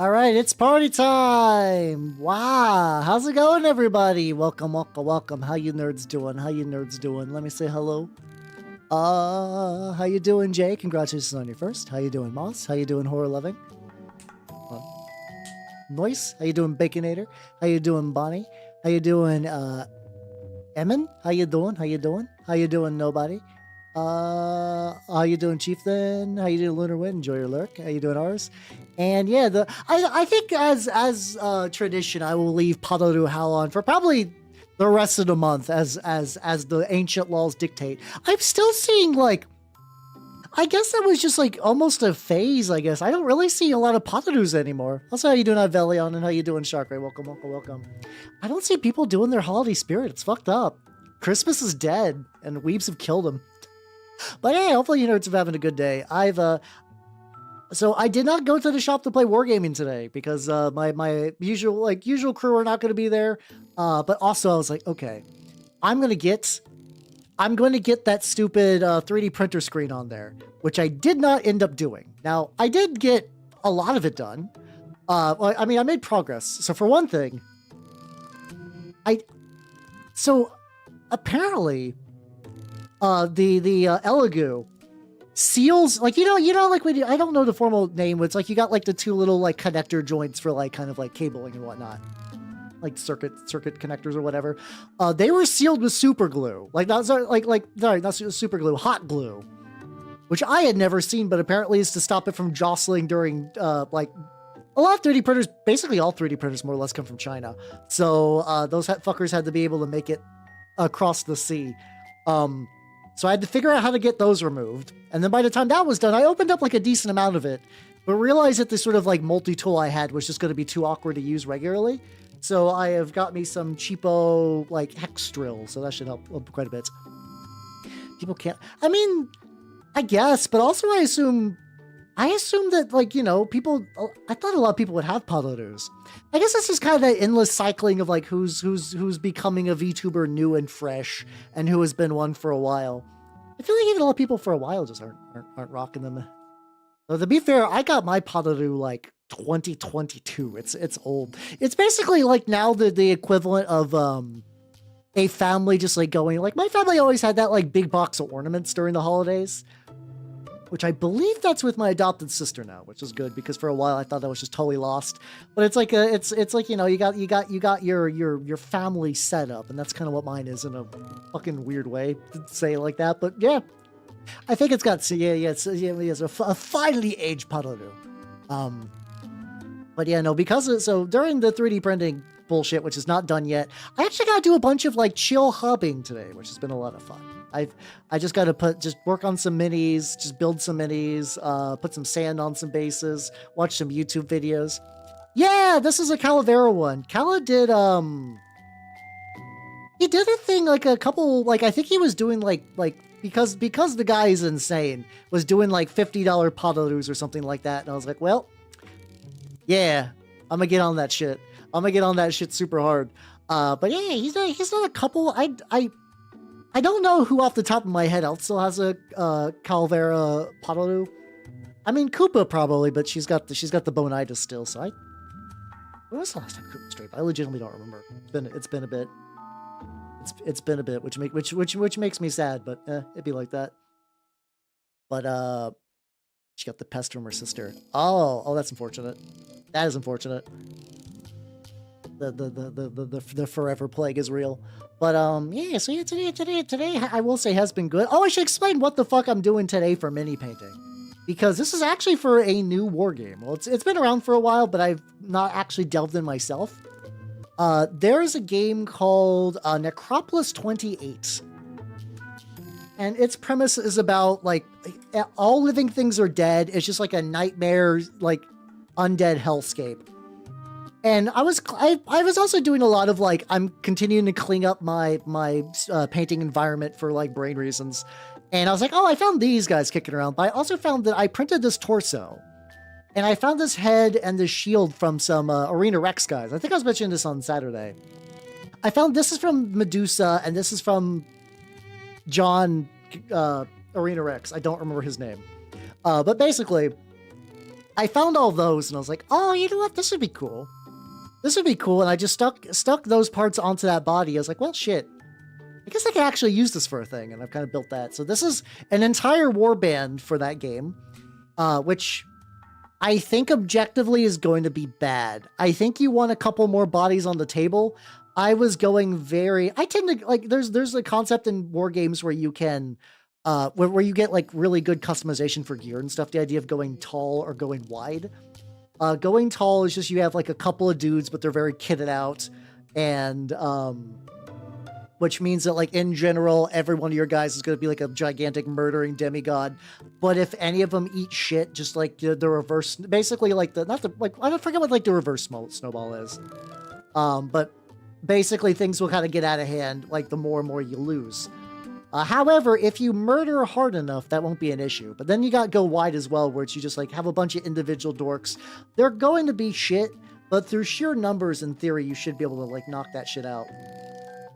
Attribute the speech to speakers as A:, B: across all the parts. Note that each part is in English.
A: All right, it's party time! Wow, how's it going, everybody? Welcome, welcome, welcome. How you nerds doing? How you nerds doing? Let me say hello. How you doing, Jay? Congratulations on your first. How you doing, Moss? How you doing, Horror Loving? Noise? How you doing, Baconator? How you doing, Bonnie? How you doing, Emin? How you doing? How you doing? How you doing, Nobody? How you doing, Chieftain? How you doing, Lunar Wind? Enjoy your lurk. How you doing, ours? And yeah, I think as tradition, I will leave Padaru Howl on for probably the rest of the month as the ancient laws dictate. I'm still seeing like, I guess that was just like almost a phase. I guess I don't really see a lot of Padarus anymore. Also, how you doing, Avelion? And how you doing, Sharkray? Welcome, welcome, welcome. I don't see people doing their holiday spirit. It's fucked up. Christmas is dead, and weebs have killed him. But hey, hopefully you nerds are having a good day. So I did not go to the shop to play Wargaming today because my usual crew are not going to be there. But also I was like, okay, I'm going to get that stupid 3D printer screen on there, which I did not end up doing. Now, I did get a lot of it done. Well, I mean, I made progress. So for one thing, apparently the Elegoo seals, like, you know, like when I don't know the formal name, it's like you got like the two little like connector joints for like kind of like cabling and whatnot, like circuit connectors or whatever. They were sealed with super glue, like not super glue, hot glue, which I had never seen, but apparently is to stop it from jostling during like a lot of 3D printers. Basically, all 3D printers more or less come from China, so those fuckers had to be able to make it across the sea. So I had to figure out how to get those removed. And then by the time that was done, I opened up like a decent amount of it, but realized that the sort of like multi-tool I had was just going to be too awkward to use regularly. So I have got me some cheapo like hex drill. So that should help quite a bit. People can't, I mean, I guess, but also I assume that, like, you know, people, I thought a lot of people would have Padarus. I guess this is kind of that endless cycling of like who's becoming a VTuber new and fresh and who has been one for a while. I feel like even a lot of people for a while just aren't rocking them. Though to be fair, I got my Padaru like 2022. It's old. It's basically like now the equivalent of a family just like going, like, my family always had that like big box of ornaments during the holidays, which I believe that's with my adopted sister now, which is good because for a while I thought that was just totally lost. But it's like it's like, you know, you got your family set up, and that's kind of what mine is in a fucking weird way to say it like that. But yeah, I think it's got it's a finely aged Padaru. But yeah, no, so during the 3D printing bullshit, which is not done yet, I actually got to do a bunch of like chill hobbing today, which has been a lot of fun. I just got to work on some minis, just build some minis, put some sand on some bases, watch some YouTube videos. Yeah, this is a Calavera one. Cala did, he did a thing like a couple, like, I think he was doing like, because the guy is insane, was doing like $50 Padarus or something like that. And I was like, well, yeah, I'm gonna get on that shit. I'm gonna get on that shit super hard. But yeah, he's done a couple. I don't know who off the top of my head else still has a Calavera Padaru. I mean, Koopa probably, but she's got the Bonitis still. So when was the last time Koopa streamed? I legitimately don't remember. It's been a bit. It's been a bit, which makes me sad, but it'd be like that. But she got the pest from her sister. Oh, that's unfortunate. That is unfortunate. The forever plague is real. But yeah, so yeah, today I will say has been good. Oh, I should explain what the fuck I'm doing today for mini painting, because this is actually for a new war game. Well, it's been around for a while, but I've not actually delved in myself. There's a game called Necropolis28, and its premise is about like all living things are dead. It's just like a nightmare, like undead hellscape. And I was also doing a lot of like, I'm continuing to clean up my painting environment for like brain reasons. And I was like, oh, I found these guys kicking around. But I also found that I printed this torso, and I found this head and this shield from some Arena Rex guys. I think I was mentioning this on Saturday. I found this is from Medusa, and this is from John Arena Rex. I don't remember his name. But basically, I found all those and I was like, oh, you know what? This would be cool. This would be cool. And I just stuck those parts onto that body. I was like, well, shit. I guess I can actually use this for a thing. And I've kind of built that. So this is an entire warband for that game, which I think objectively is going to be bad. I think you want a couple more bodies on the table. I was going I tend to like, there's a concept in war games where you can, where you get like really good customization for gear and stuff. The idea of going tall or going wide. Going tall is just you have like a couple of dudes, but they're very kitted out, and which means that like in general, every one of your guys is going to be like a gigantic murdering demigod. But if any of them eat shit, just like the reverse, basically like I don't forget what like the reverse snowball is. But basically things will kind of get out of hand like the more and more you lose. However, if you murder hard enough, that won't be an issue. But then you got go wide as well, where it's you just like have a bunch of individual dorks. They're going to be shit, but through sheer numbers, in theory, you should be able to like knock that shit out.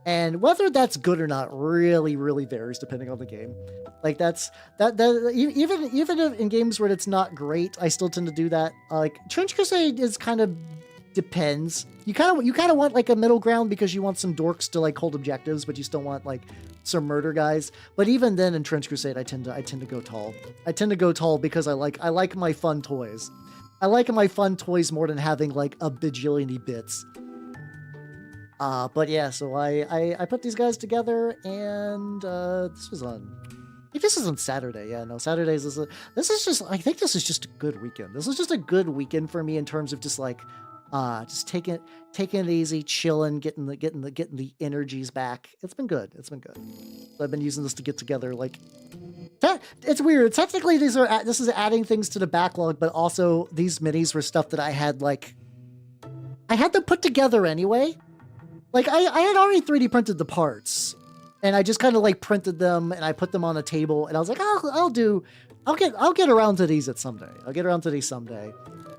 A: And whether that's good or not really, really varies depending on the game. Like even if in games where it's not great, I still tend to do that. Like Trench Crusade is kind of depends. You kind of want like a middle ground because you want some dorks to like hold objectives, but you still want like some murder guys. But even then in Trench Crusade, I tend to go tall. I tend to go tall because I like my fun toys. I like my fun toys more than having like a bajillion bits. But yeah, so I put these guys together, and this was on. I think this is on Saturday. Yeah, no, Saturdays is I think this is just a good weekend. This is just a good weekend for me in terms of just like just taking it easy, chilling, getting the energies back. It's been good. It's been good. So I've been using this to get together. Like it's weird. Technically, this is adding things to the backlog, but also these minis were stuff that I had them put together anyway. Like I had already 3D printed the parts, and I just kind of like printed them and I put them on a table, and I was like, I'll get around to these someday. I'll get around to these someday.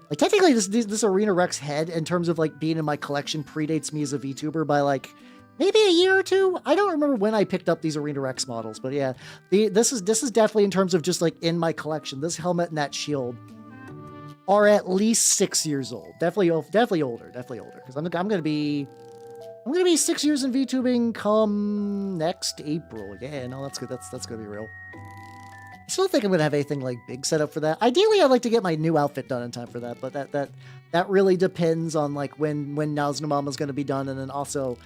A: Like technically this Arena Rex head in terms of like being in my collection predates me as a VTuber by like maybe a year or two. I don't remember when I picked up these Arena Rex models, but yeah, this is definitely in terms of just like in my collection. This helmet and that shield are at least 6 years old. Definitely older. Because I'm gonna be 6 years in VTubing come next April. Yeah, no, that's good. That's gonna be real. I still think I'm gonna have anything like big set up for that. Ideally, I'd like to get my new outfit done in time for that, but that really depends on like when Nausnamama's gonna be done, and then also,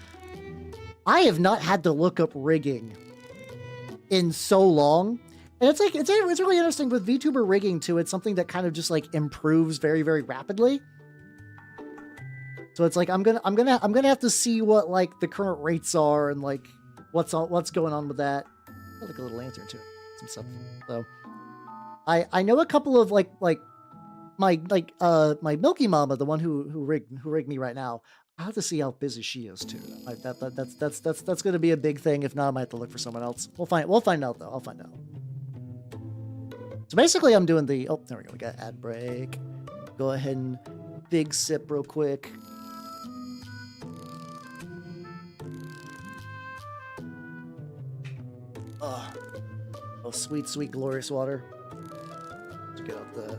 A: I have not had to look up rigging in so long, and it's really interesting with VTuber rigging too. It's something that kind of just like improves very, very rapidly. So it's like I'm gonna have to see what like the current rates are and like what's going on with that. I like a little lantern too, some stuff. So I know a couple of like my Milky Mama, the one who rigged me right now. I'll have to see how busy she is too. That's gonna be a big thing. If not, I might have to look for someone else. We'll find out though. I'll find out. So basically, I'm doing the there we go. We got ad break. Go ahead and big sip real quick. Oh, sweet, sweet, glorious water.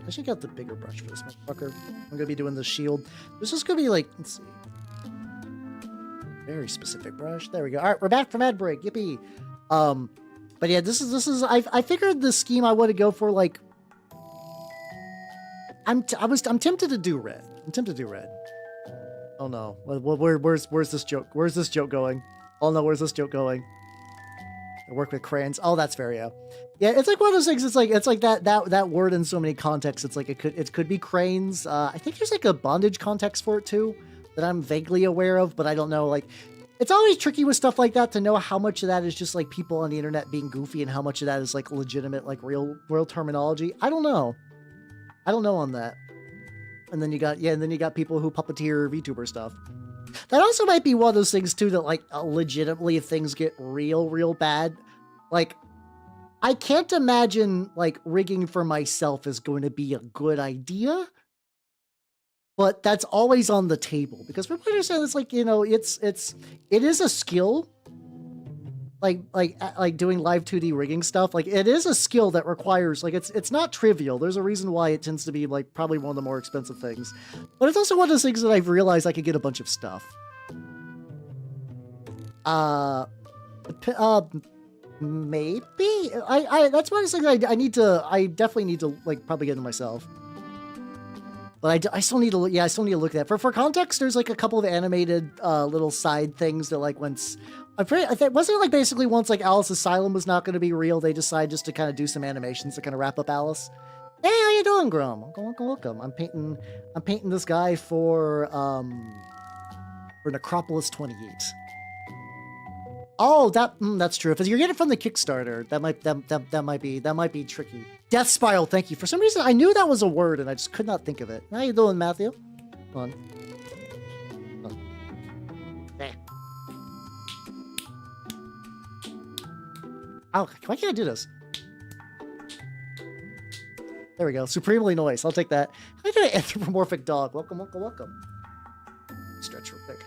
A: I should get out the bigger brush for this motherfucker. I'm gonna be doing the shield. This is gonna be like, let's see. Very specific brush. There we go. All right, we're back from ad break. Yippee. But yeah, this is. I figured the scheme I want to go for like. I'm tempted to do red. Oh no. Where's this joke? Where's this joke going? Oh no, where's this joke going? I work with crayons. Oh, that's fair, yeah. Yeah, it's like one of those things. It's like that word in so many contexts. It's like it could be cranes. I think there's like a bondage context for it too that I'm vaguely aware of, but I don't know. Like, it's always tricky with stuff like that to know how much of that is just like people on the internet being goofy and how much of that is like legitimate, like real world terminology. I don't know on that. And then you got people who puppeteer VTuber stuff. That also might be one of those things too that like legitimately if things get real bad, like I can't imagine like rigging for myself is going to be a good idea, but that's always on the table because from what I understand, it's like, you know, it is a skill, like doing live 2D rigging stuff. Like it is a skill that requires, like, it's not trivial. There's a reason why it tends to be like probably one of the more expensive things, but it's also one of those things that I've realized I could get a bunch of stuff. Maybe that's one of the things I definitely need to like probably get into myself. But I still need to look. Yeah, I still need to look at that. For context, there's like a couple of animated little side things that like once wasn't it like basically once like Alice Asylum was not going to be real, they decided just to kind of do some animations to kind of wrap up Alice. Hey, how you doing, Grum? Welcome. I'm painting this guy for Necropolis28. Oh, that's true. If you're getting it from the Kickstarter, that might be tricky. Death Spiral, thank you. For some reason, I knew that was a word, and I just could not think of it. How you doing, Matthew? Come on. There. Oh, why can't I do this? There we go. Supremely noise. I'll take that. I got an anthropomorphic dog. Welcome. Stretch real quick.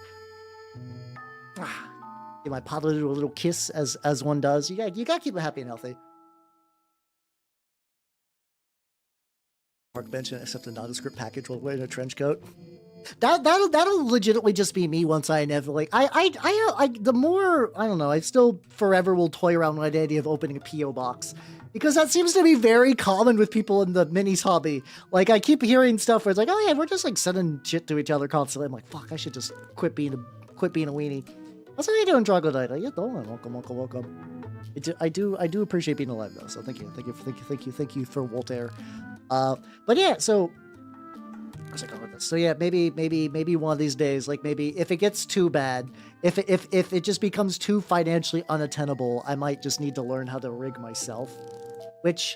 A: Give my pod a little kiss, as one does. You gotta keep it happy and healthy. Park bench and accept a nondescript package while wearing a trench coat. That'll legitimately just be me once I inevitably. The more I don't know. I still forever will toy around with the idea of opening a PO box, because that seems to be very common with people in the minis hobby. Like I keep hearing stuff where it's like, oh yeah, we're just like sending shit to each other constantly. I'm like, fuck, I should just quit being a weenie. How's how you doing, Troglodyte? How you doing? Welcome. I do appreciate being alive though. So thank you for Voltaire. But yeah, so where's I going with this? So yeah, maybe one of these days, like maybe if it gets too bad, if it just becomes too financially unattainable, I might just need to learn how to rig myself, which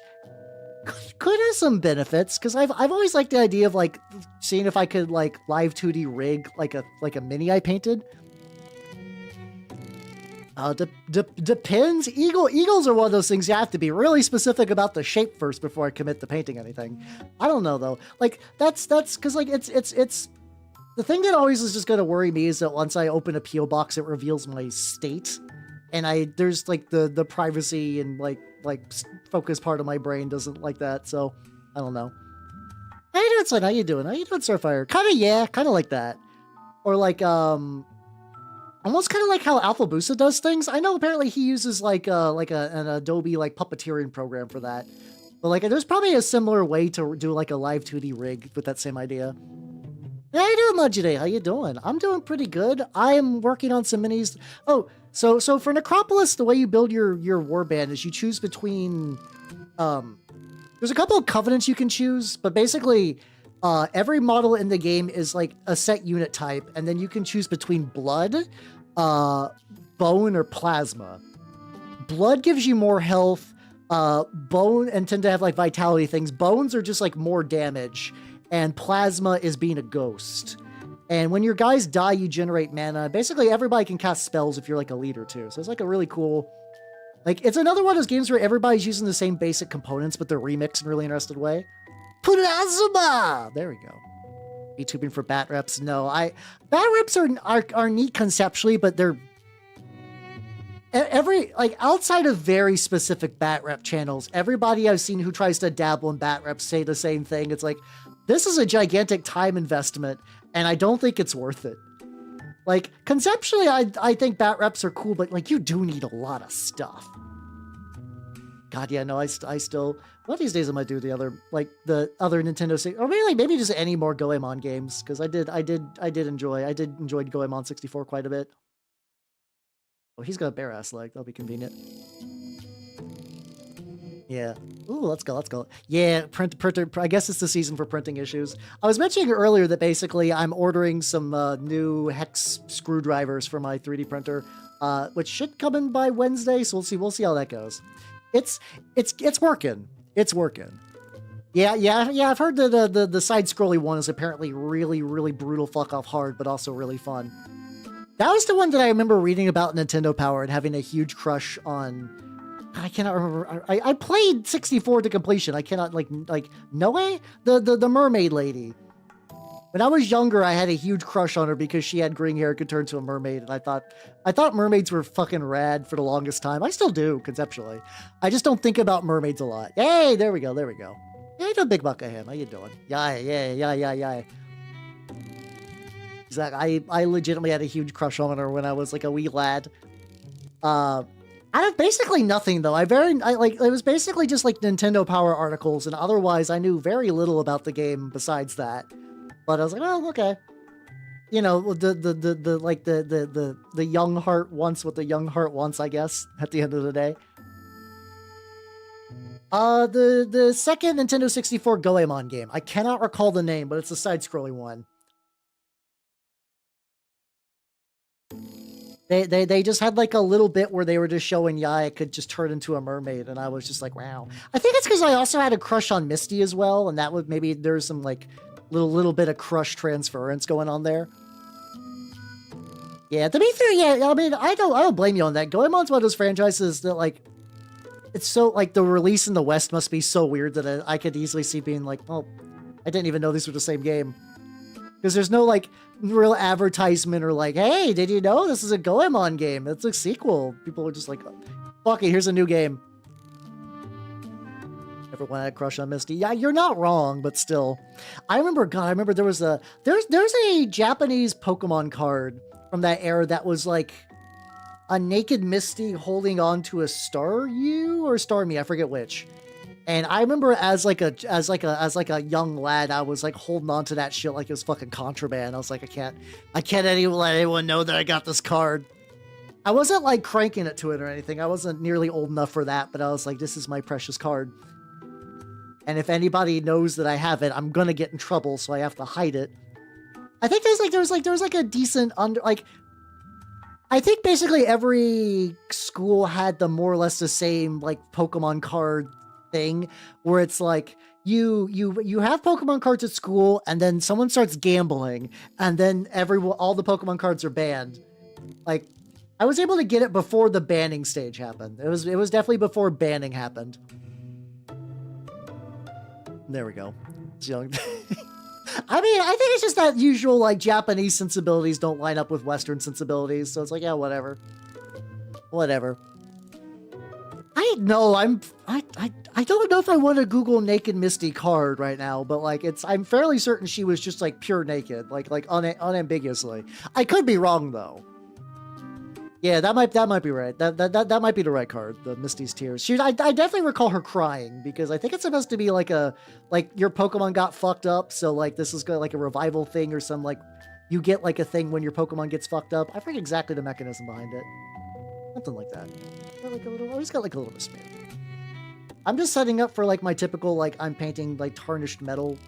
A: could have some benefits, because I've always liked the idea of like seeing if I could like live 2D rig like a mini I painted. Depends. Eagles are one of those things you have to be really specific about the shape first before I commit to painting anything. I don't know though. Like that's because like it's the thing that always is just gonna worry me is that once I open a PO box, it reveals my state, and there's like the privacy and like focus part of my brain doesn't like that. So I don't know. How you doing, son? How you doing, Starfire? Kind of like that, or like almost kind of like how Alpha Busa does things. I know apparently he uses like an Adobe like puppeteering program for that. But like there's probably a similar way to do like a live 2D rig with that same idea. How you doing, Majide? How you doing? I'm doing pretty good. I'm working on some minis. Oh, so for Necropolis, the way you build your warband is you choose between there's a couple of covenants you can choose, but basically every model in the game is like a set unit type, and then you can choose between blood, bone, or plasma. Blood gives you more health, bone and tend to have like vitality things. Bones are just like more damage, and plasma is being a ghost. And when your guys die, you generate mana. Basically, everybody can cast spells if you're like a leader too. So it's like a really cool, like it's another one of those games where everybody's using the same basic components, but they're remixed in a really interesting way. Plasma! There we go. VTubing for bat reps. No, bat reps are neat conceptually, but they're outside of very specific bat rep channels, everybody I've seen who tries to dabble in bat reps say the same thing. It's like, this is a gigantic time investment, and I don't think it's worth it. Like, conceptually, I think bat reps are cool, but like, you do need a lot of stuff. God, yeah, no, I still, one of these days I might do the other Nintendo, or maybe just any more Goemon games, because I did enjoy Goemon 64 quite a bit. Oh, he's got a bare ass leg. That'll be convenient. Yeah. Ooh, let's go. Yeah, printer. I guess it's the season for printing issues. I was mentioning earlier that basically I'm ordering some new hex screwdrivers for my 3D printer, which should come in by Wednesday. So we'll see how that goes. It's working. It's working. Yeah. I've heard that the side-scrolly one is apparently really, really brutal, fuck off hard, but also really fun. That was the one that I remember reading about Nintendo Power and having a huge crush on. I cannot remember. I played 64 to completion. I cannot like Noe, the mermaid lady. When I was younger, I had a huge crush on her because she had green hair, could turn to a mermaid, and I thought mermaids were fucking rad for the longest time. I still do, conceptually. I just don't think about mermaids a lot. Hey, there we go, there we go. Yeah, you doing, Big Buck of him? How you doing? Yeah. Exactly. I legitimately had a huge crush on her when I was like a wee lad. Out of basically nothing though. It was basically just like Nintendo Power articles, and otherwise I knew very little about the game besides that. But I was like, oh, okay. You know, the young heart wants what the young heart wants, I guess, at the end of the day. The second Nintendo 64 Goemon game. I cannot recall the name, but it's a side-scrolling one. They just had like a little bit where they were just showing Yae could just turn into a mermaid, and I was just like, wow. I think it's because I also had a crush on Misty as well, and that would maybe there's some like little bit of crush transference going on there. Yeah, to be fair, yeah, I mean, I don't blame you on that. Goemon's one of those franchises that like, it's so like the release in the West must be so weird that I could easily see being like, oh, I didn't even know these were the same game. Because there's no like real advertisement or like, hey, did you know this is a Goemon game? It's a sequel. People are just like, fuck it, here's a new game. Everyone had a crush on Misty. Yeah, you're not wrong, but still. I remember there's a Japanese Pokemon card from that era that was like a naked Misty holding on to a Staryu or Starmie, I forget which. And I remember as like a young lad, I was like holding on to that shit like it was fucking contraband. I was like, I can't let anyone know that I got this card. I wasn't like cranking it to it or anything. I wasn't nearly old enough for that, but I was like, this is my precious card. And if anybody knows that I have it, I'm gonna get in trouble, so I have to hide it. I think there's like a decent I think basically every school had the more or less the same like Pokemon card thing, where it's like you have Pokemon cards at school, and then someone starts gambling, and then all the Pokemon cards are banned. Like, I was able to get it before the banning stage happened. It was definitely before banning happened. There we go. It's young. I mean, I think it's just that usual, like, Japanese sensibilities don't line up with Western sensibilities, so it's like, yeah, whatever. Whatever. I don't know if I want to Google naked Misty card right now, but, like, I'm fairly certain she was just, like, pure naked, like unambiguously. I could be wrong, though. Yeah, that might be right. That might be the right card, the Misty's Tears. I definitely recall her crying, because I think it's supposed to be like your Pokemon got fucked up, so like this is like a revival thing or some like you get like a thing when your Pokemon gets fucked up. I forget exactly the mechanism behind it. Something like that. He's got like a little bit of smear. I'm just setting up for like my typical like I'm painting like tarnished metal.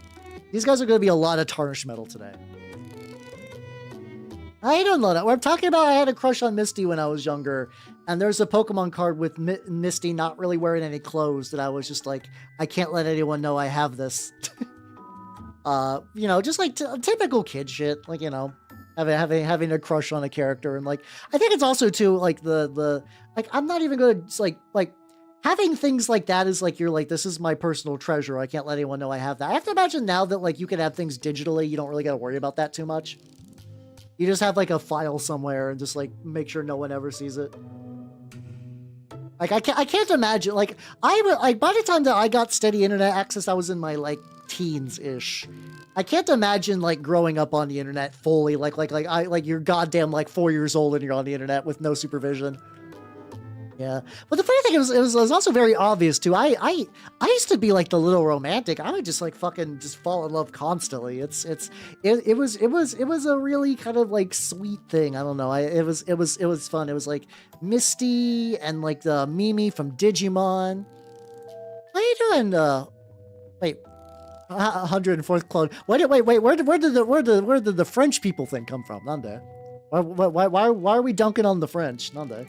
A: These guys are going to be a lot of tarnished metal today. I don't know that. I'm talking about I had a crush on Misty when I was younger, and there's a Pokemon card with Misty not really wearing any clothes that I was just like, I can't let anyone know I have this. You know, just like typical kid shit, like, you know, having a crush on a character, and like, I think it's also too like like I'm not even gonna like having things like that is like you're like, this is my personal treasure. I can't let anyone know I have that. I have to imagine now that like you can have things digitally, you don't really got to worry about that too much. You just have like a file somewhere and just like make sure no one ever sees it. Like I can't imagine like by the time that I got steady internet access, I was in my like teens-ish. I can't imagine like growing up on the internet fully like you're goddamn like 4 years old and you're on the internet with no supervision. Yeah, but the funny thing is, it was also very obvious too. I used to be like the little romantic. I would just like fucking just fall in love constantly. It was a really kind of like sweet thing. I don't know. It was fun. It was like Misty and like the Mimi from Digimon. How you doing? Wait, 104th clone. Wait. Where did the French people thing come from? Nande. Why are we dunking on the French? Nande.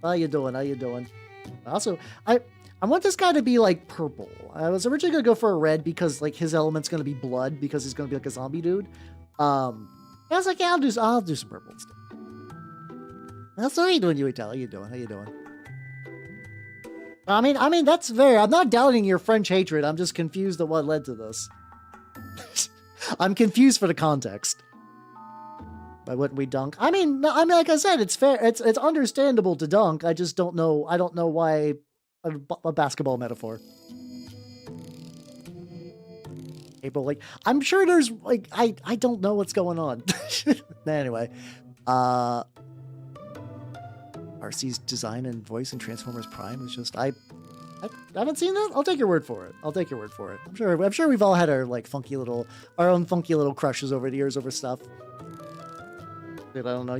A: How you doing? Also, I want this guy to be like purple. I was originally gonna go for a red because like his element's gonna be blood because he's gonna be like a zombie dude. I was like, yeah, I'll do some purple instead. So how you doing, Yuitel? How you doing? I mean that's fair. I'm not doubting your French hatred. I'm just confused at what led to this. I'm confused for the context. Why wouldn't we dunk? I mean, like I said, it's fair. It's understandable to dunk. I just don't know. I don't know why a basketball metaphor. April, like, I'm sure there's like, I don't know what's going on. Anyway, RC's design and voice in Transformers Prime is just, I haven't seen that. I'll take your word for it. I'll take your word for it. I'm sure we've all had our like our own funky little crushes over the years over stuff. Dude, I don't know.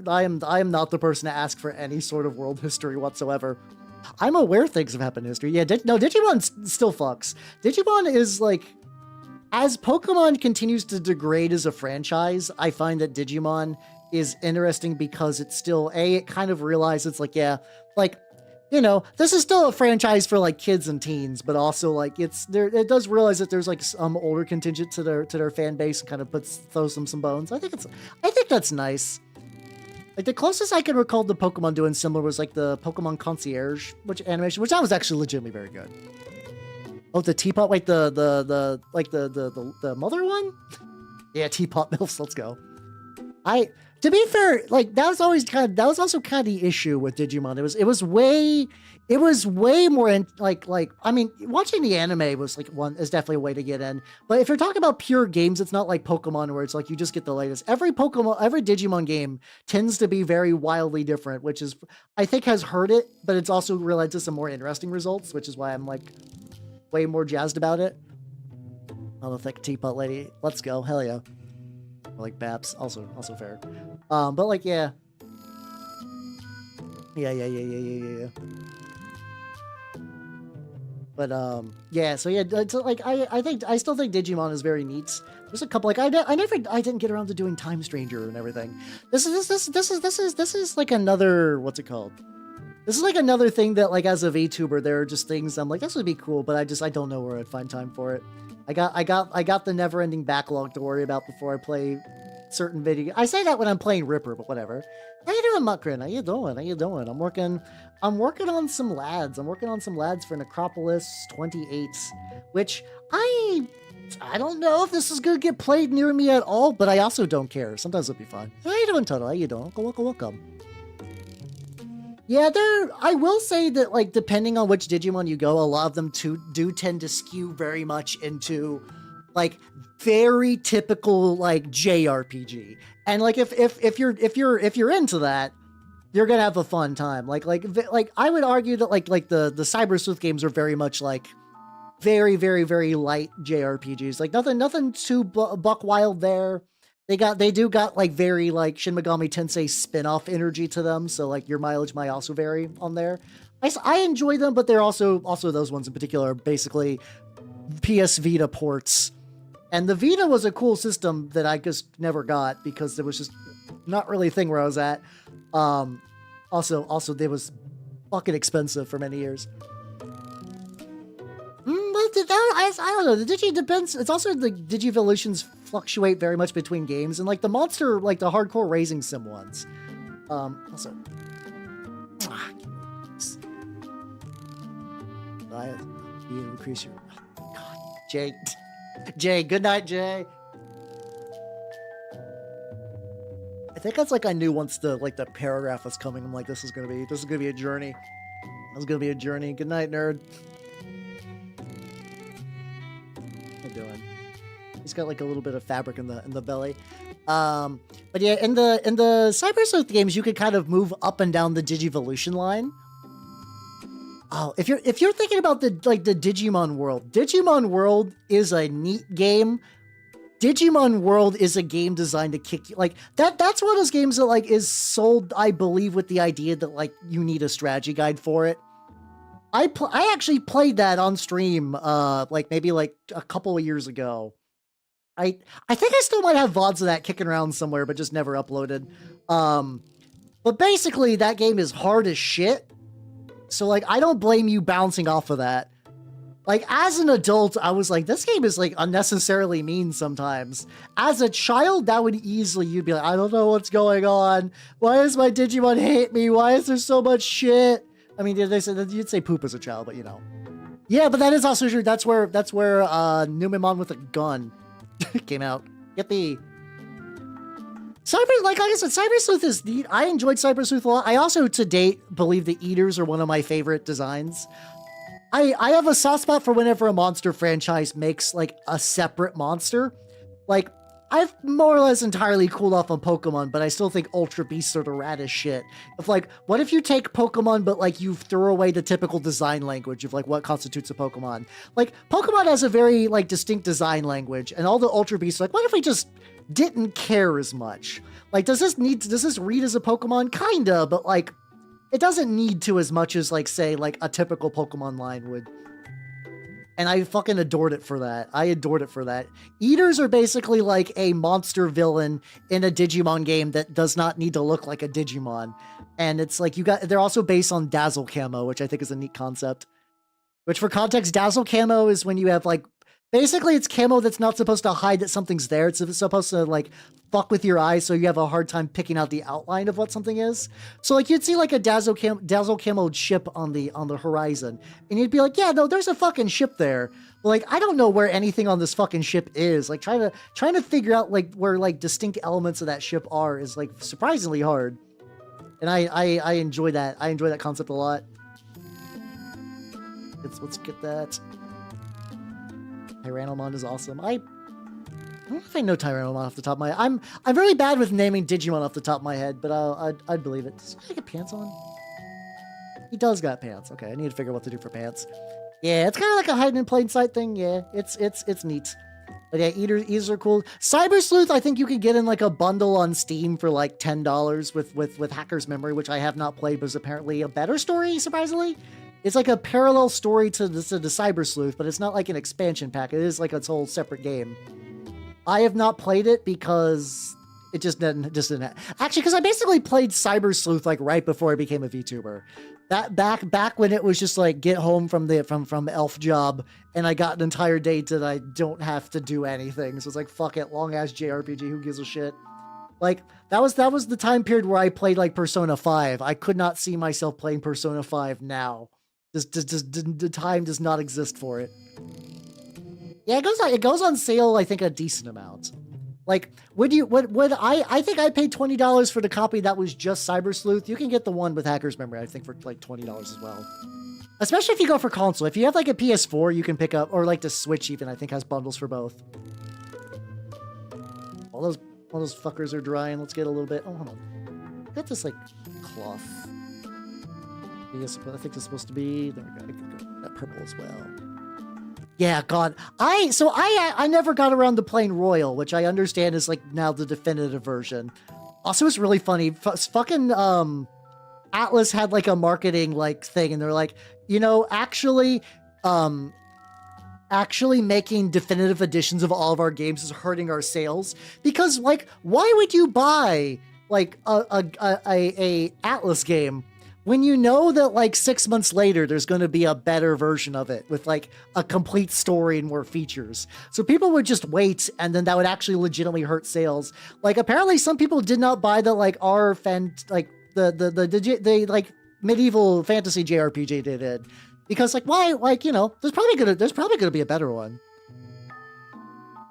A: I am not the person to ask for any sort of world history whatsoever. I'm aware things have happened in history. Yeah, Digimon still fucks. Digimon is like, as Pokemon continues to degrade as a franchise, I find that Digimon is interesting because it's still, it kind of realizes, like, yeah, like, you know, this is still a franchise for, like, kids and teens, but also, like, it does realize that there's, like, some older contingent to their fan base and kind of throws them some bones. I think that's nice. Like, the closest I can recall to Pokemon doing similar was, like, the Pokemon Concierge animation, which that was actually legitimately very good. Oh, the teapot, wait, the mother one? Yeah, teapot milfs, let's go. To be fair, like, that was also kind of the issue with Digimon. It was way more I mean, watching the anime is definitely a way to get in. But if you're talking about pure games, it's not like Pokemon where it's like you just get the latest. Every Digimon game tends to be very wildly different, which is, I think, has hurt it, but it's also led to some more interesting results, which is why I'm like way more jazzed about it. Oh, the thick teapot lady. Let's go. Hell yeah. I like Babs. Also fair. But like, yeah. Yeah. But, yeah, so yeah, it's like, I still think Digimon is very neat. There's a couple, like, I didn't get around to doing Time Stranger and everything. This is like another, what's it called? This is like another thing that, like, as a VTuber, there are just things I'm like, this would be cool, but I don't know where I'd find time for it. I got the never-ending backlog to worry about before I play certain video. I say that when I'm playing Ripper, but whatever. How you doing, Muckrin? How you doing? I'm working on some lads. I'm working on some lads for Necropolis28, which I don't know if this is gonna get played near me at all, but I also don't care. Sometimes it'll be fun. How you doing, Toto? How you doing? Welcome. Yeah, I will say that, like, depending on which Digimon you go, a lot of them do tend to skew very much into, like, very typical, like, JRPG. And, like, if you're into that, you're gonna have a fun time. Like I would argue that like the Cyber Sleuth games are very much like very, very, very light JRPGs. Like nothing too buck wild there. They do got like very like Shin Megami Tensei spin-off energy to them, so like your mileage might also vary on there. I enjoy them, but they're also those ones in particular are basically PS Vita ports. And the Vita was a cool system that I just never got because it was just not really a thing where I was at. Also, it was fucking expensive for many years. But I don't know. The Digi depends. It's also the Digivolutions fluctuate very much between games, and like the monster, like the hardcore Raising Sim ones. Also, you increase your. Oh, God, Jay. Good night, Jay. I think that's like I knew once the paragraph was coming. I'm like, this is gonna be a journey. This is gonna be a journey. Good night, nerd. How you doing? He's got like a little bit of fabric in the belly. But yeah, in the Cyber Sleuth games, you could kind of move up and down the Digivolution line. Oh, if you're thinking about the Digimon World is a neat game. Digimon World is a game designed to kick you like that. That's one of those games that like is sold, I believe, with the idea that like you need a strategy guide for it. I actually played that on stream, like maybe like a couple of years ago. I think I still might have VODs of that kicking around somewhere, but just never uploaded. But basically that game is hard as shit. So like I don't blame you bouncing off of that. Like, as an adult, I was like, this game is, like, unnecessarily mean sometimes. As a child, that would easily, you'd be like, I don't know what's going on. Why does my Digimon hate me? Why is there so much shit? I mean, you'd say poop as a child, but, you know. Yeah, but that is also true. That's where Numemon with a gun came out. Yippee. Like I said, Cyber Sleuth is neat. I enjoyed Cyber Sleuth a lot. I also, to date, believe the Eaters are one of my favorite designs. I have a soft spot for whenever a monster franchise makes, like, a separate monster. Like, I've more or less entirely cooled off on Pokemon, but I still think Ultra Beasts are the raddest shit. Of like, what if you take Pokemon, but like you throw away the typical design language of like what constitutes a Pokemon? Like, Pokemon has a very like distinct design language, and all the Ultra Beasts are like, what if we just didn't care as much? Like, does this read as a Pokemon? Kinda, but like, it doesn't need to as much as like, say, like a typical Pokemon line would. And I fucking adored it for that. I adored it for that. Eaters are basically like a monster villain in a Digimon game that does not need to look like a Digimon. And it's like they're also based on Dazzle Camo, which I think is a neat concept. Which for context, Dazzle Camo is when you have like, basically it's camo that's not supposed to hide that something's there. It's supposed to like fuck with your eyes so you have a hard time picking out the outline of what something is. So like you'd see like a Dazzle Camo ship on the horizon, and you'd be like, yeah, no, there's a fucking ship there. But like, I don't know where anything on this fucking ship is. Like trying to figure out like where like distinct elements of that ship are is like surprisingly hard. And I enjoy that. I enjoy that concept a lot. Let's get that. Tyrannomon is awesome. I don't know if I know Tyrannomon off the top of my head. I'm really bad with naming Digimon off the top of my head, but I'd believe it. Does he get pants on? He does got pants. Okay, I need to figure out what to do for pants. Yeah, it's kind of like a hiding in plain sight thing. Yeah, it's neat. But yeah, Eaters are cool. Cyber Sleuth, I think you can get in like a bundle on Steam for like $10 with Hacker's Memory, which I have not played, but is apparently a better story, surprisingly. It's like a parallel story to the Cyber Sleuth, but it's not like an expansion pack. It is like its whole separate game. I have not played it because it just didn't actually, because I basically played Cyber Sleuth like right before I became a VTuber. That back when it was just like get home from elf job and I got an entire day that I don't have to do anything. So it's like, fuck it, long ass JRPG, who gives a shit? Like, that was the time period where I played like Persona 5. I could not see myself playing Persona 5 now. The time does not exist for it. Yeah, it goes on sale, I think, a decent amount. Like, I think I paid $20 for the copy that was just Cyber Sleuth. You can get the one with Hacker's Memory, I think, for like $20 as well. Especially if you go for console. If you have like a PS4, you can pick up, or like the Switch even, I think has bundles for both. All those fuckers are drying. Let's get a little bit. Oh, hold on. Got this like cloth. I think it's supposed to be. There we go. That purple as well. Yeah, God. I never got around to playing Royal, which I understand is like now the definitive version. Also, it's really funny. Fucking Atlas had like a marketing like thing, and they're like, you know, actually making definitive editions of all of our games is hurting our sales, because like, why would you buy like a Atlas game when you know that like 6 months later there's going to be a better version of it with like a complete story and more features? So people would just wait, and then that would actually legitimately hurt sales. Like, apparently some people did not buy the like the like medieval fantasy JRPG they did, because like, why? Like, you know, there's probably gonna be a better one.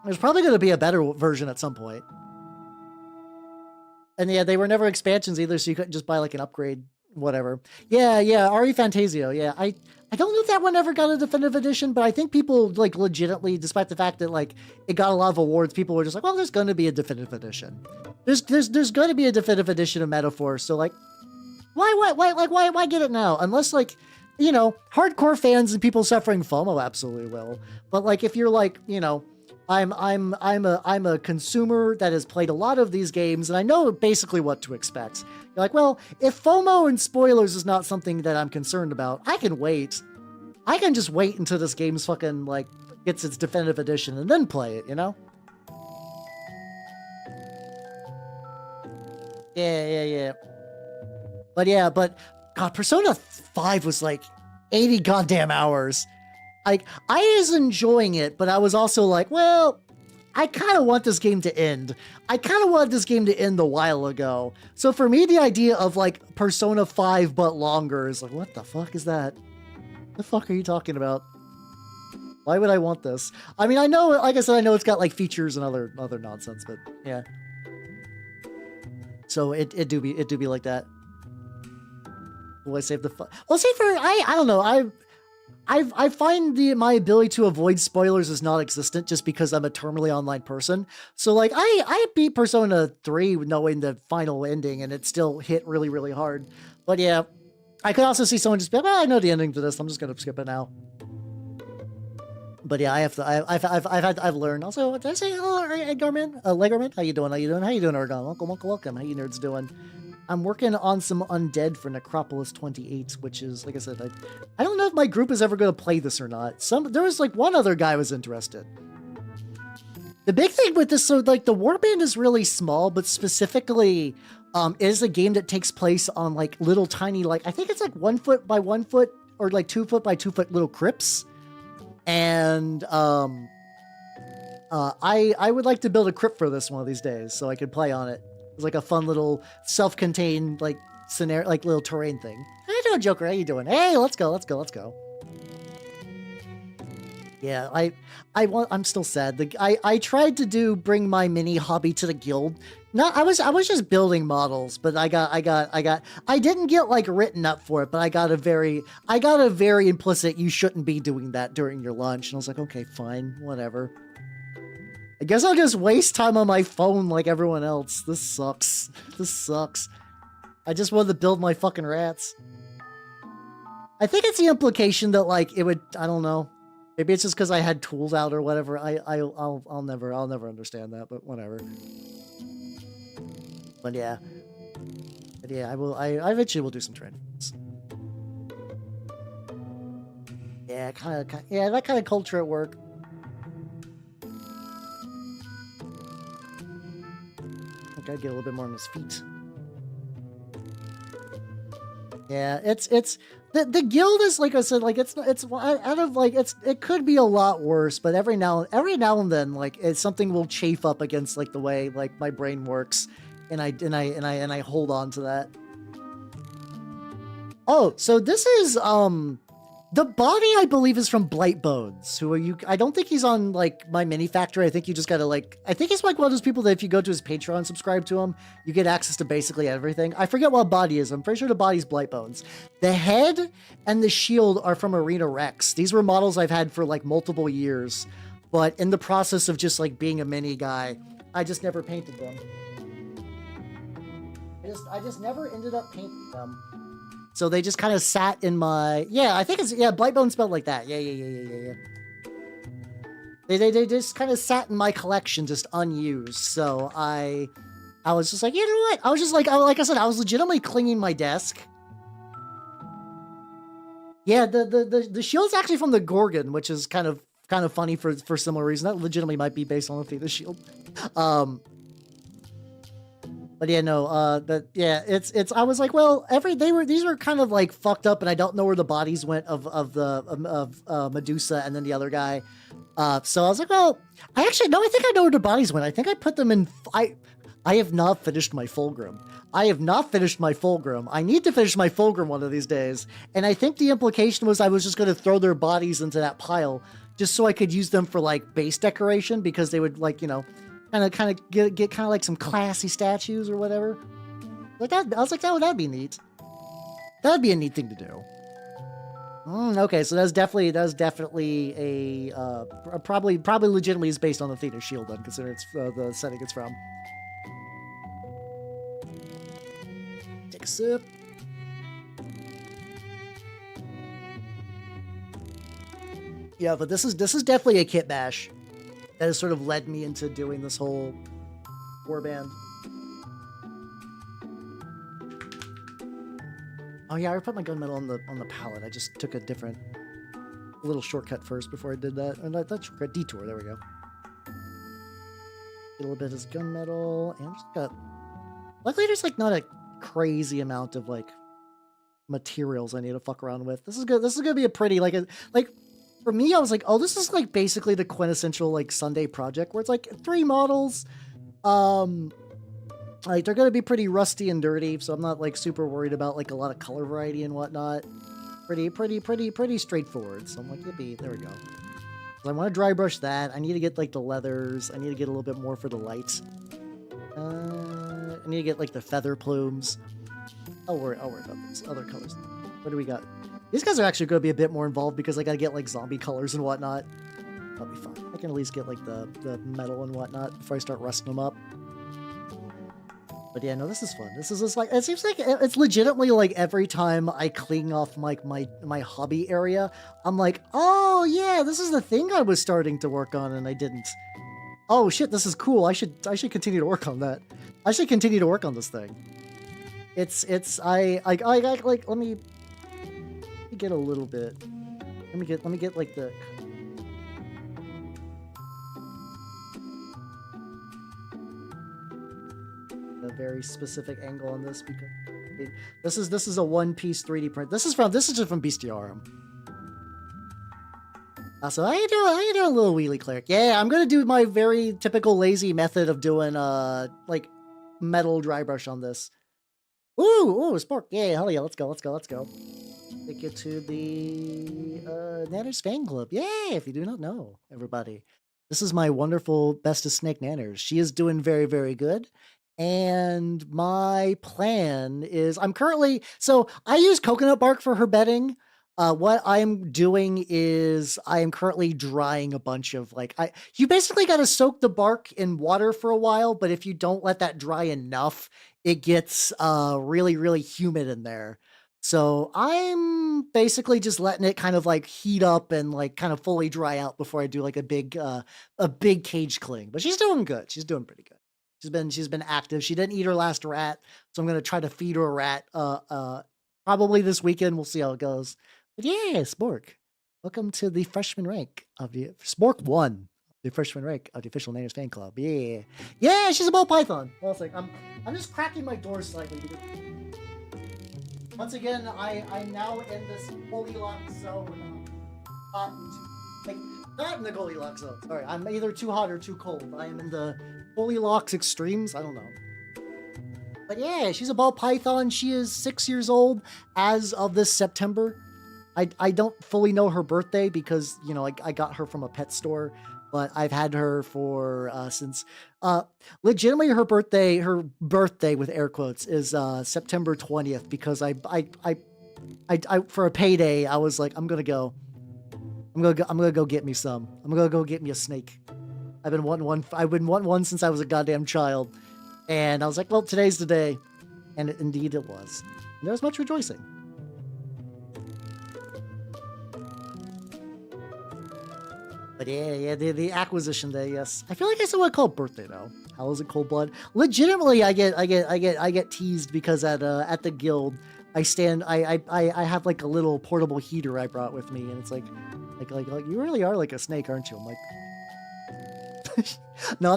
A: There's probably gonna be a better version at some point. And yeah, they were never expansions either, so you couldn't just buy like an upgrade, whatever. Yeah, RE Fantasio. Yeah, I don't know if that one ever got a definitive edition, but I think people like legitimately, despite the fact that like it got a lot of awards, people were just like, well, there's gonna be a definitive edition. There's gonna be a definitive edition of Metaphor, so like, why get it now? Unless like, you know, hardcore fans and people suffering FOMO absolutely will. But like, if you're like, you know, I'm a consumer that has played a lot of these games, and I know basically what to expect. You're like, well, if FOMO and spoilers is not something that I'm concerned about, I can wait. I can just wait until this game's fucking like gets its definitive edition and then play it, you know? Yeah. But God, Persona 5 was like 80 goddamn hours. Like, I was enjoying it, but I was also like, well, I kind of want this game to end. I kind of wanted this game to end a while ago. So for me, the idea of like Persona 5 but longer is like, what the fuck is that? The fuck are you talking about? Why would I want this? I mean, I know, like I said, I know it's got like features and other nonsense, but yeah. So it do be like that. Will I save the fun? Well, see, I don't know. I find my ability to avoid spoilers is non-existent just because I'm a terminally online person. So like I beat Persona 3 knowing the final ending, and it still hit really, really hard. But yeah, I could also see someone just be like, well, I know the ending to this. I'm just gonna skip it now. But yeah, I've learned. Also, did I say hello, Edgarman? Legerman? How you doing? How you doing, Oregon? Welcome. How you nerds doing? I'm working on some undead for Necropolis28, which is, like I said, I don't know if my group is ever going to play this or not. There was like one other guy was interested. The big thing with this, so like the Warband is really small, but specifically it is a game that takes place on like little tiny, like I think it's like 1 foot by 1 foot or like 2 foot by 2 foot little crypts. And I would like to build a crypt for this one of these days so I could play on it. It's like a fun little self-contained like scenario, like little terrain thing. How you doing, Joker? How you doing? Hey, let's go. Yeah, I'm still sad. I tried to bring my mini hobby to the guild. No, I was just building models, but I didn't get like written up for it, but I got a very implicit, you shouldn't be doing that during your lunch. And I was like, okay, fine, whatever. I guess I'll just waste time on my phone like everyone else. This sucks. I just wanted to build my fucking rats. I think it's the implication that like it would, I don't know. Maybe it's just because I had tools out or whatever. I'll never understand that, but whatever. But yeah, I eventually will do some trainings. Yeah, that kind of culture at work. I gotta get a little bit more on his feet. Yeah, the guild is, like I said, like it's out of like it could be a lot worse, but every now and then like something will chafe up against like the way like my brain works, and I hold on to that. Oh, so this is the body, I believe, is from Blightbones. Who are you? I don't think he's on like my mini factory. I think you just gotta like. I think he's like one of those people that if you go to his Patreon and subscribe to him, you get access to basically everything. I forget what body is. I'm pretty sure the body's Blightbones. The head and the shield are from Arena Rex. These were models I've had for like multiple years, but in the process of just like being a mini guy, I just never painted them. I just never ended up painting them. So they just kind of sat in my, I think it's, Blightbone spelled like that. Yeah. They just kind of sat in my collection, just unused. So I was just like, you know what? I was just like, like I said, I was legitimately cleaning my desk. Yeah, the shield's actually from the Gorgon, which is kind of funny for similar reason. That legitimately might be based on the shield. But yeah, no, it's. I was like, well, these were kind of like fucked up, and I don't know where the bodies went of Medusa and then the other guy. So I was like, well, I think I know where the bodies went. I think I put them in. I have not finished my Fulgrim. I need to finish my Fulgrim one of these days. And I think the implication was I was just going to throw their bodies into that pile just so I could use them for like base decoration, because they would like, you know, kind of get kind of like some classy statues or whatever. Like that, I was like, that'd be neat. That'd be a neat thing to do. Okay, so that's definitely a probably legitimately is based on the Theta shield then, considering it's the setting it's from. Take a sip. Yeah, but this is definitely a kit bash that has sort of led me into doing this whole Warband. Oh yeah, I put my gunmetal on the palette. I just took a little shortcut first before I did that. And that shortcut, detour, there we go. Get a little bit of this gunmetal, and just got. Luckily, there's like not a crazy amount of like materials I need to fuck around with. This is good. This is gonna be a pretty like. For me, I was like, oh, this is like basically the quintessential like Sunday project where it's like 3 models. Like they're gonna be pretty rusty and dirty, so I'm not like super worried about like a lot of color variety and whatnot. Pretty straightforward. So I'm like, yippee, there we go. I want to dry brush that. I need to get like the leathers. I need to get a little bit more for the lights. I need to get like the feather plumes. I'll worry about these other colors. What do we got? These guys are actually going to be a bit more involved because I got to get like zombie colors and whatnot. That'll be fine. I can at least get like the metal and whatnot before I start rusting them up. But yeah, no, this is fun. This is just like, it seems like it's legitimately like every time I clean off like my hobby area, I'm like, oh yeah, this is the thing I was starting to work on and I didn't. Oh shit, this is cool. I should continue to work on that. I should continue to work on this thing. I like, let me get a little bit. Let me get like the very specific angle on this because this is a one-piece 3D print. This is just from Bestiarum. So how you doing, little wheelie cleric? Yeah, I'm gonna do my very typical lazy method of doing like metal dry brush on this. Ooh, Spork. Yeah, hell yeah, let's go. Take you to the Nanners fan club. Yeah, if you do not know, everybody. This is my wonderful bestest snake Nanners. She is doing very, very good. And my plan is so I use coconut bark for her bedding. What I'm doing is I am currently drying a bunch of you basically got to soak the bark in water for a while, but if you don't let that dry enough, it gets really, really humid in there. So I'm basically just letting it kind of like heat up and like kind of fully dry out before I do like a big cage cling. But she's doing good. She's doing pretty good. She's been active. She didn't eat her last rat, so I'm gonna try to feed her a rat probably this weekend. We'll see how it goes. But yeah, Spork, welcome to the freshman rank of the Spork 1, the freshman rank of the official Nanners fan club. Yeah, yeah, she's a ball python. Well, it's like I'm just cracking my door slightly because once again I'm now in this Goldilocks zone. Not in the Goldilocks zone. Sorry, I'm either too hot or too cold. I am in the Goldilocks extremes. I don't know. But yeah, she's a ball python. She is 6 years old as of this September. I don't fully know her birthday because, you know, I got her from a pet store, but I've had her for since legitimately her birthday with air quotes is September 20th because I for a payday I was like I'm gonna go get me some. I'm gonna go get me a snake. I've been wanting one since I was a goddamn child. And I was like, well, today's the day. And indeed it was. And there was much rejoicing. But yeah, the acquisition day, yes. I feel like I still want to call it birthday though. How is it cold blood? Legitimately, I get teased because at the guild, I have like a little portable heater I brought with me, and it's like you really are like a snake, aren't you? I'm like, no,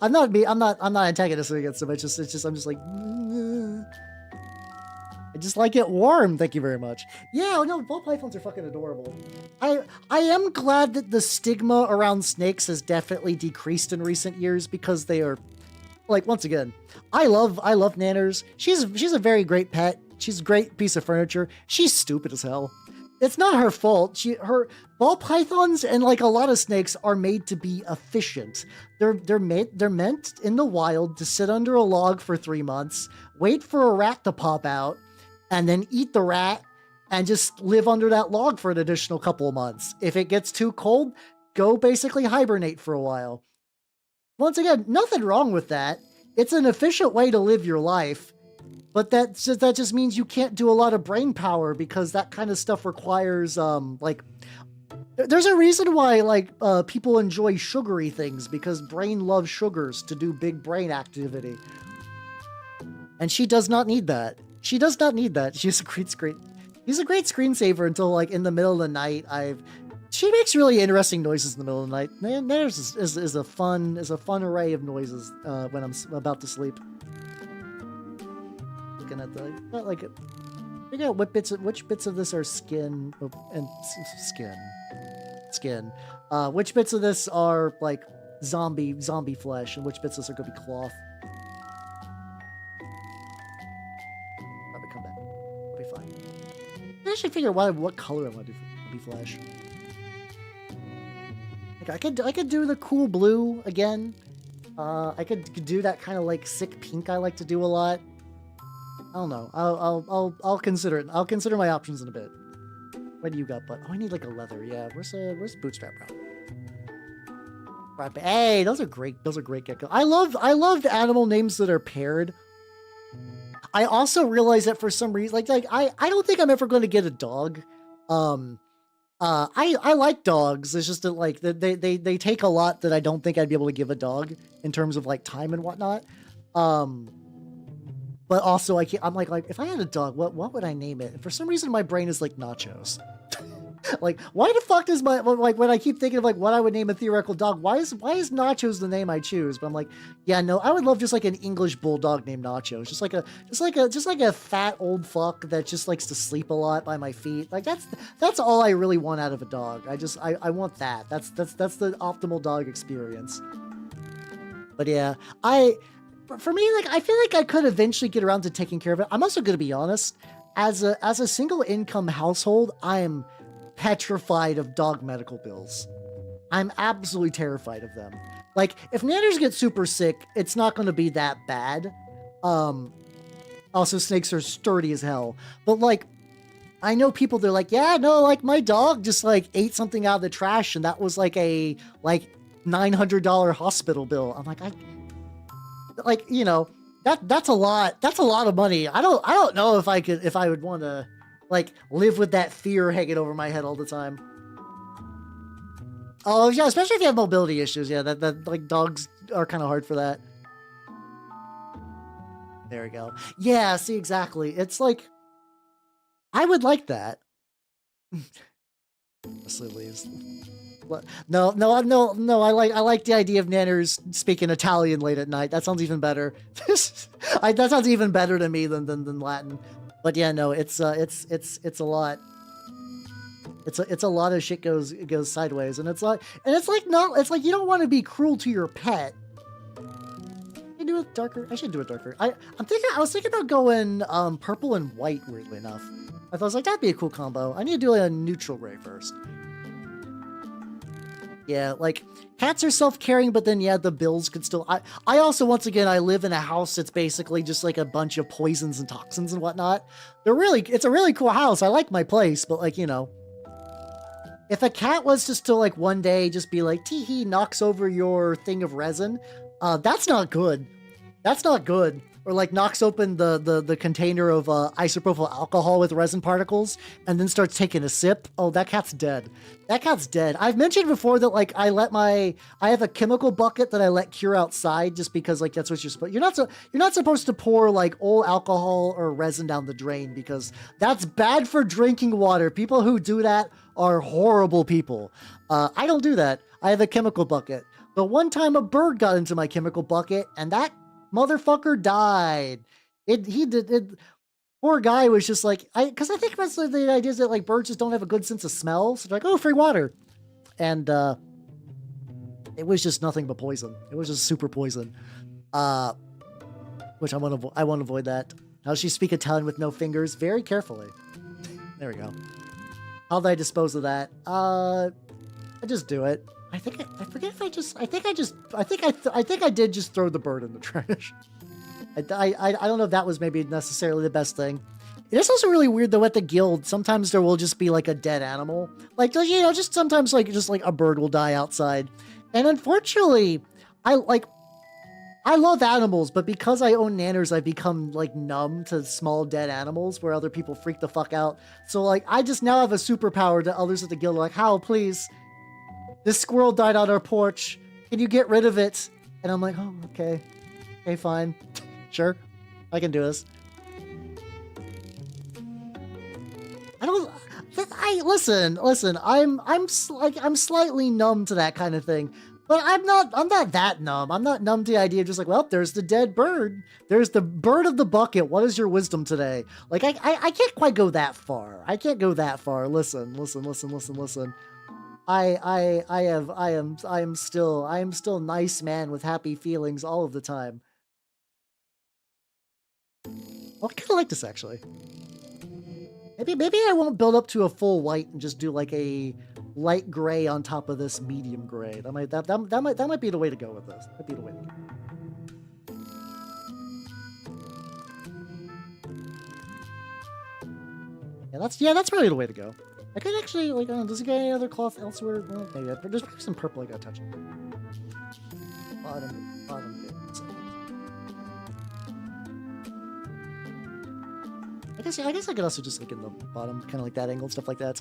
A: I'm not antagonistic against him. I'm just like, I just like it warm. Thank you very much. Yeah, no, ball pythons are fucking adorable. I am glad that the stigma around snakes has definitely decreased in recent years because they are, like, once again, I love Nanners. She's a very great pet. She's a great piece of furniture. She's stupid as hell. It's not her fault. Her ball pythons and like a lot of snakes are made to be efficient. They're meant in the wild to sit under a log for 3 months, wait for a rat to pop out, and then eat the rat and just live under that log for an additional couple of months. If it gets too cold, go basically hibernate for a while. Once again, nothing wrong with that. It's an efficient way to live your life. But that just means you can't do a lot of brain power because that kind of stuff requires, there's a reason why, people enjoy sugary things because brain loves sugars to do big brain activity. And she does not need that. She does not need that. She's a great screensaver until, in the middle of the night, she makes really interesting noises in the middle of the night. Theirs is a fun array of noises when I'm about to sleep. Looking at figure out which bits of this are skin and skin. Which bits of this are like zombie flesh, and which bits of this are gonna be cloth. Probably come back. I'll be fine. I should figure out what color I want to do for flesh. I could do the cool blue again. I could do that kind of like sick pink I like to do a lot. I don't know. I'll consider it. I'll consider my options in a bit. What do you got, bud? Oh, I need like a leather. Yeah, where's Bootstrap Brown? Right, hey, those are great. Those are great geckos. I love animal names that are paired. I also realize that for some reason, I don't think I'm ever going to get a dog. I like dogs. It's just that like they take a lot that I don't think I'd be able to give a dog in terms of like time and whatnot. But also I'm like if I had a dog, what would I name it? And for some reason my brain is like Nachos. Like, why the fuck does like when I keep thinking of like what I would name a theoretical dog, why is Nachos the name I choose? But I'm like, yeah, no, I would love just like an English bulldog named Nachos, just like a fat old fuck that just likes to sleep a lot by my feet. Like that's all I really want out of a dog. I want that. That's the optimal dog experience. But yeah, for me, like I feel like I could eventually get around to taking care of it. I'm also gonna be honest, as a single income household, I am petrified of dog medical bills. I'm absolutely terrified of them. Like, if nanners get super sick, it's not going to be that bad. Also, snakes are sturdy as hell. But, like, I know people, they're like, yeah, no, like, my dog just, like, ate something out of the trash, and that was, like, a, like, $900 hospital bill. I'm like, you know, that's a lot. That's a lot of money. I don't know if I would want to, like, live with that fear hanging over my head all the time. Oh, yeah, especially if you have mobility issues. Yeah, that like, dogs are kind of hard for that. There we go. Yeah, see, exactly. It's like, I would like that. Leaves. No. I like the idea of nanners speaking Italian late at night. That sounds even better. That sounds even better to me than Latin. But yeah, no, it's a lot. It's a lot of shit goes sideways, and it's like you don't want to be cruel to your pet. I do it darker. I should do it darker. I was thinking about going purple and white. Weirdly enough, I was like, that'd be a cool combo. I need to do a neutral gray first. Yeah, like, cats are self-caring, but then, yeah, the bills could still... I also, once again, I live in a house that's basically just, like, a bunch of poisons and toxins and whatnot. It's a really cool house. I like my place, but, like, you know... If a cat was just to, like, one day just be like, tee-hee, knocks over your thing of resin, that's not good. That's not good. Or, like, knocks open the container of isopropyl alcohol with resin particles and then starts taking a sip. Oh, that cat's dead. That cat's dead. I've mentioned before that, like, I have a chemical bucket that I let cure outside just because, like, that's what you're supposed... You're not supposed to pour, like, old alcohol or resin down the drain because that's bad for drinking water. People who do that are horrible people. I don't do that. I have a chemical bucket. But one time a bird got into my chemical bucket and that motherfucker died. Poor guy was just like, because I think that's the idea is that, like, birds just don't have a good sense of smell. So they're like, oh, free water. And it was just nothing but poison. It was just super poison. Which I want to avoid that. How does she speak Italian with no fingers? Very carefully. There we go. How did I dispose of that? I just do it. I think I did just throw the bird in the trash. I don't know if that was maybe necessarily the best thing. It is also really weird though at the guild. Sometimes there will just be like a dead animal. Like, you know, just sometimes like a bird will die outside. And unfortunately, I love animals, but because I own nanners, I've become like numb to small dead animals where other people freak the fuck out. So like I just now have a superpower that others at the guild are like, how, please. This squirrel died on our porch. Can you get rid of it? And I'm like, oh, okay. Okay, fine. Sure. I can do this. Listen, I'm slightly numb to that kind of thing. But I'm not that numb. I'm not numb to the idea of just like, well, there's the dead bird. There's the bird of the bucket. What is your wisdom today? Like, I can't quite go that far. I can't go that far. Listen. I am still nice man with happy feelings all of the time. Well, I kind of like this actually. Maybe I won't build up to a full white and just do like a light gray on top of this medium gray. That might be the way to go with this. That'd be the way to go. Yeah, that's probably the way to go. I could actually, like, does he get any other cloth elsewhere? Well, maybe. There's probably some purple I gotta touch. Bottom bit. I guess I could also just like in the bottom, kind of like that angle, stuff like that.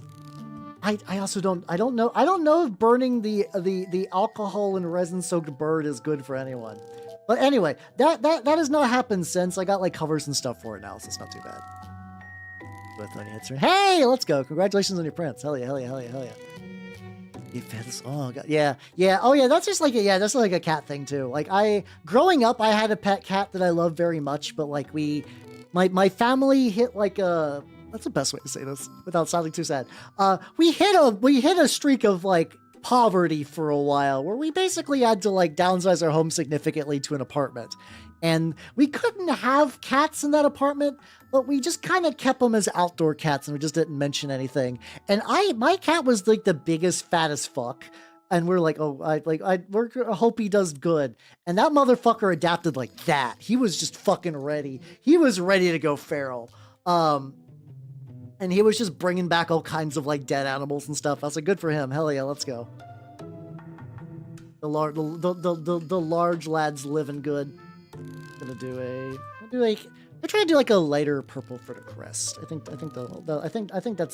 A: I also don't know if burning the alcohol and resin soaked bird is good for anyone. But anyway, that has not happened since. I got like covers and stuff for it now, so it's not too bad. Hey, let's go. Congratulations on your prints. Hell yeah, hell yeah, hell yeah, hell yeah. Oh god, yeah. Oh yeah, that's just like that's like a cat thing too. Like growing up, I had a pet cat that I love very much, but like my family hit like a, that's the best way to say this without sounding too sad. We hit a streak of like poverty for a while where we basically had to like downsize our home significantly to an apartment, and we couldn't have cats in that apartment, but we just kind of kept them as outdoor cats and we just didn't mention anything. And my cat was like the biggest, fattest fuck. And we're like, oh, I hope he does good. And that motherfucker adapted like that. He was just fucking ready. He was ready to go feral. And he was just bringing back all kinds of like dead animals and stuff. I was like, good for him. Hell yeah, let's go. The large lad's living good. I'm trying to do like a lighter purple for the crest. I think that's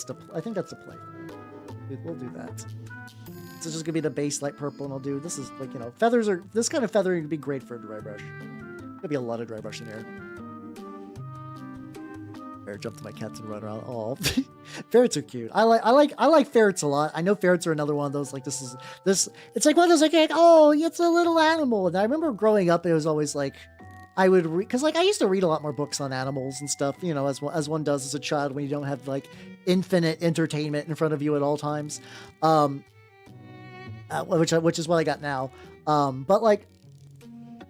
A: the play. We'll do that. This is just gonna be the base light purple, and I'll do, this is like, you know, this kind of feathering would be great for a dry brush. There'll be a lot of dry brush in here. Better jump to my cats and run around. Oh, ferrets are cute. I like ferrets a lot. I know ferrets are another one of those, like, it's like one of those, like, oh, it's a little animal. And I remember growing up, it was always like, I would read, because like I used to read a lot more books on animals and stuff, you know, as one does as a child when you don't have like infinite entertainment in front of you at all times, which is what I got now. But like,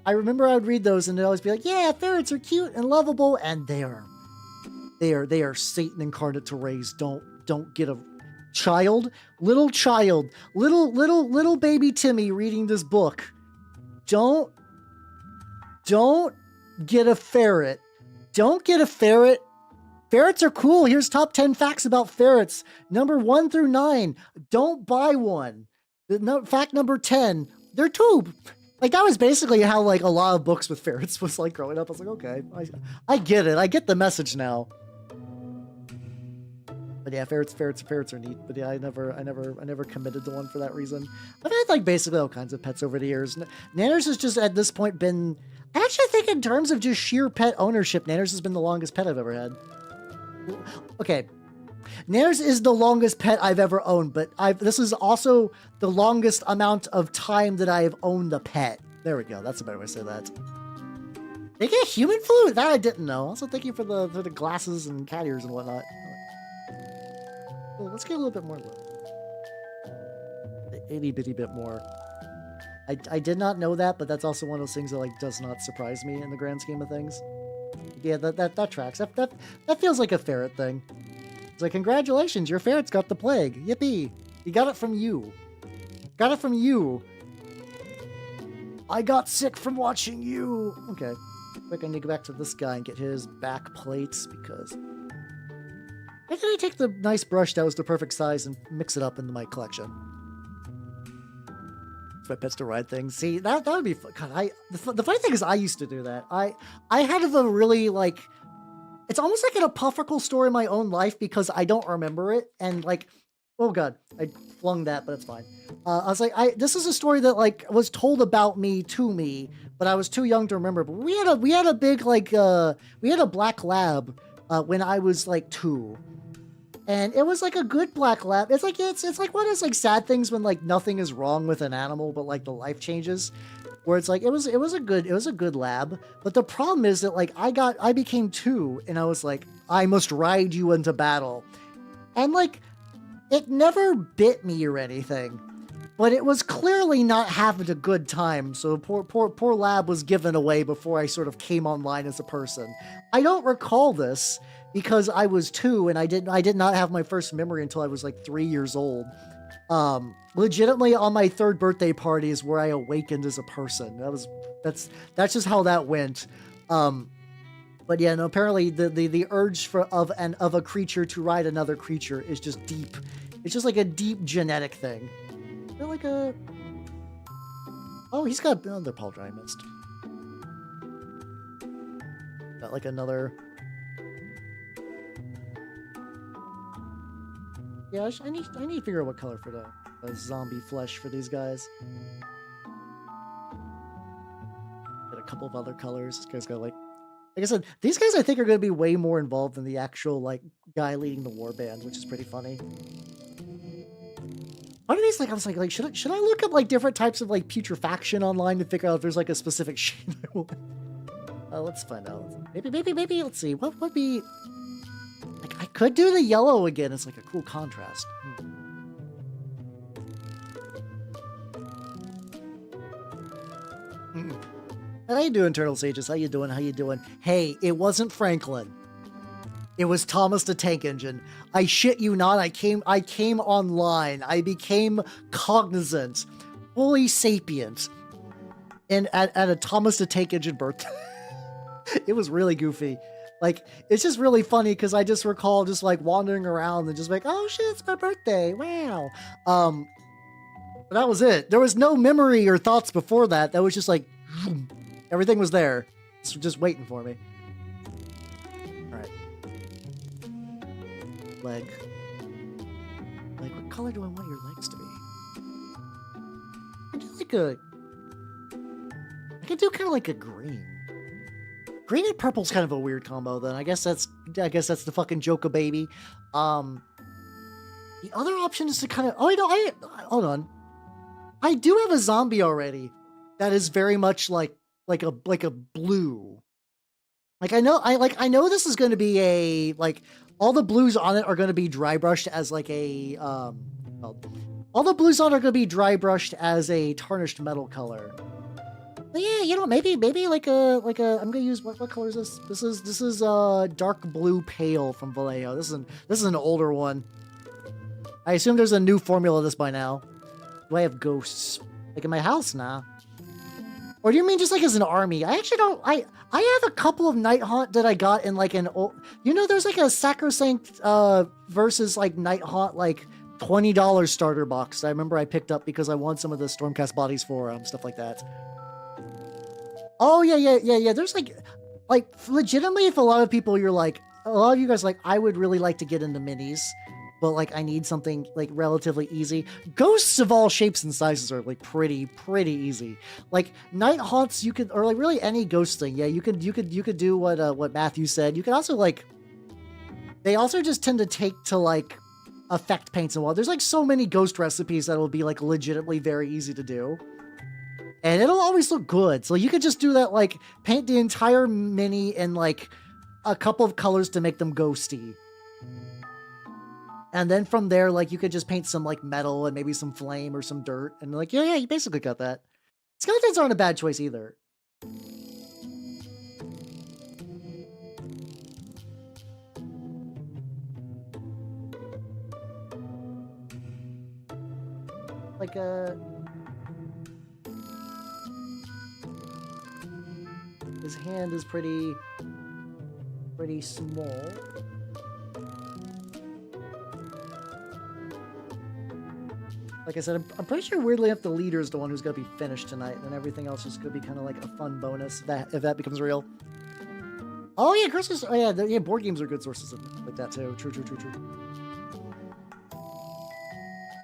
A: I remember I would read those and they'd always be like, yeah, ferrets are cute and lovable, and they are Satan incarnate to raise. Don't get a little baby Timmy reading this book. Don't get a ferret. Don't get a ferret. Ferrets are cool. Here's top 10 facts about ferrets. Number 1 through 9. Don't buy one. Fact number 10. They're tube. Like, that was basically how like a lot of books with ferrets was like growing up. I was like, okay, I get it. I get the message now. But yeah, ferrets are neat. But yeah, I never committed to one for that reason. I've had like basically all kinds of pets over the years. Nanners has just at this point been, I actually think in terms of just sheer pet ownership, Nanners has been the longest pet I've ever had. Okay, Nanners is the longest pet I've ever owned, but this is also the longest amount of time that I have owned a pet. There we go. That's a better way to say that. They get human flu? That I didn't know. Also, thank you for the glasses and cat ears and whatnot. Let's get a little bit more. A itty bitty bit more. I did not know that, but that's also one of those things that like does not surprise me in the grand scheme of things. Yeah, that tracks. That feels like a ferret thing. It's like, congratulations, your ferret's got the plague. Yippee! You got it from you. Got it from you. I got sick from watching you. Okay, I need to go back to this guy and get his back plates because. Why did I take the nice brush that was the perfect size and mix it up into my collection? My pets to ride things. See, that would be fun. God, the funny thing is I used to do that. I had a really like, it's almost like an apocryphal story in my own life because I don't remember it. And like, oh God, I flung that, but it's fine. I was like, this is a story that like was told about me to me, but I was too young to remember. But we had a big like, we had a black lab when I was like 2. And it was like a good black lab. It's like like one of those like sad things when like nothing is wrong with an animal, but like the life changes. Where it's like it was a good lab. But the problem is that like I became 2 and I was like, I must ride you into battle. And like it never bit me or anything. But it was clearly not having a good time. So poor lab was given away before I sort of came online as a person. I don't recall this because I was 2 and I did not have my first memory until I was like 3 years old. Legitimately on my 3rd birthday party is where I awakened as a person. That's just how that went. But yeah, no, apparently the urge of a creature to ride another creature is just deep. It's just like a deep genetic thing. They're like a... Oh, he's got another Paul Dry Mist. Got like another... Yeah, I need to figure out what color for the zombie flesh for these guys. Got a couple of other colors. This guy's got like I said, these guys I think are going to be way more involved than the actual like guy leading the warband, which is pretty funny. One of these, like, I was like, should I look up like different types of like putrefaction online to figure out if there's like a specific shade I want? Let's find out. Maybe. Let's see. What would be? Like, I could do the yellow again. It's like a cool contrast. How you doing, Turtle Sages? How you doing? Hey, it wasn't Franklin. It was Thomas the Tank Engine. I shit you not. I came online. I became cognizant, fully sapient, and at a Thomas the Tank Engine birthday. It was really goofy. Like, it's just really funny because I just recall just like wandering around and just like, oh shit, it's my birthday. Wow. But that was it. There was no memory or thoughts before that. That was just like, everything was there. It's just waiting for me. All right. Leg. Like, what color do I want your legs to be? I do like I could do kind of like a green. Green and purple's kind of a weird combo then. I guess that's the fucking Joker baby. The other option is to kind of hold on. I do have a zombie already that is very much like a blue. Like I know this is going to be a like all the blues on it are going to be dry brushed as like a all the blues on it are going to be dry brushed as a tarnished metal color. But yeah, you know, maybe like a I'm gonna use what color is this? This is dark blue pale from Vallejo. This is an older one. I assume there's a new formula of this by now. Do I have ghosts like in my house now? Or do you mean just like as an army? I actually don't. I have a couple of Night Haunt that I got in like an old. You know, there's like a Sacrosanct versus like Night Haunt like $20 starter box. I remember I picked up because I won some of the Stormcast bodies for stuff like that. Oh yeah. There's like legitimately, if a lot of people a lot of you guys like, I would really like to get into minis, but like I need something like relatively easy. Ghosts of all shapes and sizes are like pretty easy. Like Night Haunts, you could, or like really any ghost thing. Yeah, you could do what Matthew said. You could also like, they also just tend to take to like effect paints and what. There's like so many ghost recipes that will be like legitimately very easy to do. And it'll always look good. So you could just do that, like paint the entire mini in like a couple of colors to make them ghosty. And then from there, like you could just paint some like metal and maybe some flame or some dirt. And like, yeah, you basically got that. Skeletons aren't a bad choice either. Like his hand is pretty small. Like I said, I'm pretty sure weirdly enough the leader is the one who's going to be finished tonight, and everything else is going to be kind of like a fun bonus if that becomes real. Oh yeah, Christmas. Oh yeah, board games are good sources of like that too. True.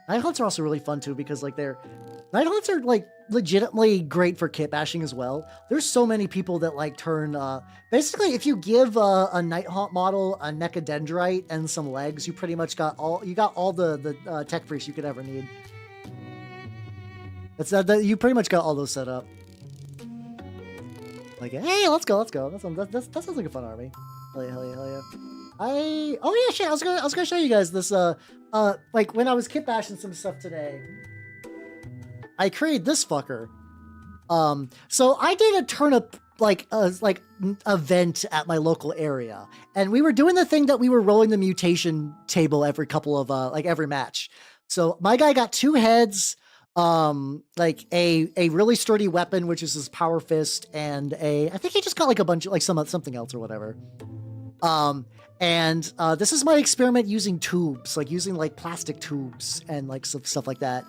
A: Night Haunts are also really fun too because like Night Haunts are like legitimately great for kit bashing as well. There's so many people that like turn basically if you give a Night Haunt model a Mechadendrite and some legs, you pretty much got all the tech freaks you could ever need. You pretty much got all those set up. Like, hey, let's go. That sounds like a fun army. Hell yeah. Oh yeah, shit. I was gonna show you guys this. Like when I was kit bashing some stuff today, I created this fucker. So I did a turnip event at my local area, and we were doing the thing that we were rolling the mutation table every couple of every match. So my guy got 2 heads, like a really sturdy weapon, which is his power fist, and I think he just got like a bunch of like something else or whatever. And this is my experiment using tubes, like using like plastic tubes and like some stuff like that.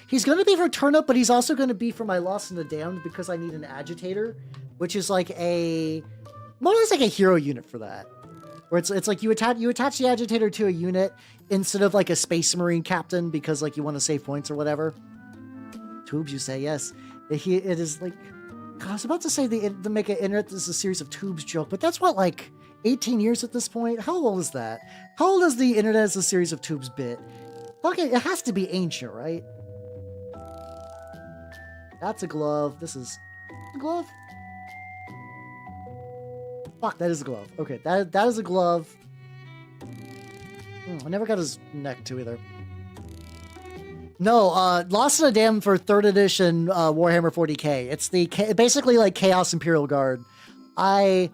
A: He's going to be for turnip, but he's also going to be for my Lost and the Damned because I need an agitator, which is like more or less like a hero unit for that. Where it's like you attach the agitator to a unit instead of like a space marine captain because like you want to save points or whatever. Tubes, you say? Yes. It is like, God, I was about to say the make an internet this is a series of tubes joke, but that's what, like 18 years at this point? How old is that? How old is the internet as a series of tubes bit? Okay, it has to be ancient, right? That's a glove. This is a glove. Fuck, that is a glove. Okay, that is a glove. I never got his neck to either. No, Lost in a Dam for 3rd edition Warhammer 40k. It's basically like Chaos Imperial Guard. I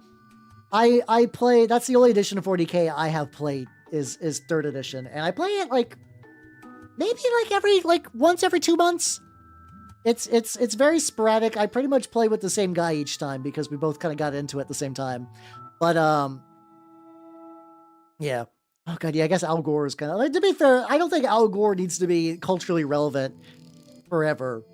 A: play, that's the only edition of 40k I have played is 3rd edition, and I play it like maybe like once every 2 months. It's very sporadic. I pretty much play with the same guy each time because we both kind of got into it at the same time. But yeah. Oh god, yeah. I guess Al Gore is kind of like, to be fair, I don't think Al Gore needs to be culturally relevant forever.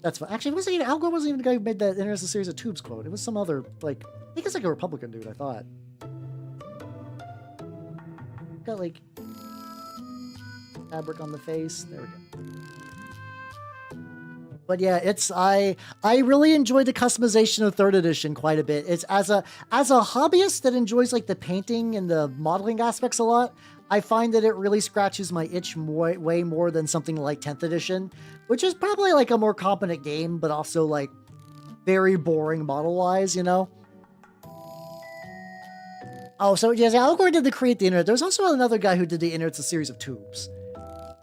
A: That's fine. Actually, Al Gore wasn't even the guy who made that interesting series of tubes quote. It was some other like, I think it's like a Republican dude. I thought. Got like fabric on the face. There we go. But yeah, I really enjoy the customization of 3rd edition quite a bit. It's as a hobbyist that enjoys like the painting and the modeling aspects a lot, I find that it really scratches my itch way more than something like 10th edition, which is probably like a more competent game, but also like very boring model-wise, you know? Oh, so yes, Al Gore did create the internet. There's also another guy who did the internet. It's a series of tubes.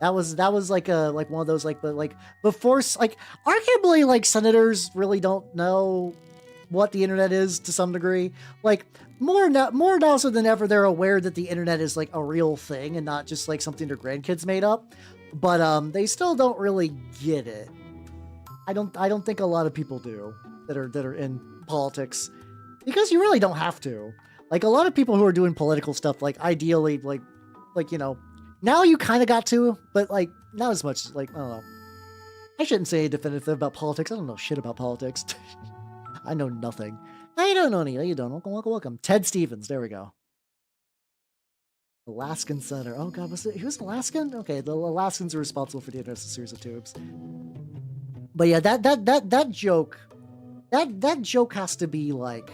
A: That was like one of those like, but like before, like arguably like senators really don't know what the internet is to some degree. Like more now so than ever, they're aware that the internet is like a real thing and not just like something their grandkids made up. But they still don't really get it. I don't think a lot of people do that are in politics, because you really don't have to. Like a lot of people who are doing political stuff, like ideally, like you know. Now you kind of got to, but like not as much. Like I don't know. I shouldn't say definitive about politics. I don't know shit about politics. I know nothing. I don't know any. You don't. Welcome. Ted Stevens. There we go. Alaskan senator. Oh god, he was Alaskan? Okay, the Alaskans are responsible for the Interesting series of tubes. But yeah, that joke has to be like,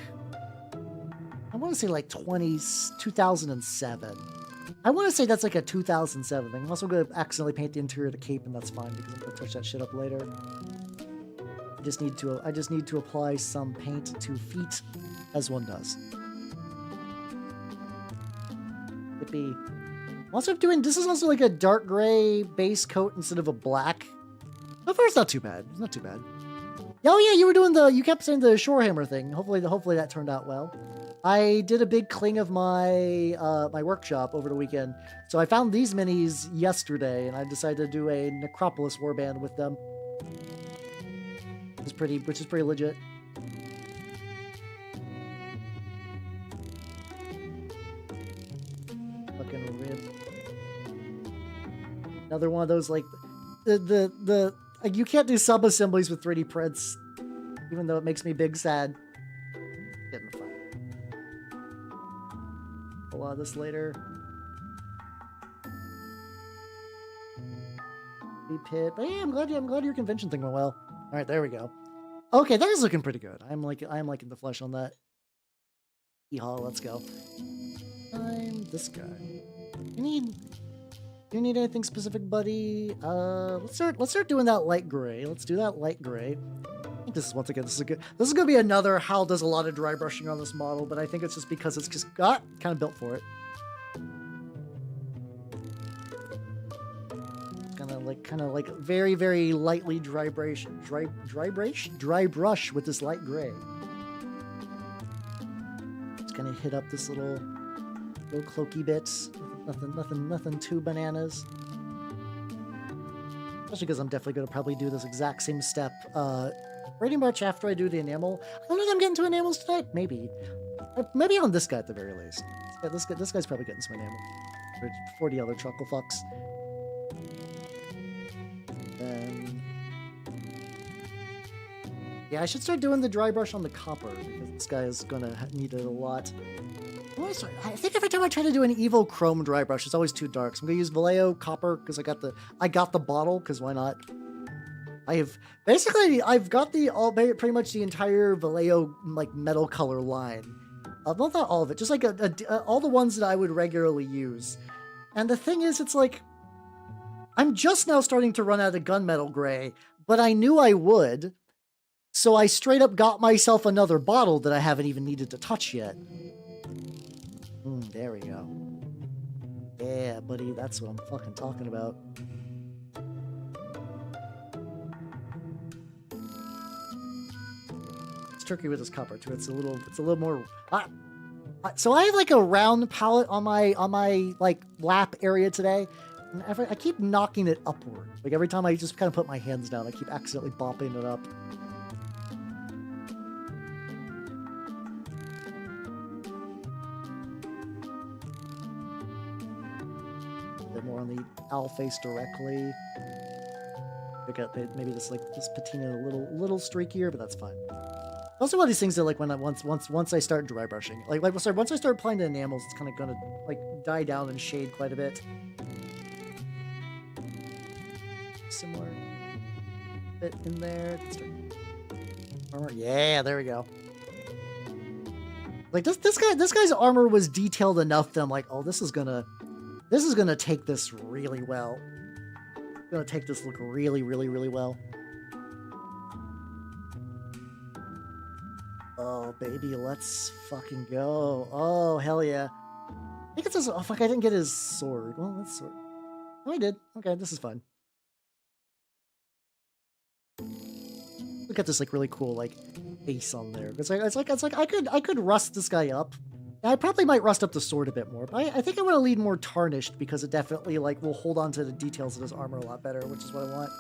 A: I want to say like 2007. I want to say that's like a 2007 thing. I'm also going to accidentally paint the interior of the cape, and that's fine because I'm going to touch that shit up later. I just need to apply some paint to feet, as one does. Also doing, this is also like a dark gray base coat instead of a black. So far, it's not too bad. It's not too bad. Oh yeah, you kept saying the Shorehammer thing. Hopefully that turned out well. I did a big cling of my my workshop over the weekend, so I found these minis yesterday, and I decided to do a Necropolis Warband with them. Which is pretty legit. Fucking rib. Another one of those like the like, you can't do sub assemblies with 3D prints, even though it makes me big sad. Getting fun. A lot of this later. Be pit, but yeah, I'm glad your convention thing went well. All right, there we go. Okay, that is looking pretty good. I'm liking the flesh on that. Yeehaw, let's go. I'm this guy. You need anything specific, buddy? Let's start doing that light gray. Let's do that light gray. I think this is, once again, this is gonna be another Hal does a lot of dry brushing on this model, but I think it's just because it's just kind of built for it. Kind of like very, very lightly dry brush with this light gray. Just gonna hit up this little cloaky bits. Nothing too bananas. Especially because I'm definitely going to probably do this exact same step pretty much after I do the enamel. I don't think I'm getting to enamels tonight. Maybe. Maybe on this guy at the very least. This guy's probably getting some enamel. For the other chuckle fucks. Then... yeah, I should start doing the dry brush on the copper, because this guy is going to need it a lot. I think every time I try to do an evil chrome dry brush, it's always too dark. So I'm gonna use Vallejo copper because I got the bottle, because why not? I've got pretty much the entire Vallejo like metal color line. Not all of it, just like all the ones that I would regularly use. And the thing is, it's like I'm just now starting to run out of gunmetal gray, but I knew I would, so I straight up got myself another bottle that I haven't even needed to touch yet. There we go. Yeah, buddy, that's what I'm fucking talking about. It's tricky with this copper too. It's a little more. So I have like a round palette on my like lap area today, and I keep knocking it upward. Like every time I just kind of put my hands down, I keep accidentally bopping it up. More on the owl face directly. Maybe this patina a little streakier, but that's fine. Also, one of these things that like once I start dry brushing, once I start applying the enamels, it's kind of gonna like die down and shade quite a bit. Similar bit in there. Armor, yeah, there we go. Like this guy's armor was detailed enough that I'm like, oh, this is gonna take this really well. It's gonna take this look really, really, really well. Oh, baby, let's fucking go. Oh, hell yeah. I think it says, oh, fuck, I didn't get his sword. Well, that's sword. Oh, I did. Okay, this is fun. Look at this, like, really cool, like, face on there. It's like I could rust this guy up. I probably might rust up the sword a bit more, but I think I want to lead more tarnished because it definitely like will hold on to the details of his armor a lot better, which is what I want.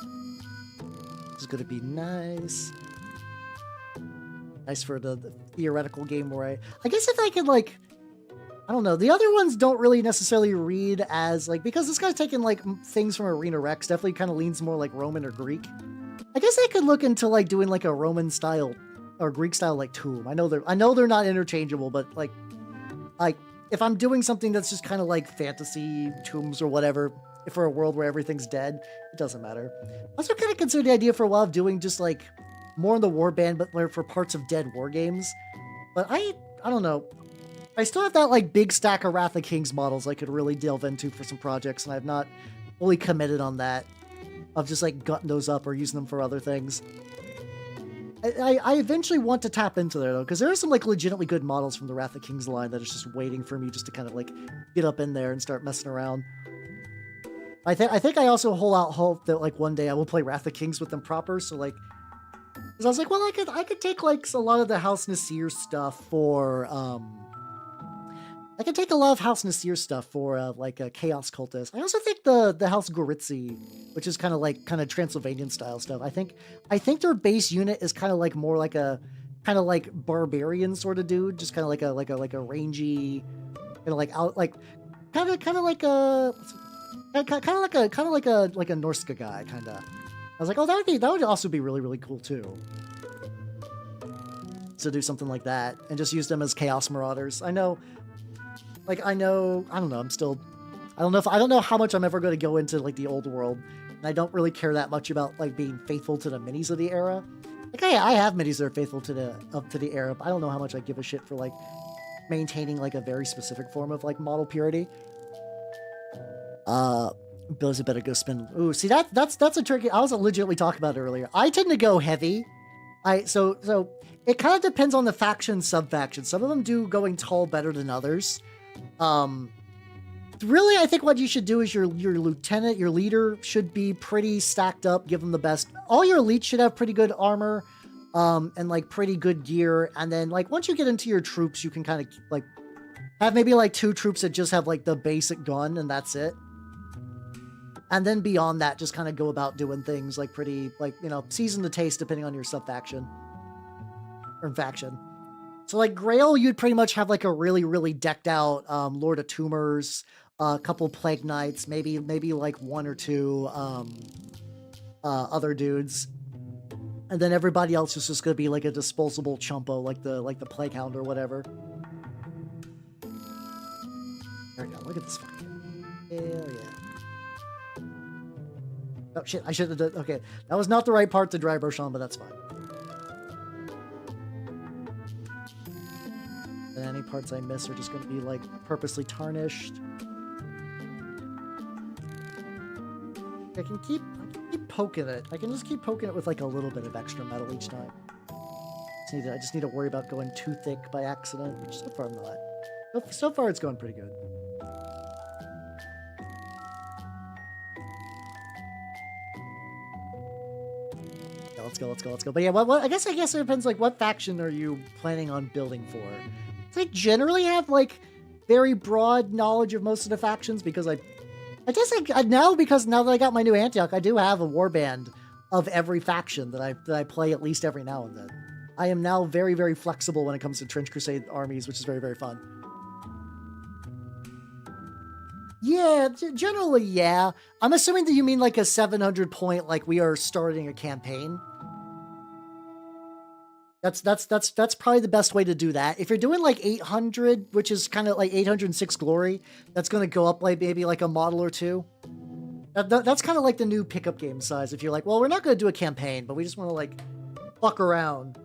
A: This is going to be nice. Nice for the theoretical game where I guess if I could like, I don't know, the other ones don't really necessarily read as like, because this guy's taking like things from Arena Rex, definitely kind of leans more like Roman or Greek. I guess I could look into like doing like a Roman style or Greek style like tomb. I know they're not interchangeable, but like if I'm doing something that's just kind of like fantasy tombs or whatever, for a world where everything's dead, it doesn't matter. I also kind of considered the idea for a while of doing just like more in the Warband, but for parts of dead war games. But I don't know. I still have that like big stack of Wrath of Kings models I could really delve into for some projects, and I've not fully committed on that, of just like gutting those up or using them for other things. I eventually want to tap into there though, because there are some like legitimately good models from the Wrath of Kings line that is just waiting for me just to kind of like get up in there and start messing around. I think I also hold out hope that like one day I will play Wrath of Kings with them proper. So like, because I was like, well, I could take like a lot of the House Nasir stuff for I can take a lot of House Nasir stuff for like a Chaos Cultist. I also think the House Goritzi, which is kind of Transylvanian style stuff. I think their base unit is kind of like more like a kind of like barbarian sort of dude, just kind of like a rangy, kind of like out like kind of like a Norska guy kind of. I was like, oh, that would also be really, really cool too. To do something like that and just use them as Chaos Marauders. I don't know, I don't know how much I'm ever going to go into like the old world, and I don't really care that much about like being faithful to the minis of the era. Like I have minis that are faithful to the era, but I don't know how much I give a shit for like maintaining like a very specific form of like model purity. Billy's better go spin. Ooh, see that's a tricky. I was legitimately talking about it earlier. I tend to go heavy. So it kind of depends on the faction, sub-faction. Some of them do going tall better than others. Really, I think what you should do is your lieutenant, your leader should be pretty stacked up, give them the best. All your elites should have pretty good armor, and like pretty good gear. And then like once you get into your troops, you can kind of like have maybe like 2 troops that just have like the basic gun and that's it. And then beyond that, just kind of go about doing things like pretty, like, you know, season the taste depending on your sub-faction. Or faction. So like Grail, you'd pretty much have like a really, really decked out Lord of Tumors, a couple Plague Knights, maybe like one or two other dudes. And then everybody else is just gonna be like a disposable chumpo, like the Plague Hound or whatever. There we go, look at this fucking hell yeah. Oh shit, I should have done, okay. That was not the right part to dry brush on, but that's fine. And any parts I miss are just going to be like purposely tarnished. I can keep poking it. I can just keep poking it with like a little bit of extra metal each time. I just need to worry about going too thick by accident, which so far I'm not. So far it's going pretty good. Let's go. But yeah, I guess it depends, like, what faction are you planning on building for? So I generally have, like, very broad knowledge of most of the factions, because I guess now that I got my new Antioch, I do have a warband of every faction that I play at least every now and then. I am now very, very flexible when it comes to Trench Crusade armies, which is very, very fun. Yeah, generally, yeah. I'm assuming that you mean like a 700 point, like we are starting a campaign. That's probably the best way to do that. If you're doing like 800, which is kind of like 806 glory, that's going to go up like maybe like a model or two. That's kind of like the new pickup game size. If you're like, well, we're not going to do a campaign, but we just want to like fuck around.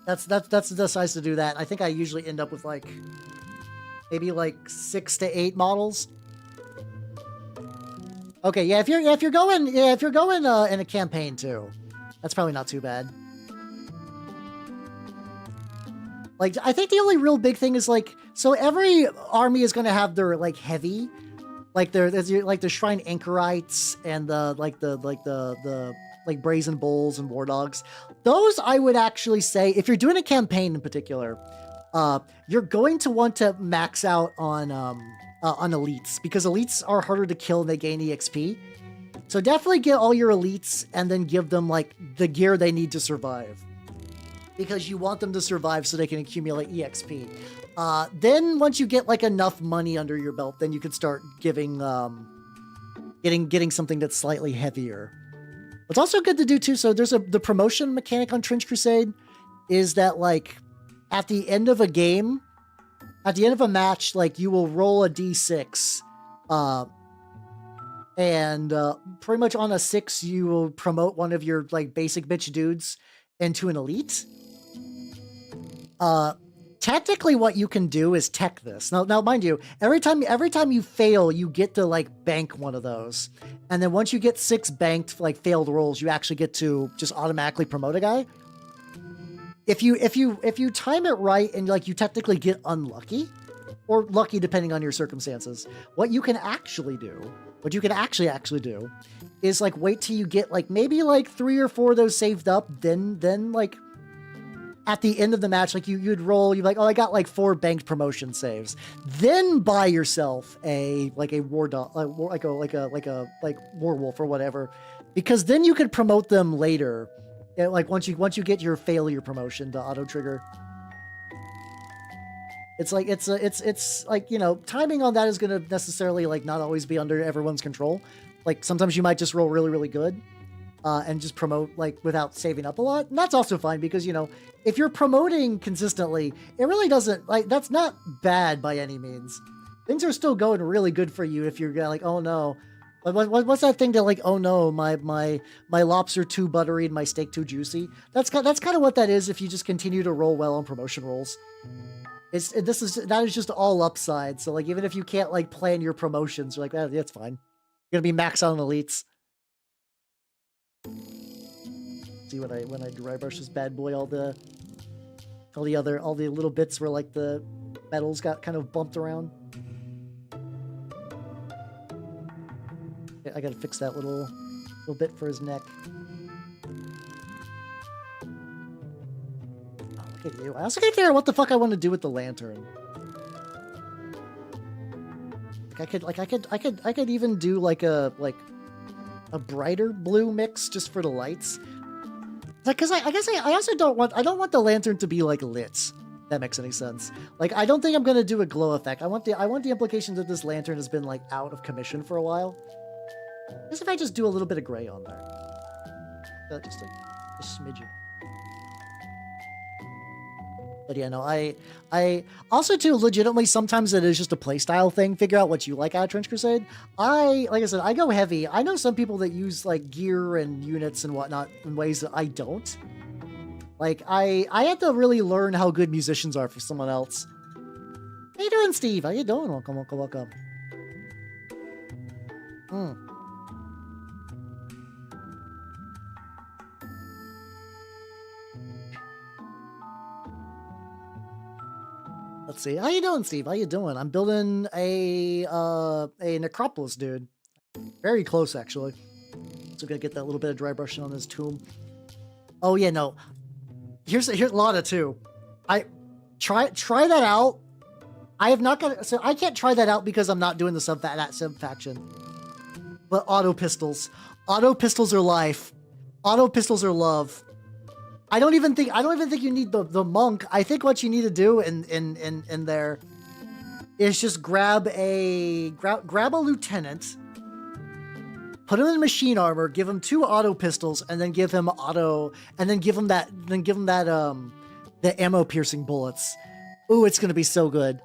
A: That's the size to do that. I think I usually end up with like maybe like 6 to 8 models. Okay, yeah, if you're going in a campaign too, that's probably not too bad. Like, I think the only real big thing is like, so every army is going to have their like heavy, like there's like the Shrine Anchorites and the Brazen Bulls and War Dogs. Those I would actually say, if you're doing a campaign in particular, you're going to want to max out on elites, because elites are harder to kill and they gain EXP. So definitely get all your elites and then give them like the gear they need to survive, because you want them to survive so they can accumulate EXP. Then once you get like enough money under your belt, then you could start giving, getting something that's slightly heavier. What's also good to do too, so there's the promotion mechanic on Trench Crusade, is that like at the end of a game, at the end of a match, like you will roll a d6, and pretty much on a 6, you will promote one of your like basic bitch dudes into an elite. Technically what you can do is tech this. Now mind you, every time you fail, you get to like bank one of those. And then once you get 6 banked like failed rolls, you actually get to just automatically promote a guy. If you time it right and like you technically get unlucky, or lucky depending on your circumstances, what you can actually do is like wait till you get like maybe like 3 or 4 of those saved up, then like at the end of the match, like you'd roll, you're like, oh, I got like 4 banked promotion saves. Then buy yourself a war dog, like werewolf or whatever, because then you could promote them later. Like once you get your failure promotion to auto trigger. It's like it's like, you know, timing on that is going to necessarily like not always be under everyone's control. Like sometimes you might just roll really, really good. And just promote like without saving up a lot. And that's also fine, because, you know, if you're promoting consistently, it really doesn't, like, that's not bad by any means. Things are still going really good for you if you're like, oh no, what's that thing that like, oh no, my lobster too buttery and my steak too juicy. That's kind of what that is if you just continue to roll well on promotion rolls. That is just all upside. So like, even if you can't like plan your promotions, you're like, yeah, it's fine. You're gonna be max on elites. See when I dry brush this bad boy, all the little bits where like the metals got kind of bumped around. I gotta fix that little bit for his neck. Oh, look at you. I also gotta figure out what the fuck I want to do with the lantern. I could even do like a brighter blue mix just for the lights. Because I guess I also don't want the lantern to be like lit. If that makes any sense. Like I don't think I'm gonna do a glow effect. I want the implication that this lantern has been like out of commission for a while. I guess if I just do a little bit of gray on there, just like a smidgen. But yeah, no, I also too legitimately sometimes it is just a playstyle thing. Figure out what you like out of Trench Crusade. Like I said, I go heavy. I know some people that use like gear and units and whatnot in ways that I don't. Like I had to really learn how good musicians are for someone else. How you doing, Steve? How you doing? Welcome, welcome, welcome. Let's see. How you doing, Steve? How you doing? I'm building a Necropolis, dude. Very close, actually. So I'm gonna get that little bit of dry brushing on his tomb. Oh yeah, no. Here's Lada too. I try that out. I have not got so I can't try that out because I'm not doing the sub faction. But auto pistols are life. Auto pistols are love. I don't even think you need the monk. I think what you need to do in there is just grab a lieutenant, put him in machine armor, give him 2 auto pistols, and then give him the ammo piercing bullets. Ooh, it's gonna be so good.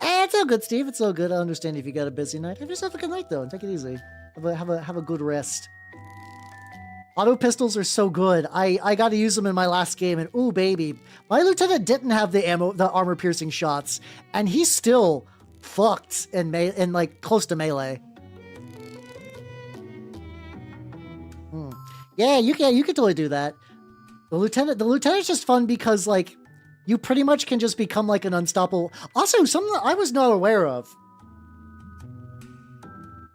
A: It's so good, Steve. It's so good. I understand if you got a busy night. Have yourself a good night though, and take it easy. Have a good rest. Auto pistols are so good. I got to use them in my last game, and ooh, baby, my lieutenant didn't have the armor piercing shots, and he's still fucked in like close to melee. Yeah, you can totally do that. The lieutenant's just fun because like you pretty much can just become like an unstoppable. Also, something I was not aware of.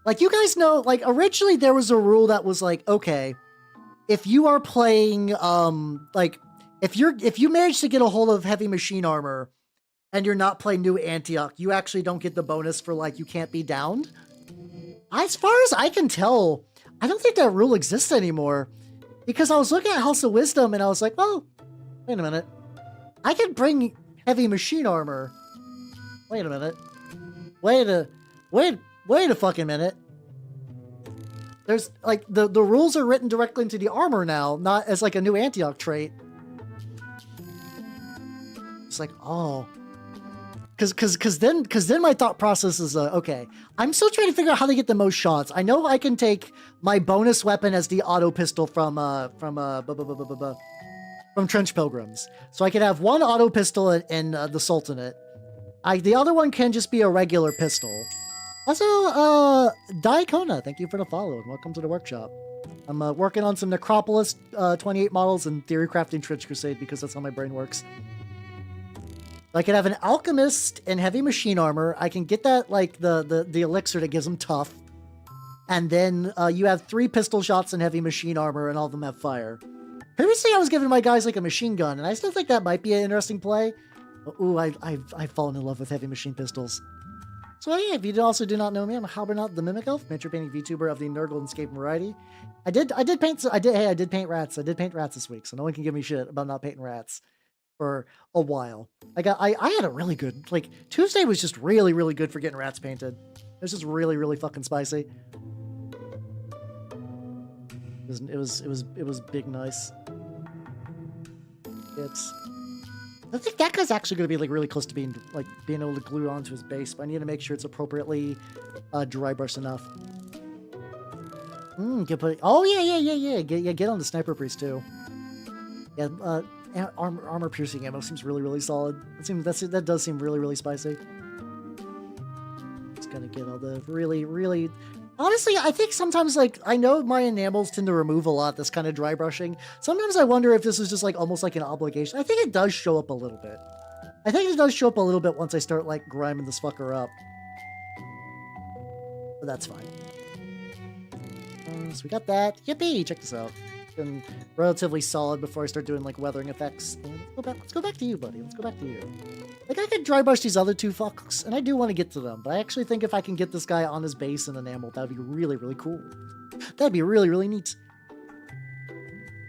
A: Like you guys know, like originally there was a rule that was like, okay, if you are playing, like, if you manage to get a hold of heavy machine armor and you're not playing New Antioch, you actually don't get the bonus for, like, you can't be downed. As far as I can tell, I don't think that rule exists anymore. Because I was looking at House of Wisdom and I was like, well, wait a minute. I can bring heavy machine armor. Wait a minute. Wait a fucking minute. There's like the rules are written directly into the armor now, not as like a New Antioch trait. It's like, oh, because then my thought process is okay. I'm still trying to figure out how to get the most shots. I know I can take my bonus weapon as the auto pistol from Trench Pilgrims, so I can have 1 auto pistol in the Sultanate. The other one can just be a regular pistol. Also, Daikona, thank you for the follow and welcome to the workshop. I'm working on some Necropolis28 models and theory crafting Trench Crusade because that's how my brain works. I can have an alchemist in heavy machine armor. I can get that like the elixir that gives them tough, and then you have 3 pistol shots in heavy machine armor, and all of them have fire. Previously, I was giving my guys like a machine gun, and I still think that might be an interesting play. But, ooh, I've fallen in love with heavy machine pistols. So yeah, if you also do not know me, I'm Halbernaut the Mimic Elf, miniature painting VTuber of the Nurgle and Escape variety. I did paint rats. I did paint rats this week, so no one can give me shit about not painting rats for a while. I had a really good, like, Tuesday was just really, really good for getting rats painted. It was just really, really fucking spicy. It was big nice. I think that guy's actually going to be like really close to being able to glue onto his base, but I need to make sure it's appropriately dry brush enough. Oh yeah. Get on the Sniper Priest too. Yeah, armor piercing ammo seems really, really solid. That does seem really, really spicy. Just gotta get all the really, really. Honestly, I think sometimes, like, I know my enamels tend to remove a lot, this kind of dry brushing. Sometimes I wonder if this is just, like, almost like an obligation. I think it does show up a little bit. I think it does show up a little bit once I start, like, griming this fucker up. But that's fine. So we got that. Yippee! Check this out. It's been relatively solid before I start doing, like, weathering effects. Let's go back to you, buddy. Let's go back to you. Like, I could dry brush these other two fucks, and I do want to get to them, but I actually think if I can get this guy on his base and enamel, that would be really, really cool. That'd be really, really neat.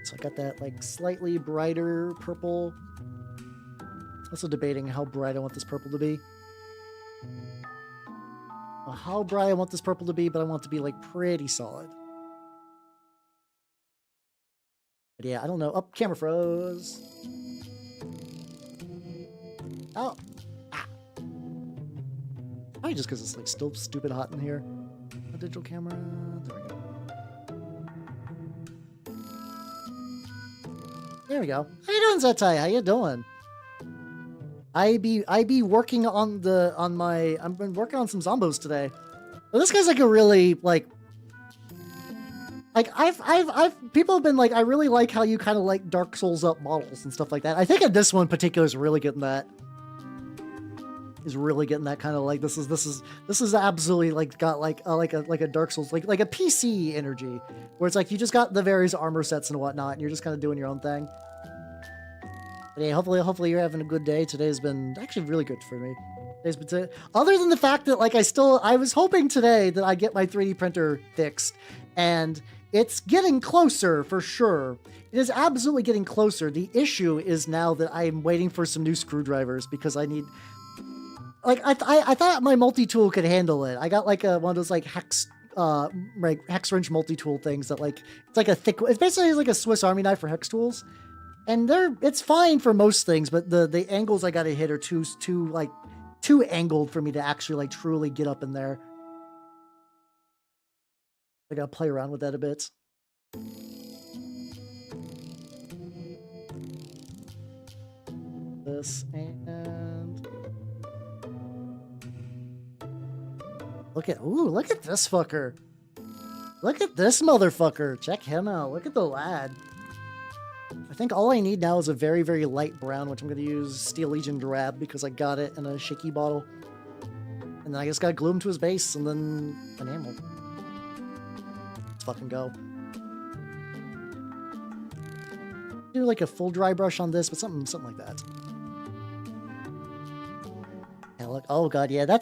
A: So I got that, like, slightly brighter purple. Also debating how bright I want this purple to be. Well, how bright I want this purple to be, but I want it to be, like, pretty solid. But yeah, I don't know. Oh, camera froze. Oh. Ah. Probably just because it's like still stupid hot in here. A digital camera. There we go. There we go. How you doing, Zetai? How you doing? I be working on I've been working on some zombos today. But this guy's like a really people have been like, I really like how you kind of like Dark Souls up models and stuff like that. I think this one in particular is really getting that. Is really getting that kind of like this is absolutely like got like a Dark Souls like a PC energy where it's like you just got the various armor sets and whatnot and you're just kind of doing your own thing. But yeah, hopefully you're having a good day. Today's been actually really good for me. Other than the fact that like I was hoping today that I get my 3D printer fixed, and it's getting closer for sure. It is absolutely getting closer. The issue is now that I'm waiting for some new screwdrivers because I need. Like I thought my multi-tool could handle it. I got like one of those like hex wrench multi-tool things that like it's like a thick. It's basically like a Swiss Army knife for hex tools, and it's fine for most things. But the angles I got to hit are too angled for me to actually like truly get up in there. I gotta play around with that a bit. This and. Look at this fucker. Look at this motherfucker. Check him out. Look at the lad. I think all I need now is a very, very light brown, which I'm going to use Steel Legion Drab because I got it in a shaky bottle. And then I just got to glue him to his base and then enamel. Let's fucking go. Do like a full dry brush on this, but something like that. Look, oh god, yeah, to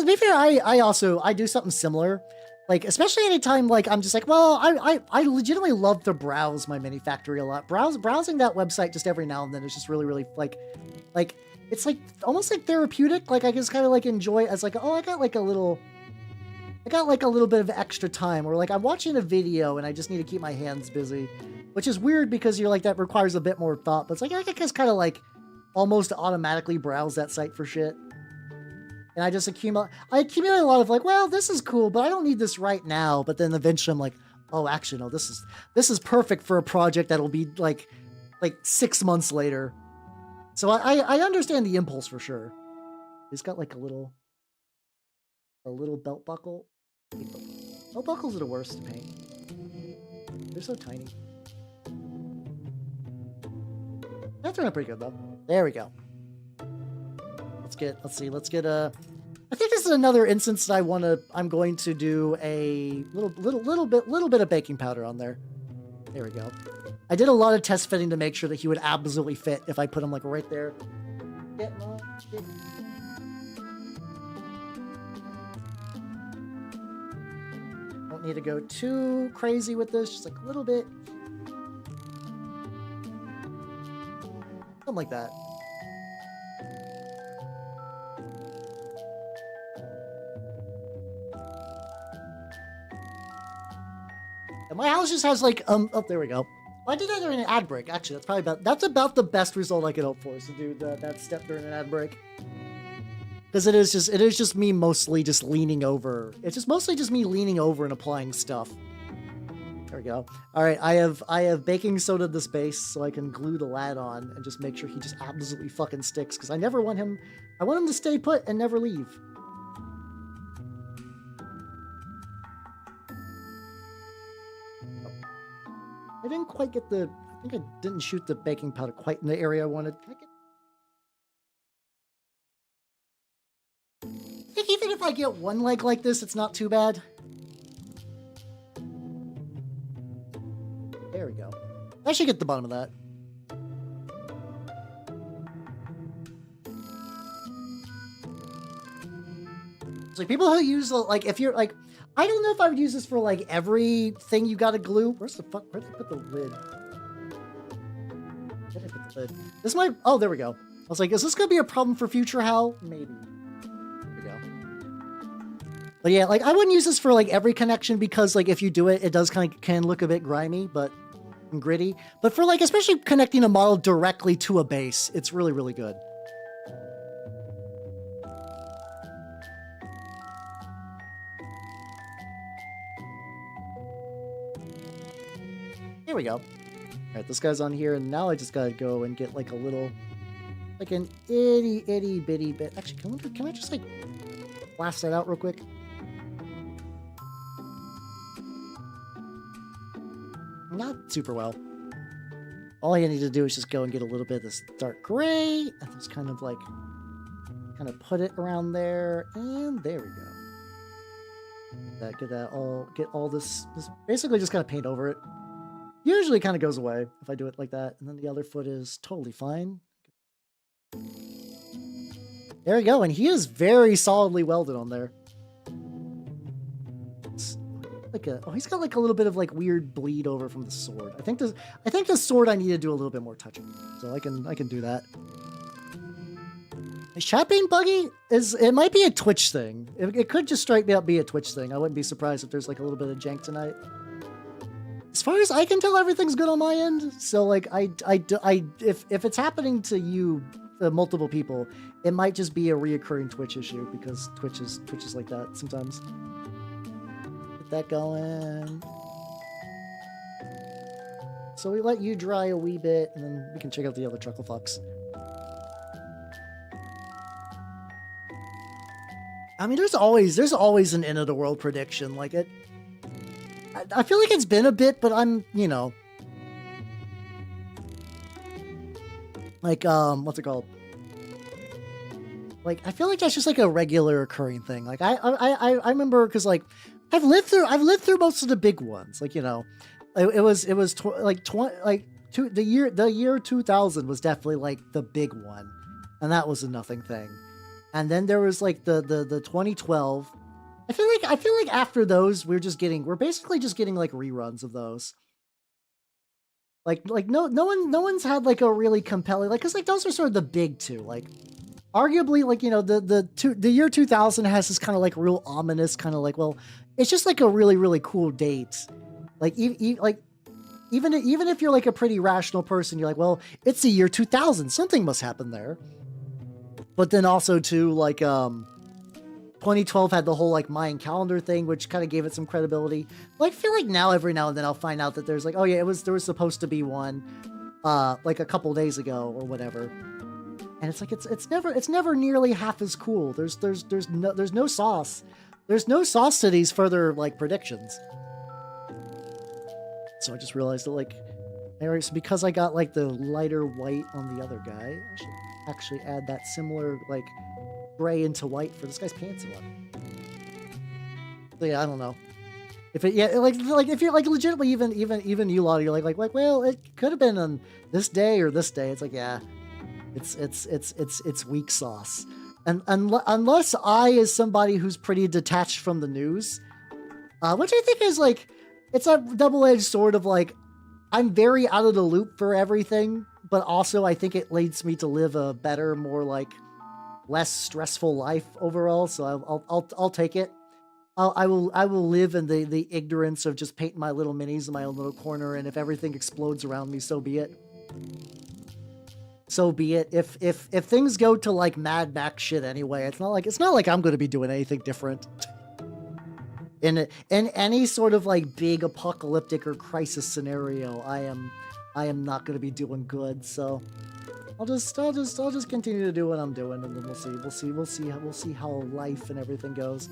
A: be fair, I do something similar, like especially anytime like I'm just like, well, I legitimately love to browse my mini factory a lot. Browsing that website just every now and then is just really, really like it's like almost like therapeutic. Like I just kind of like enjoy it as like, oh, I got like a little bit of extra time, or like I'm watching a video and I just need to keep my hands busy, which is weird because you're like that requires a bit more thought. But it's like I just kind of like almost automatically browse that site for shit. And I just accumulate a lot of like, well, this is cool, but I don't need this right now. But then eventually I'm like, oh, actually, no, this is perfect for a project that'll be like 6 months later. So I understand the impulse for sure. He's got like a little belt buckle. Belt buckles are the worst to paint. They're so tiny. That turned out pretty good though. There we go. Let's get I think this is another instance that I'm going to do a little bit of baking powder on there. There we go. I did a lot of test fitting to make sure that he would absolutely fit if I put him like right there. Don't need to go too crazy with this, just like a little bit. Something like that. And my house just has like oh, there we go. I did that during an ad break. Actually, that's about the best result I could hope for, is to do that step during an ad break. Because it is just me mostly just leaning over. It's just mostly just me leaning over and applying stuff. There we go. All right, I have baking soda this base so I can glue the lad on and just make sure he just absolutely fucking sticks, because I want him to stay put and never leave. I didn't quite get I think I didn't shoot the baking powder quite in the area I wanted. I think even if I get one leg like this, it's not too bad. There we go. I should get the bottom of that. So people who use like, if you're like, I don't know if I would use this for like everything you got to glue. Where'd they put the lid? Where did I put the lid? This might. Oh, there we go. I was like, is this gonna be a problem for future Hal? Maybe. There we go. But yeah, like I wouldn't use this for like every connection because like if you do it, it does can look a bit grimy, but and gritty. But for like especially connecting a model directly to a base, it's really, really good. Here we go. All right, this guy's on here, and now I just gotta go and get like a little, like an itty bitty bit. Actually, can I just like blast that out real quick? Not super well. All I need to do is just go and get a little bit of this dark gray, and just kind of put it around there, and there we go. Get all this basically just kind of paint over it. Usually kind of goes away if I do it like that. And then the other foot is totally fine. There we go. And he is very solidly welded on there. It's like he's got like a little bit of like weird bleed over from the sword. I think the sword I need to do a little bit more touching. So I can do that. Is chat being buggy? It might be a Twitch thing. It could just straight up be a Twitch thing. I wouldn't be surprised if there's like a little bit of jank tonight. As far as I can tell, everything's good on my end. So like if it's happening to you, multiple people, it might just be a reoccurring Twitch issue because Twitch is like that sometimes. Get that going. So we let you dry a wee bit, and then we can check out the other Truckle Fox. I mean, there's always an end of the world prediction. Like it. I feel like it's been a bit, but I'm, like, what's it called? Like, I feel like that's just like a regular occurring thing. Like, I remember because like I've lived through most of the big ones. Like, the year 2000 was definitely like the big one, and that was a nothing thing. And then there was like the 2012. I feel like after those, we're basically just getting like reruns of those. Like no one's had like a really compelling, like, cause like those are sort of the big two. Like arguably, like, the year 2000 has this kind of like real ominous kind of like, well, it's just like a really, really cool date. Like even if you're like a pretty rational person, you're like, well, it's the year 2000, something must happen there. But then also too, like 2012 had the whole like Mayan calendar thing, which kind of gave it some credibility. Like I feel like now every now and then I'll find out that there's like, oh yeah, there was supposed to be one like a couple days ago or whatever. And it's like it's never nearly half as cool. There's no sauce. There's no sauce to these further like predictions. So I just realized that like because I got like the lighter white on the other guy, I should actually add that similar like gray into white for this guy's pants one. So yeah, I don't know. If it like if you're like legitimately even you lot, you're like well, it could have been on this day or this day. It's like, yeah, it's weak sauce. And unless I, as somebody who's pretty detached from the news, which I think is like, it's a double-edged sword of like, I'm very out of the loop for everything, but also I think it leads me to live a better, more like less stressful life overall. So I'll take it. I will live in the ignorance of just painting my little minis in my own little corner, and if everything explodes around me, so be it. So be it. If things go to like Mad Max shit anyway, it's not like I'm going to be doing anything different. In any sort of like big apocalyptic or crisis scenario, I am not going to be doing good. So I'll just continue to do what I'm doing, and then we'll see how life and everything goes.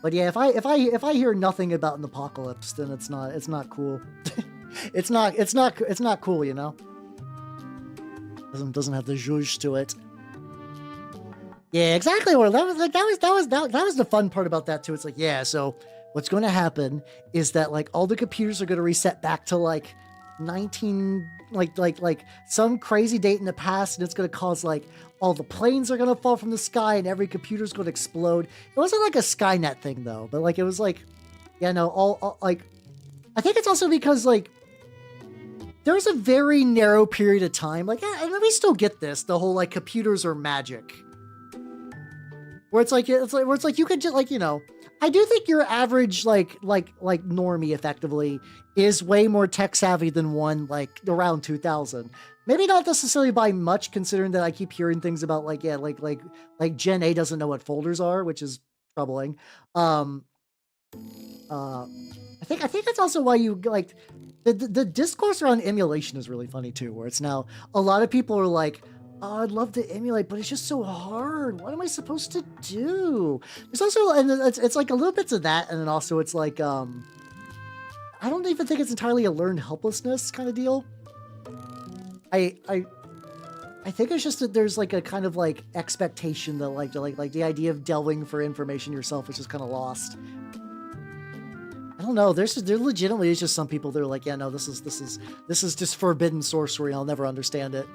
A: But yeah, if I hear nothing about an apocalypse, then it's not cool. it's not cool, you know. Doesn't have the zhuzh to it. Yeah, exactly. Well, that was the fun part about that too. It's like, yeah, so what's going to happen is that like all the computers are going to reset back to like like some crazy date in the past, and it's going to cause like all the planes are going to fall from the sky and every computer's going to explode. It wasn't like a Skynet thing though, but like it was like, yeah, no, all like, I think it's also because like there's a very narrow period of time, like, and we still get this, the whole like computers are magic, where it's like you could just like, you know, I do think your average like normie effectively is way more tech savvy than one like around 2000. Maybe not necessarily by much, considering that I keep hearing things about like, yeah, like Gen A doesn't know what folders are, which is troubling. I think that's also why you like the discourse around emulation is really funny too, where it's now a lot of people are like, oh, I'd love to emulate, but it's just so hard. What am I supposed to do? There's also, and it's like a little bits of that, and then also it's like, I don't even think it's entirely a learned helplessness kind of deal. I think it's just that there's like a kind of like expectation that like the idea of delving for information yourself is just kind of lost. I don't know. There legitimately is just some people that are like, yeah, no, this is just forbidden sorcery. I'll never understand it.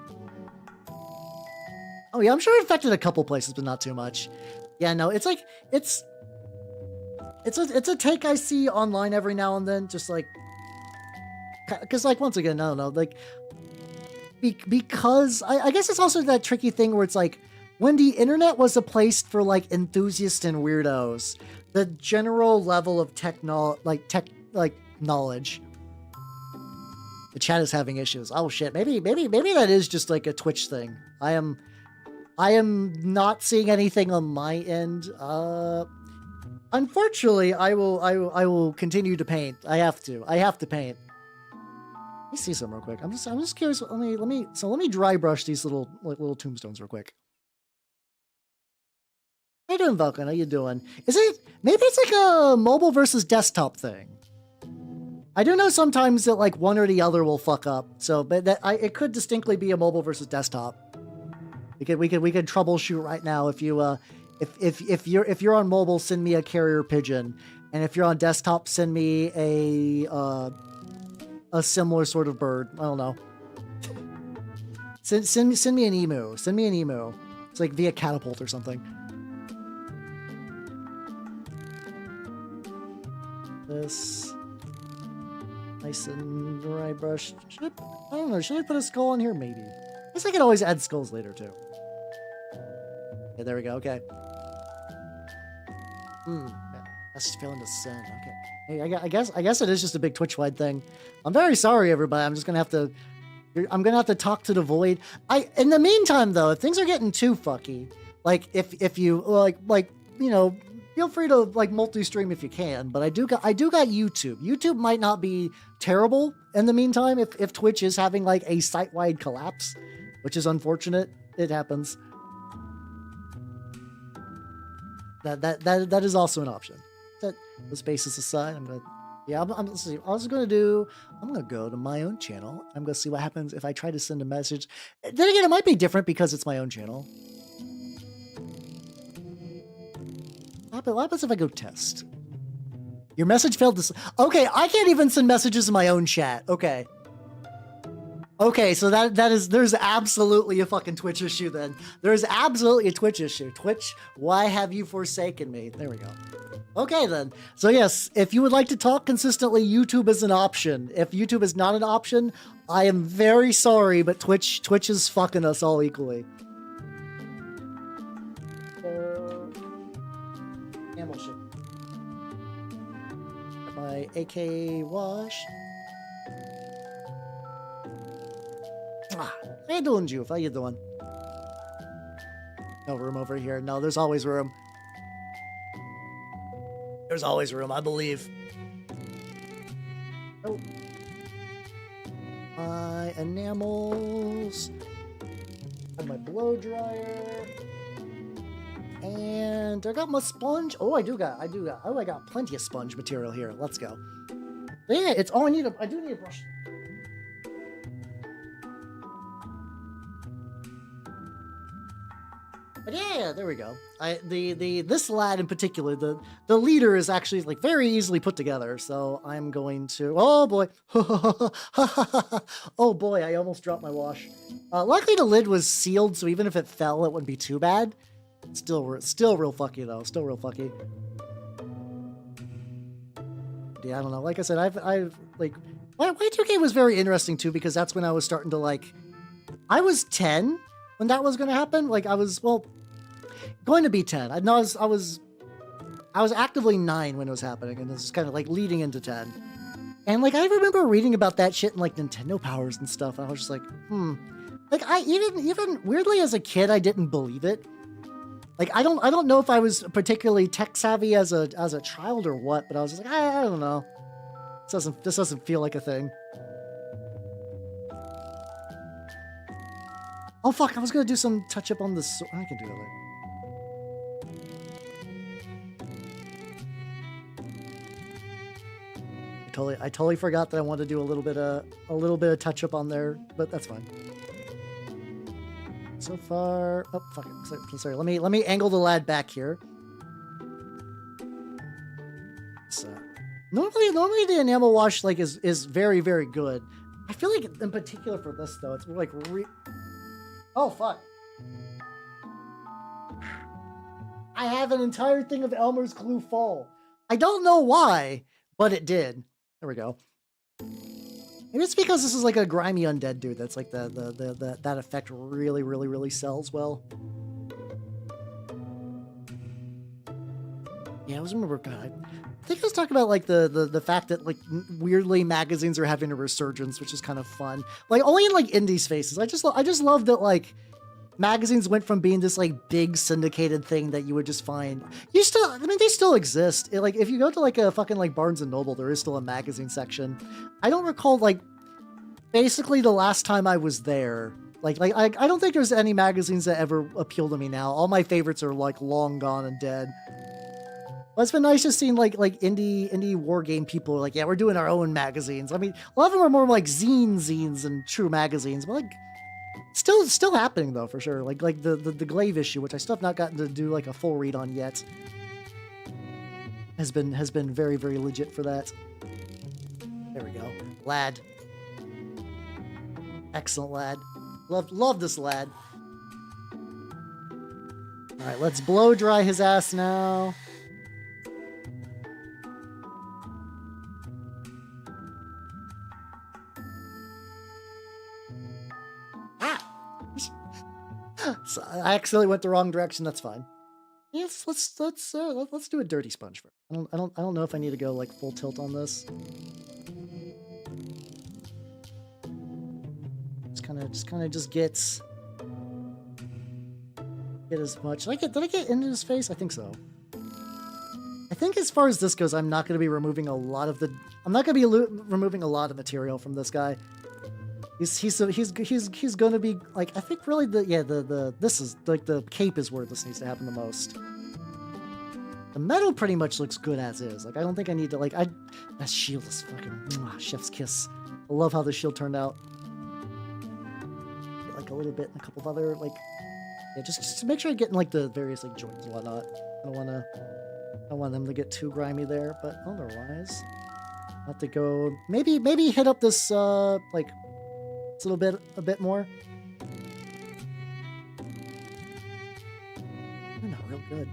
A: Oh yeah, I'm sure it affected a couple places, but not too much. Yeah, no, it's like it's a take I see online every now and then, just like, because like once again, no, like because I guess it's also that tricky thing where it's like when the internet was a place for like enthusiasts and weirdos, the general level of tech knowledge. The chat is having issues. Oh shit, maybe that is just like a Twitch thing. I am not seeing anything on my end. Unfortunately, I will continue to paint. I have to paint. Let me see some real quick. I'm just curious. Let me dry brush these little tombstones real quick. How you doing, Vulcan? How you doing? Maybe it's like a mobile versus desktop thing. I do know sometimes that like one or the other will fuck up. So, but it could distinctly be a mobile versus desktop. We could troubleshoot right now. If you're on mobile, send me a carrier pigeon, and if you're on desktop, send me a similar sort of bird. I don't know. Send me an emu. Send me an emu. It's like via catapult or something. This nice and dry brush. I don't know. Should I put a skull on here? Maybe. I guess I could always add skulls later too. Yeah, there we go. Okay. Yeah, that's just feeling the sin. Okay. Hey, I guess it is just a big Twitch-wide thing. I'm very sorry, everybody. I'm just gonna have to. I'm gonna have to talk to the void. In the meantime, though, if things are getting too fucky, like if you like you know, feel free to like multi-stream if you can. But I do got YouTube. YouTube might not be terrible in the meantime if Twitch is having like a site-wide collapse, which is unfortunate. It happens. That is also an option. Set the spaces aside. I'm gonna go to my own channel. I'm gonna see what happens if I try to send a message. Then again, it might be different because it's my own channel. What happens if I go test? Your message failed to. Okay, I can't even send messages in my own chat. Okay. Okay, so there's absolutely a fucking Twitch issue then. There's absolutely a Twitch issue. Twitch, why have you forsaken me? There we go. Okay then. So yes, if you would like to talk consistently, YouTube is an option. If YouTube is not an option, I am very sorry, but Twitch is fucking us all equally. Ammo ship. My AK wash. How you doing, Juve? How you doing? No room over here. No, there's always room. There's always room, I believe. Oh. My enamels. And my blow dryer. And I got my sponge. Oh, I got plenty of sponge material here. Let's go. But yeah, it's all I need. I do need a brush. But yeah, there we go. This lad in particular, the leader is actually like very easily put together. So I'm going to, oh boy, oh boy, I almost dropped my wash. Luckily the lid was sealed, so even if it fell, it wouldn't be too bad. Still real fucky though. Still real fucky. Yeah, I don't know. Like I said, I've like Y2K was very interesting too because that's when I was starting to like. I was 10 when that was going to happen. Like I was going to be 10. I was actively 9 when it was happening, and this is kind of like leading into 10. And like I remember reading about that shit in like Nintendo Powers and stuff. And I was just like, Like I even weirdly as a kid, I didn't believe it. Like I don't know if I was particularly tech savvy as a child or what, but I was just like, I don't know. This doesn't feel like a thing. Oh fuck, I was gonna do some touch up on the sword. I can do that later. I totally forgot that I wanted to do a little bit of touch up on there, but that's fine. So far, oh fuck it. Sorry, let me angle the lad back here. So, normally the enamel wash like is very, very good. I feel like in particular for this though, it's like oh fuck. I have an entire thing of Elmer's Glue fall. I don't know why, but it did. There we go. Maybe it's because this is like a grimy undead dude. That's like that effect really sells well. Yeah, I was remember. God, I think I was talking about like the fact that like weirdly magazines are having a resurgence, which is kind of fun. Like only in like indie spaces. I just love that like magazines went from being this like big syndicated thing that you would just find. They still exist. Like if you go to like a fucking like Barnes and Noble, there is still a magazine section. I don't recall like basically the last time I was there. Like I don't think there's any magazines that ever appeal to me now. All my favorites are like long gone and dead. Well, it's been nice just seeing like indie war game people like, yeah, we're doing our own magazines. I mean, a lot of them are more like zines and true magazines, but like still happening though for sure. Like the Glaive issue, which I still have not gotten to do like a full read on yet, has been very legit for that. There we go, lad. Excellent lad. Love this lad. All right, let's blow dry his ass now. So I accidentally went the wrong direction. That's fine. Yes, let's do a dirty sponge first. I don't know if I need to go like full tilt on this. Just get as much. Did I get into his face? I think so. I think as far as this goes, I'm not going to be removing a lot of removing a lot of material from this guy. He's going to be like, I think really this is like the cape is where this needs to happen the most. The metal pretty much looks good as is. Like I don't think I need to like that shield is fucking chef's kiss. I love how the shield turned out. Get like a little bit and a couple of other like just to make sure I get in like the various like joints and whatnot. I don't want them to get too grimy there, but otherwise I'll have to go maybe hit up this like a bit more. They're not real good.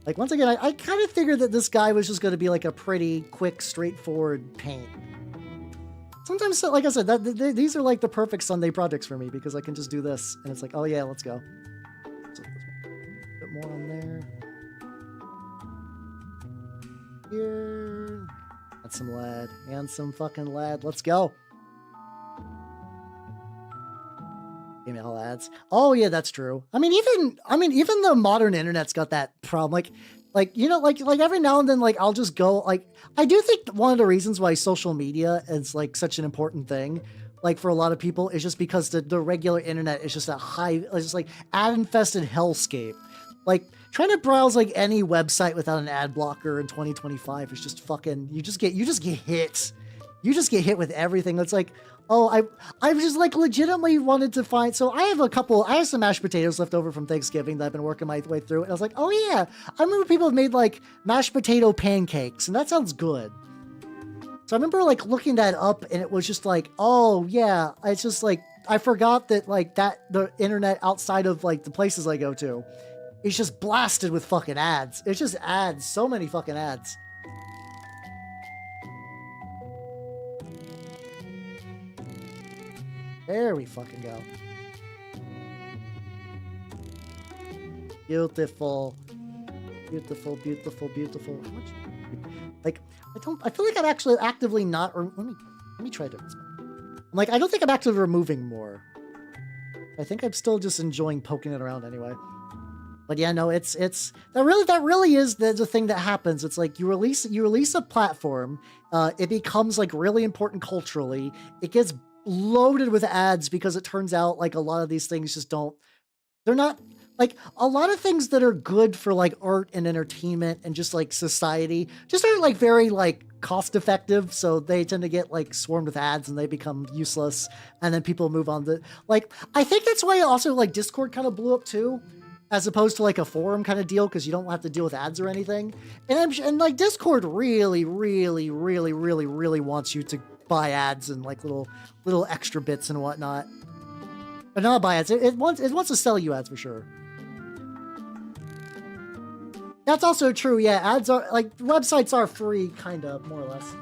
A: Like once again, I kind of figured that this guy was just going to be like a pretty quick, straightforward paint. Sometimes, like I said, these are like the perfect Sunday projects for me because I can just do this and it's like, oh yeah, let's go. So, a bit more on there. Here, that's some lad and some fucking lad. Let's go. Email ads. Oh yeah, that's true. I mean, even the modern internet's got that problem. Like every now and then, like I'll just go like I do think one of the reasons why social media is like such an important thing, like for a lot of people, is just because the regular internet is just it's just like ad infested hellscape. Like trying to browse like any website without an ad blocker in 2025 is just fucking you just get hit you just get hit with everything. It's like, oh, I've just like legitimately wanted to find. So I have some mashed potatoes left over from Thanksgiving that I've been working my way through. And I was like, oh yeah, I remember people have made like mashed potato pancakes, and that sounds good. So I remember like looking that up, and it was just like, oh yeah, it's just like, I forgot that like the internet outside of like the places I go to, it's just blasted with fucking ads. It's just ads, so many fucking ads. There we fucking go. Beautiful. Beautiful, beautiful, beautiful. Like, I feel like I'm actually actively not, let me try this. I'm like, I don't think I'm actively removing more. I think I'm still just enjoying poking it around anyway. But yeah, no, that really is the thing that happens. It's like you release a platform, it becomes like really important culturally. It gets loaded with ads because it turns out like a lot of these things just they're not like a lot of things that are good for like art and entertainment and just like society just aren't like very like cost effective. So they tend to get like swarmed with ads and they become useless. And then people move on to like, I think that's why also like Discord kind of blew up too, as opposed to like a forum kind of deal, because you don't have to deal with ads or anything. And like Discord really, really, really, really, really wants you to buy ads and like little extra bits and whatnot. But not buy ads. It wants to sell you ads for sure. That's also true. Yeah, ads are like websites are free, kind of more or less.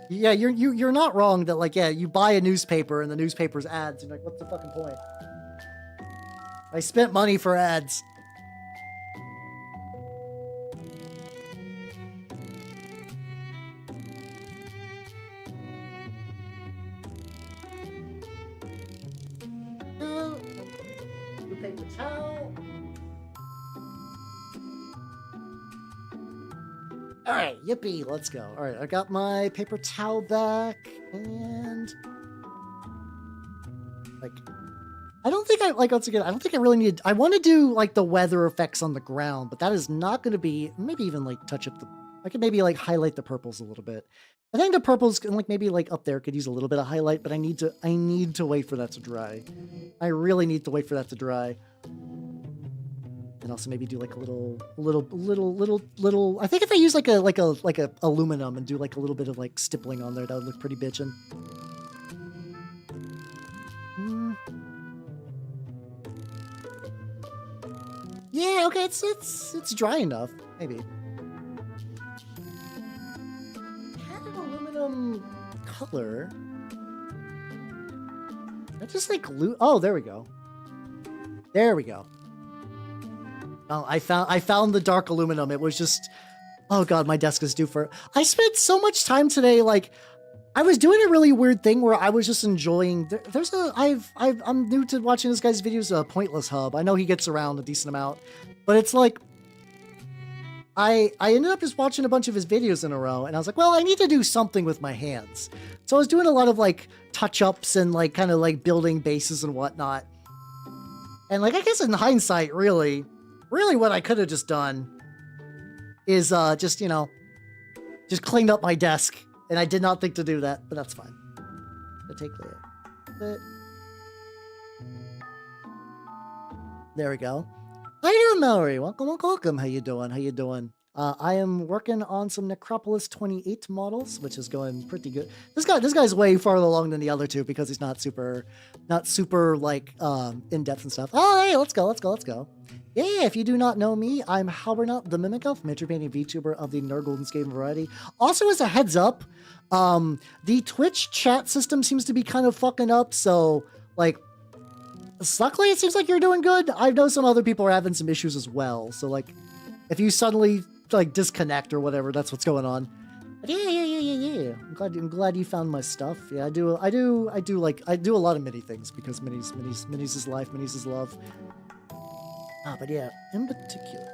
A: Yeah, you're not wrong that like, yeah, you buy a newspaper and the newspaper's ads. You're like, what's the fucking point? I spent money for ads. Paper towel. All right, yippee, let's go. All right, I got my paper towel back, and like, I don't think once again, I don't think I really need, I want to do like the weather effects on the ground, but that is not going to be, maybe even like touch up I could maybe like highlight the purples a little bit. I think the purples like maybe like up there could use a little bit of highlight, but I need to wait for that to dry. I really need to wait for that to dry. And also maybe do like a little, I think if I use like a aluminum and do like a little bit of like stippling on there, that would look pretty bitchin'. Yeah, okay, it's dry enough, maybe. Had an aluminum color. I just like oh, there we go. There we go. Oh, I found the dark aluminum. It was just, oh god, my desk is due for. I spent so much time today, like, I was doing a really weird thing where I was just enjoying. I'm new to watching this guy's videos. Pointless Hub. I know he gets around a decent amount, but it's like, I ended up just watching a bunch of his videos in a row, and I was like, well, I need to do something with my hands. So I was doing a lot of like touch-ups and like kind of like building bases and whatnot. And like, I guess in hindsight, really what I could have just done is just cleaned up my desk. And I did not think to do that, but that's fine. I'll take that. There we go. How you doing, Mallory? Welcome. How you doing? I am working on some Necropolis28 models, which is going pretty good. This guy's way farther along than the other two because he's not super like in depth and stuff. Oh, hey, let's go. Yeah, if you do not know me, I'm Halbernut, the Mimic Elf, miniature painting VTuber of the Nerd Golden Game variety. Also, as a heads up, the Twitch chat system seems to be kind of fucking up, so, like, luckily it seems like you're doing good. I know some other people are having some issues as well, so, like, if you suddenly, like, disconnect or whatever, that's what's going on. But yeah. I'm glad you found my stuff. Yeah, I do a lot of mini things, because minis is life, minis is love. But yeah, in particular.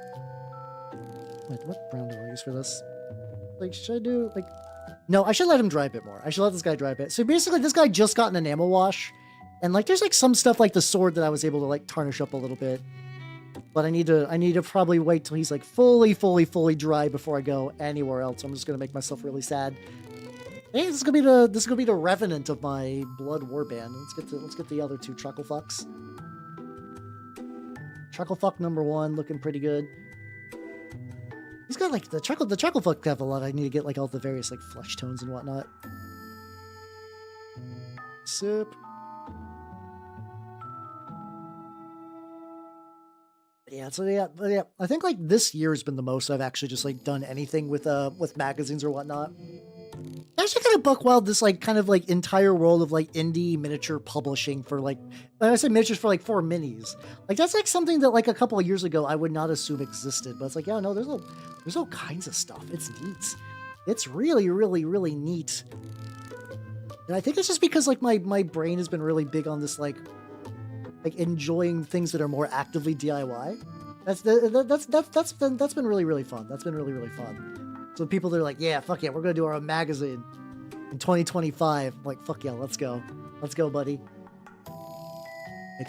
A: Wait, what brown do I use for this? Like, should I do, like... No, I should let him dry a bit more. I should let this guy dry a bit. So basically, this guy just got an enamel wash. And, like, there's, like, some stuff like the sword that I was able to, like, tarnish up a little bit. But I need to probably wait till he's like fully dry before I go anywhere else. I'm just gonna make myself really sad. Hey, this is gonna be the revenant of my blood warband. Let's get the other two Trucklefucks. Trucklefuck number 1 looking pretty good. He's got like the Trucklefuck have a lot. I need to get like all the various like flesh tones and whatnot. Sip. Yeah, so yeah, I think like this year has been the most I've actually just like done anything with magazines or whatnot. I actually kind of buck wild this like kind of like entire world of like indie miniature publishing for like, when I say miniatures, for like 4 minis. Like that's like something that like a couple of years ago I would not assume existed, but it's like, yeah, no, there's all kinds of stuff. It's neat. It's really neat. And I think it's just because like my brain has been really big on this like enjoying things that are more actively DIY. That's been really fun. That's been really fun. So people that are like, yeah, fuck yeah, we're gonna do our own magazine in 2025. I'm like, fuck yeah, let's go, buddy.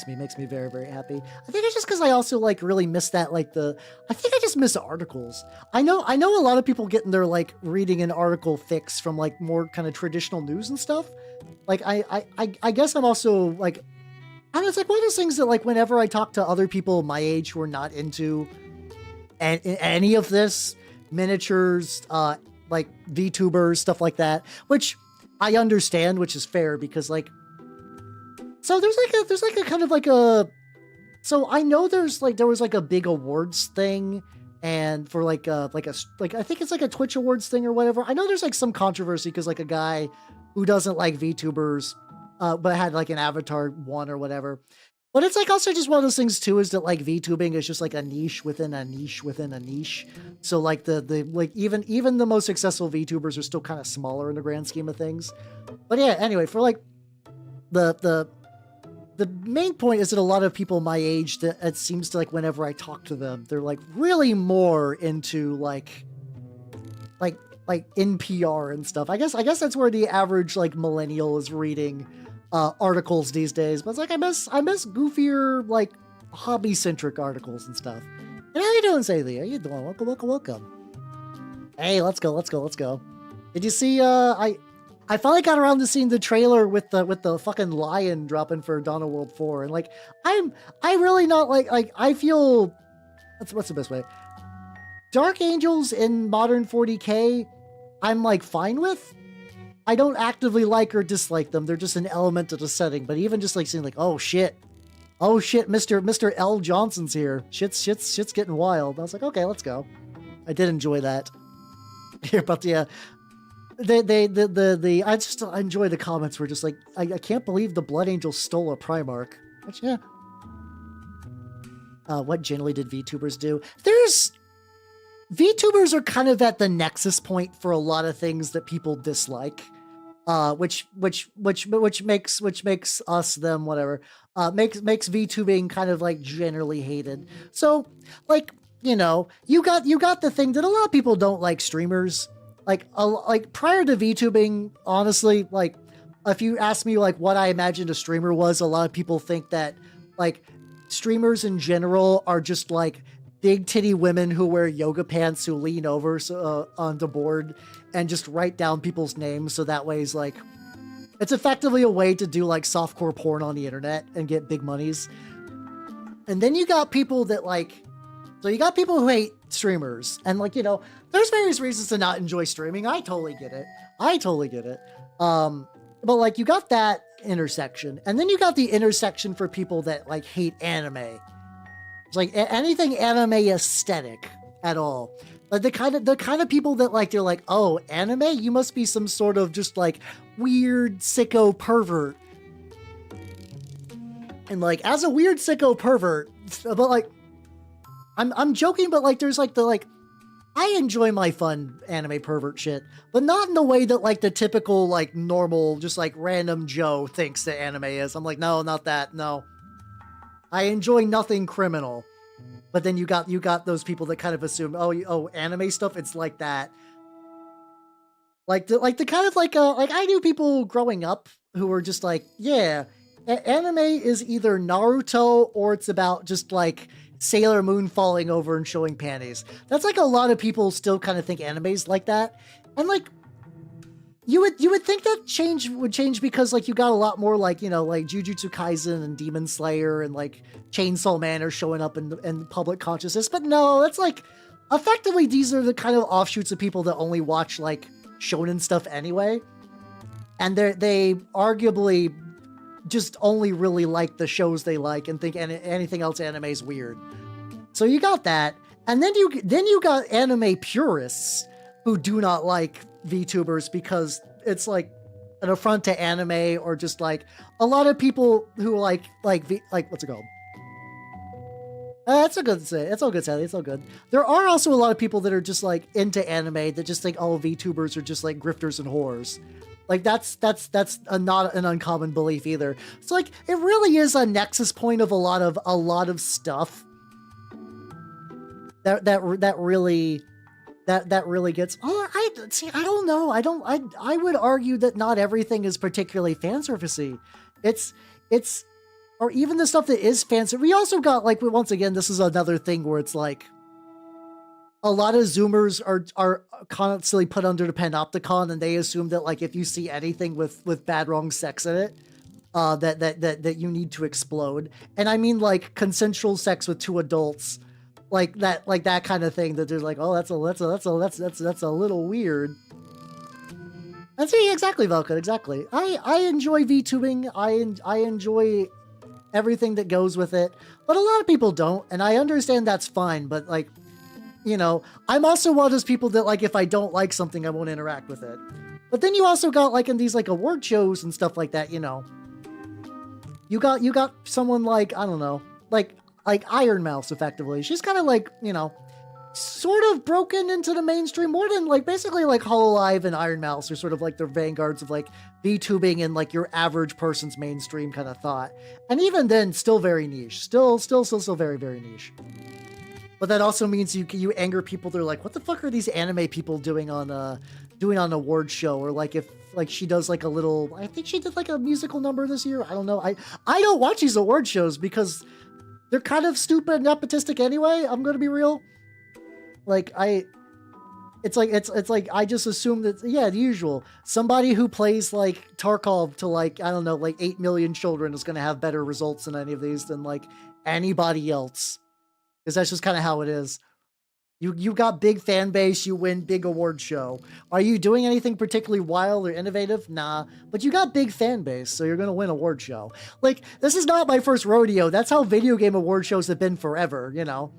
A: Makes me very happy. I think it's just because I also like really miss that I think I just miss articles. I know a lot of people getting their like reading an article fix from like more kind of traditional news and stuff. Like I guess I'm also like, and it's like one of those things that like whenever I talk to other people my age who are not into any of this, miniatures, like VTubers, stuff like that, which I understand, which is fair because like, so there's like a kind of like a, so I know there was like a big awards thing, and for like I think it's like a Twitch awards thing or whatever. I know there's like some controversy because like a guy who doesn't like VTubers, but had like an avatar won or whatever. But it's like also just one of those things too, is that like VTubing is just like a niche within a niche within a niche. So like the like even the most successful VTubers are still kind of smaller in the grand scheme of things. But yeah, anyway, for like the main point is that a lot of people my age, that it seems to like whenever I talk to them, they're like really more into like NPR and stuff. I guess that's where the average like millennial is reading articles these days. But it's like I miss goofier like hobby centric articles and stuff. And how you doing, Sadie? How you doing? Welcome. Hey, let's go. Did you see? I finally got around to seeing the trailer with the fucking lion dropping for Dawn of World 4, and like I really not like I feel what's the best way? Dark Angels in modern 40K, I'm like fine with. I don't actively like or dislike them. They're just an element of the setting. But even just like seeing like, oh shit, Mr. L. Johnson's here. Shit's getting wild. I was like, okay, let's go. I did enjoy that. But yeah, I just enjoy the comments. Were just like, I can't believe the Blood Angel stole a Primarch. Which, yeah. What generally did VTubers do? VTubers are kind of at the nexus point for a lot of things that people dislike, which makes us them whatever. Makes VTubing kind of like generally hated. So like, you know, you got the thing that a lot of people don't like streamers. Like prior to VTubing, honestly, like if you ask me like what I imagined a streamer was, a lot of people think that like streamers in general are just like big titty women who wear yoga pants who lean over on the board and just write down people's names. So that way it's effectively a way to do like softcore porn on the internet and get big monies. And then you got people that like, so you got people who hate streamers, and like, you know, there's various reasons to not enjoy streaming. I totally get it. But like you got that intersection, and then you got the intersection for people that like hate anime. It's like anything anime aesthetic at all. Like the kind of people that like, they're like, oh, anime? You must be some sort of just like weird sicko pervert. And like, as a weird sicko pervert, but like, I'm joking, but like, there's like I enjoy my fun anime pervert shit, but not in the way that like the typical like normal, just like random Joe thinks that anime is. I'm like, no, not that, no. I enjoy nothing criminal, but then you got those people that kind of assume, oh, anime stuff, it's like that. Like the kind of like I knew people growing up who were just like, yeah, anime is either Naruto or it's about just like Sailor Moon falling over and showing panties. That's like a lot of people still kind of think anime's like that. And like, you would think that would change because like you got a lot more like, you know, like Jujutsu Kaisen and Demon Slayer and like Chainsaw Man are showing up in public consciousness. But no, it's like, effectively these are the kind of offshoots of people that only watch like shonen stuff anyway. And they arguably just only really like the shows they like and think anything else anime is weird. So you got that. And then you got anime purists who do not like VTubers because it's like an affront to anime, or just like a lot of people who like what's it called? That's a good say. It's all good, Sally. It's all good. There are also a lot of people that are just like into anime that just think all VTubers are just like grifters and whores. Like that's not an uncommon belief either. So like it really is a nexus point of a lot of stuff that really gets. Oh, I don't know. I would argue that not everything is particularly fan servicey. It's or even the stuff that is fan service. We also got like, once again, this is another thing where it's like a lot of Zoomers are constantly put under the panopticon, and they assume that like if you see anything with bad wrong sex in it, that you need to explode. And I mean like consensual sex with two adults, like that kind of thing. That they're like, oh, that's a little weird. And see, exactly, Velka, exactly. I enjoy VTubing. I enjoy everything that goes with it, but a lot of people don't, and I understand that's fine. But like, you know, I'm also one of those people that like, if I don't like something, I won't interact with it. But then you also got like in these like award shows and stuff like that, you know, you got someone like, I don't know, like Iron Mouse, effectively. She's kind of like, you know, sort of broken into the mainstream more than like basically like Hololive and Iron Mouse are sort of like the vanguards of like VTubing and like your average person's mainstream kind of thought. And even then, still very niche. Still very, very niche. But that also means you anger people. They're like, what the fuck are these anime people doing on an award show? Or like if like she does like a little, I think she did like a musical number this year. I don't know. I don't watch these award shows because they're kind of stupid and nepotistic anyway. I'm gonna be real. Like it's like I just assume that, yeah, the usual. Somebody who plays like Tarkov to like, I don't know, like 8 million children is gonna have better results in any of these than like anybody else. Because that's just kind of how it is. You got big fan base, you win big award show. Are you doing anything particularly wild or innovative? Nah, but you got big fan base, so you're gonna win award show. Like, this is not my first rodeo. That's how video game award shows have been forever, you know?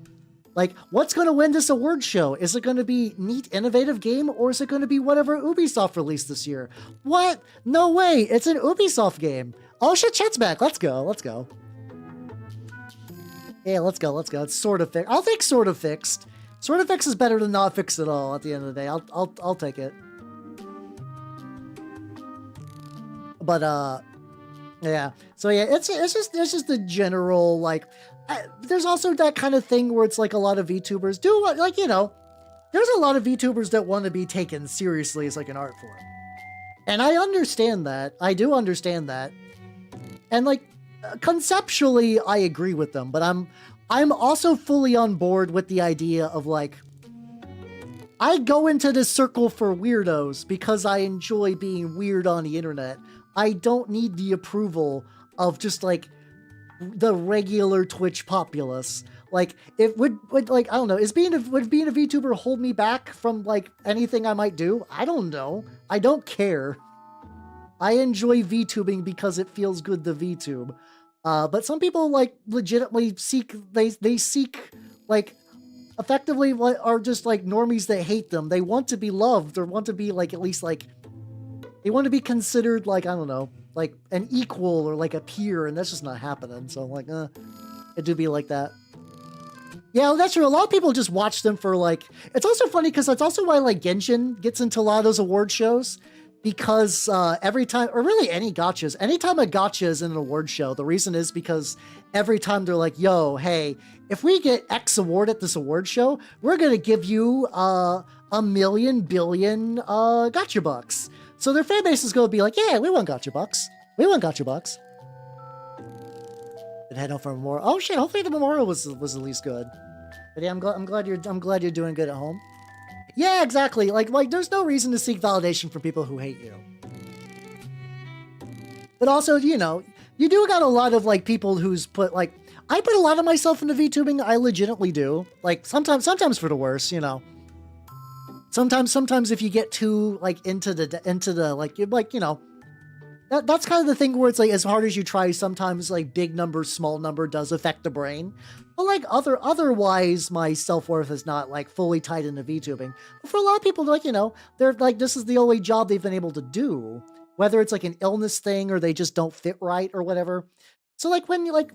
A: Like, what's gonna win this award show? Is it gonna be neat, innovative game, or is it gonna be whatever Ubisoft released this year? What? No way, it's an Ubisoft game. Oh shit, chat's back. Let's go. Yeah, let's go. It's sort of fixed. I'll take sort of fixed. Sort of fixed is better than not fixed at all at the end of the day. I'll take it. But yeah. So yeah, it's just the general like. There's also that kind of thing where it's like a lot of VTubers do like, you know, there's a lot of VTubers that want to be taken seriously as like an art form, and I understand that. I do understand that, and like conceptually, I agree with them. But I'm also fully on board with the idea of like, I go into this circle for weirdos because I enjoy being weird on the internet. I don't need the approval of just like the regular Twitch populace. Like, it would like, I don't know, would being a VTuber hold me back from like anything I might do? I don't know. I don't care. I enjoy VTubing because it feels good to VTube. But some people like legitimately seek like effectively are just like normies that hate them. They want to be loved or want to be like, at least like, they want to be considered like, I don't know, like an equal or like a peer, and that's just not happening. So I'm like, it do be like that. Yeah, that's true. A lot of people just watch them for like, it's also funny because that's also why like Genshin gets into a lot of those award shows. Because every time, or really any gachas, anytime a gacha is in an award show, the reason is because every time they're like, yo, hey, if we get X award at this award show, we're going to give you $1 million billion gacha bucks. So their fan base is going to be like, yeah, we want gacha bucks. We want gacha bucks. Been heading home for memorial. Oh shit! Hopefully the memorial was at least good. But yeah, I'm glad you're doing good at home. Yeah, exactly. Like there's no reason to seek validation from people who hate you. But also, you know, you do got a lot of like people who's put like I put a lot of myself into VTubing. I legitimately do. Like sometimes for the worse, you know. Sometimes if you get too like into the like you're like, you know, that's kind of the thing where it's like as hard as you try, sometimes like big number, small number does affect the brain. But like otherwise, my self-worth is not like fully tied into VTubing. But for a lot of people, like, you know, they're like, this is the only job they've been able to do, whether it's like an illness thing or they just don't fit right or whatever. So like when you like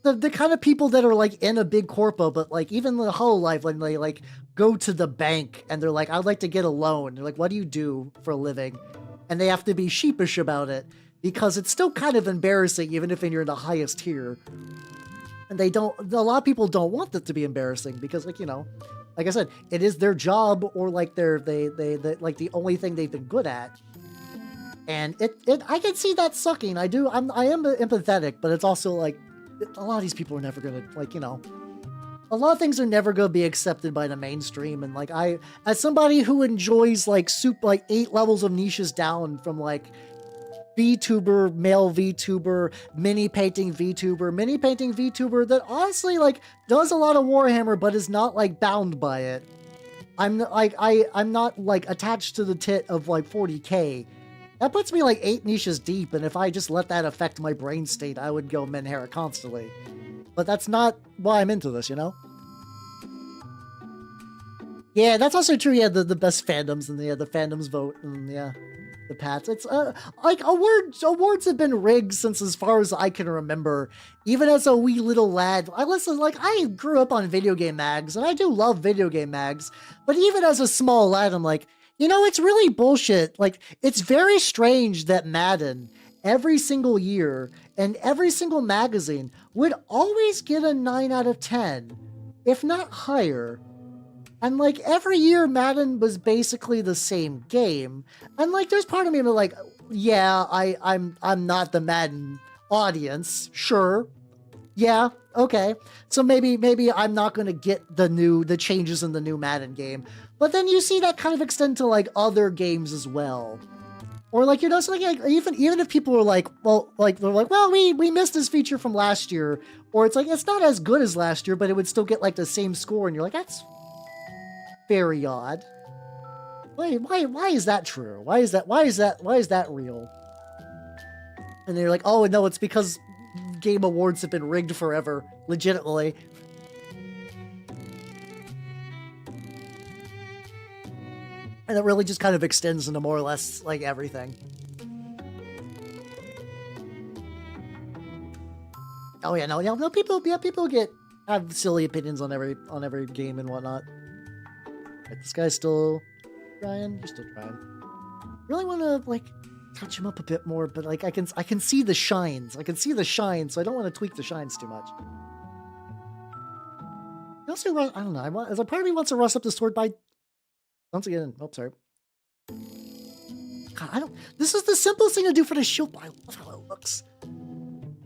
A: the kind of people that are like in a big corpo, but like even the whole life when they like go to the bank and they're like, I'd like to get a loan. They're like, what do you do for a living? And they have to be sheepish about it because it's still kind of embarrassing, even if you're in the highest tier. And a lot of people don't want it to be embarrassing because, like, you know, like I said, it is their job or like they like the only thing they've been good at. And I can see that sucking. I am empathetic, but it's also like a lot of these people are never gonna, like, you know, a lot of things are never gonna be accepted by the mainstream. And like as somebody who enjoys like 8 levels of niches down from like VTuber, male VTuber, mini painting VTuber that honestly like does a lot of Warhammer but is not like bound by it. I'm not like attached to the tit of like 40k. That puts me like 8 niches deep, and if I just let that affect my brain state, I would go Menhera constantly. But that's not why I'm into this, you know? Yeah, that's also true. Yeah, the best fandoms, and the fandoms vote, and yeah, the Pats. It's like awards have been rigged since as far as I can remember. Even as a wee little lad, I grew up on video game mags, and I do love video game mags. But even as a small lad, I'm like, you know, it's really bullshit. Like, it's very strange that Madden, every single year, and every single magazine, would always get a 9 out of 10, if not higher. And, like, every year, Madden was basically the same game. And, like, there's part of me like, yeah, I'm not the Madden audience, sure. Yeah, okay. So maybe I'm not going to get the changes in the new Madden game. But then you see that kind of extend to like other games as well. Or like, you know, so like even if people are like, well, like they're like, well, we missed this feature from last year, or it's like it's not as good as last year, but it would still get like the same score, and you're like, that's very odd. Why is that true? Why is that real? And they're like, oh no, it's because game awards have been rigged forever, legitimately. And it really just kind of extends into more or less like everything. Oh yeah, no, people have silly opinions on every game and whatnot. Right, this guy's still trying. You're still trying. Really want to like touch him up a bit more, but like I can see the shines. I can see the shines, so I don't want to tweak the shines too much. I also, I don't know. As a part of me wants to rust up the sword by. Once again, oh, sorry. God, this is the simplest thing to do for the shield, but I love how it looks.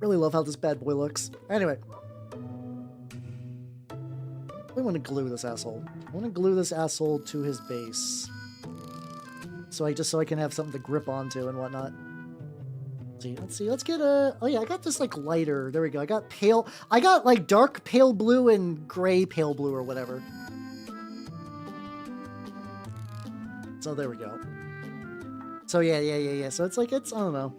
A: Really love how this bad boy looks. Anyway. I want to glue this asshole. I want to glue this asshole to his base. So I can have something to grip onto and whatnot. Let's see, let's get a... Oh yeah, I got this like lighter. There we go. I got like dark pale blue and gray pale blue or whatever. So there we go. So yeah. So it's like, I don't know.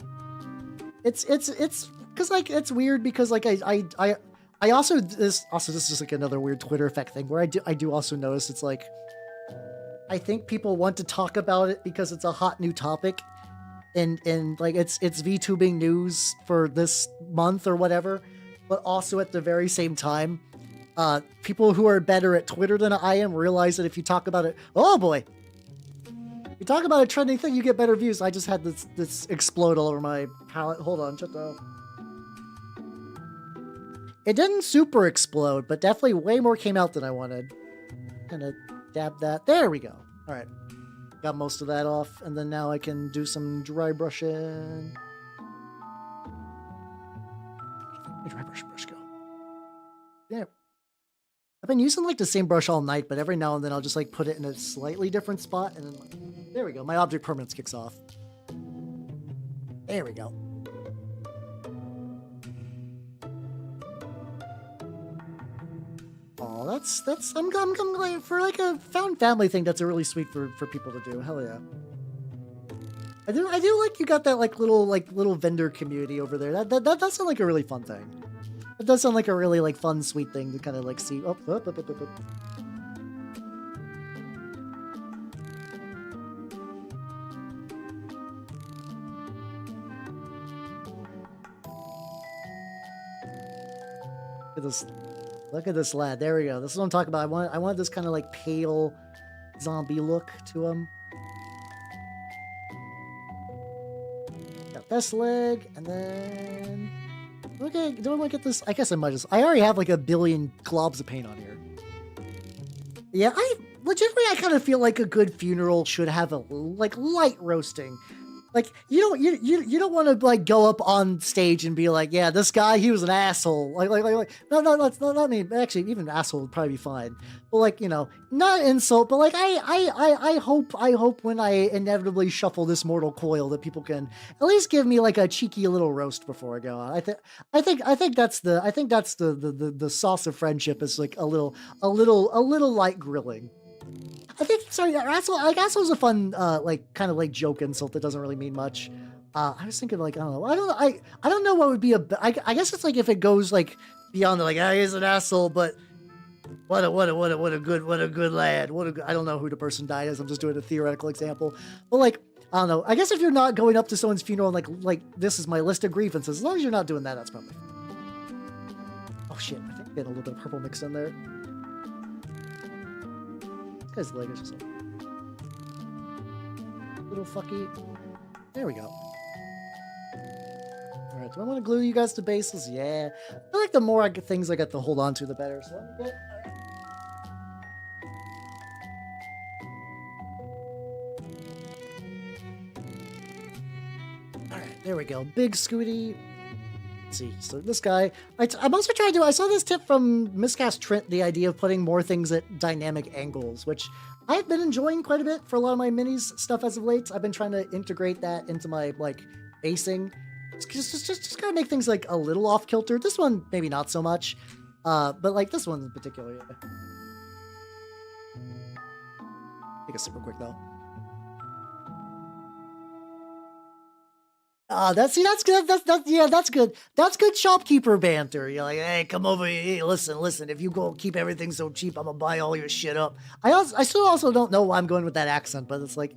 A: It's because like it's weird because like I also this is like another weird Twitter effect thing where I do also notice it's like I think people want to talk about it because it's a hot new topic and like it's VTubing news for this month or whatever, but also at the very same time, people who are better at Twitter than I am realize that if you talk about it, oh boy. You talk about a trending thing, you get better views. I just had this explode all over my palette. Hold on, shut down. It didn't super explode, but definitely way more came out than I wanted. Gonna dab that. There we go. All right. Got most of that off, and then now I can do some dry brushing. Where'd my brush go? Yeah. I've been using like the same brush all night, but every now and then I'll just like put it in a slightly different spot, and then like, there we go. My object permanence kicks off. There we go. Oh, that's I'm glad for like a found family thing. That's a really sweet for people to do. Hell yeah. I do like you got that like little vendor community over there. That does sound like a really fun thing. It does sound like a really like fun, sweet thing to kind of like see. Oh, up. Look at this. Look at this lad. There we go. This is what I'm talking about. I want this kind of like pale zombie look to him. Got this leg, and then okay. Do I want to get this? I guess I might just. I already have like a billion globs of paint on here. Yeah, I legitimately kind of feel like a good funeral should have a like light roasting. Like you don't want to like go up on stage and be like, yeah, this guy, he was an asshole. Like no, that's not me. Actually, even an asshole would probably be fine. But like, you know, not insult, but like I hope when I inevitably shuffle this mortal coil that people can at least give me like a cheeky little roast before I go on. I think that's the sauce of friendship is like a little light grilling. I think, sorry, asshole is a fun, like, kind of like joke insult that doesn't really mean much. I was thinking, like, I don't know. I don't know what would be I guess it's like if it goes, like, beyond the, like, he's an asshole, but what a good lad. I don't know who the person died is. I'm just doing a theoretical example. But, like, I don't know. I guess if you're not going up to someone's funeral and, like, this is my list of grievances, as long as you're not doing that, that's probably fine. Oh, shit. I think I get a little bit of purple mixed in there. This guy's leg is just a little fucky. There we go. Alright, do I want to glue you guys to bases? Yeah. I feel like the more things I get to hold on to, the better. So let me get... Alright, there we go. Big Scooty. Let's see. So this guy... I'm also trying to... I saw this tip from Miscast Trent, the idea of putting more things at dynamic angles, which I've been enjoying quite a bit for a lot of my minis stuff as of late. I've been trying to integrate that into my, like, basing. Just kind of make things, like, a little off-kilter. This one, maybe not so much. But, like, this one in particular, yeah. Take a super quick, though. That's good. That's good. That's good shopkeeper banter. You're like, hey, come over here. Hey, listen. If you go keep everything so cheap, I'm gonna buy all your shit up. I still also don't know why I'm going with that accent, but it's like,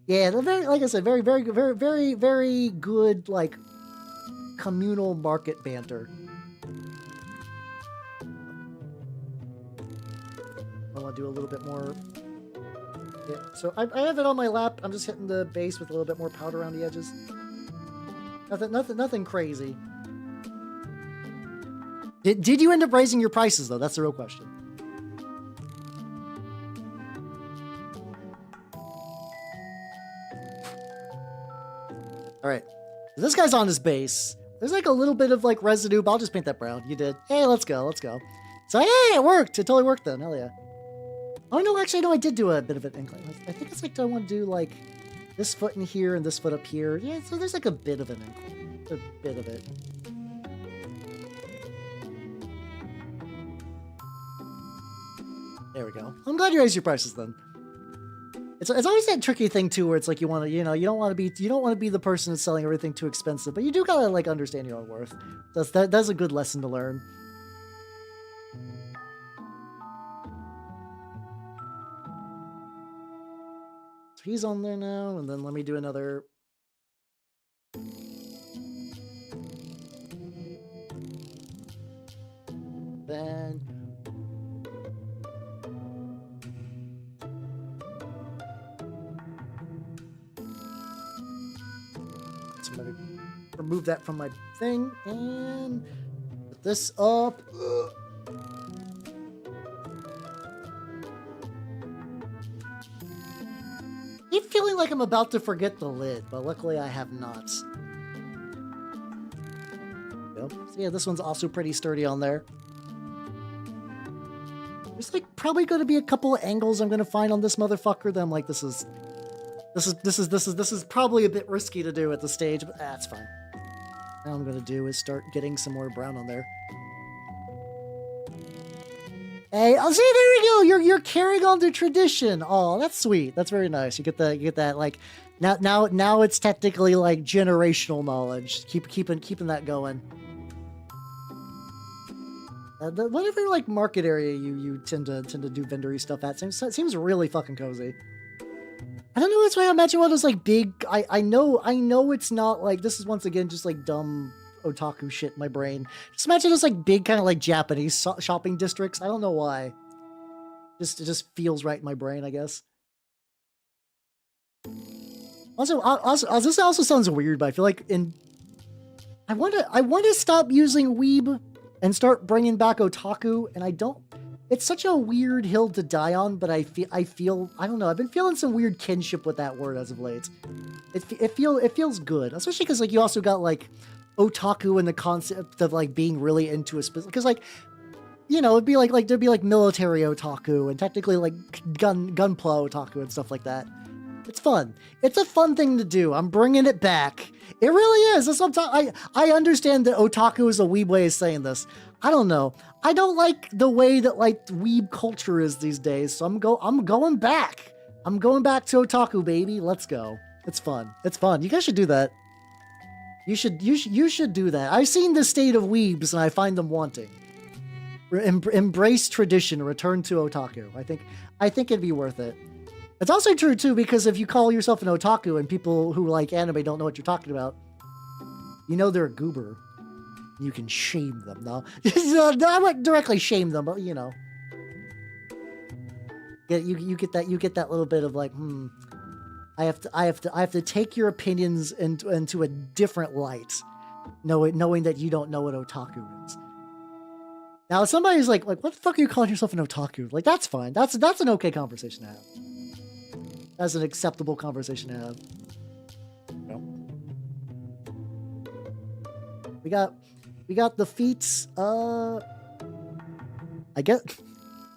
A: yeah, they're very, like I said, very good, like, communal market banter. I want to do a little bit more. Yeah, so I have it on my lap. I'm just hitting the base with a little bit more powder around the edges. Nothing crazy. Did you end up raising your prices though? That's the real question. All right, so this guy's on his base. There's like a little bit of like residue, but I'll just paint that brown. You did. Hey, let's go. So hey, it worked. It totally worked then. Hell yeah. Oh no, actually no, I did do a bit of an incline. I think it's like, do I want to do like this foot in here and this foot up here? Yeah, so there's like a bit of an incline. A bit of it. There we go. I'm glad you raised your prices then. It's always that tricky thing too, where it's like you want to, you don't want to be the person that's selling everything too expensive, but you do gotta like understand your own worth. That's a good lesson to learn. So he's on there now, and then let me do another. Then. So I'm gonna remove that from my thing and put this up. I keep feeling like I'm about to forget the lid, but luckily I have not. Go. So yeah, this one's also pretty sturdy on there. There's like probably going to be a couple of angles I'm going to find on this motherfucker that I'm like, this is probably a bit risky to do at the stage, but that's fine. Now I'm going to do is start getting some more brown on there. Hey, oh, see, there we go. You're carrying on the tradition. Oh, that's sweet. That's very nice. You get that like now it's technically like generational knowledge. Keeping that going. Whatever like market area you tend to do vendory stuff at seems really fucking cozy. I don't know. That's why I imagine one of those like big. I know it's not like, this is once again just like dumb otaku shit in my brain. Just imagine those like big kind of like Japanese shopping districts. I don't know why. It just feels right in my brain, I guess. Also, this also sounds weird, but I feel like I want to stop using weeb and start bringing back otaku, and I don't. It's such a weird hill to die on, but I feel I don't know. I've been feeling some weird kinship with that word as of late. It feels good, especially because like you also got like otaku and the concept of like being really into a specific, because like, you know, it'd be like there'd be like military otaku and technically like gunpla otaku and stuff like that. It's fun. It's a fun thing to do. I'm bringing it back. It really is. Sometimes I understand that otaku is a weeb way of saying this. I don't know. I don't like the way that like weeb culture is these days. So I'm going back. I'm going back to otaku, baby. Let's go. It's fun. It's fun. You guys should do that. You should do that. I've seen the state of weebs and I find them wanting. Embrace tradition. Return to otaku. I think it'd be worth it. It's also true, too, because if you call yourself an otaku and people who like anime don't know what you're talking about, you know they're a goober. You can shame them, no? I wouldn't directly shame them, but, you know. You get that little bit of like, I have to take your opinions into a different light, knowing that you don't know what otaku is. Now, if somebody's like, what the fuck are you calling yourself an otaku? Like, that's fine. That's an okay conversation to have. That's an acceptable conversation to have. You know? We got the feats. I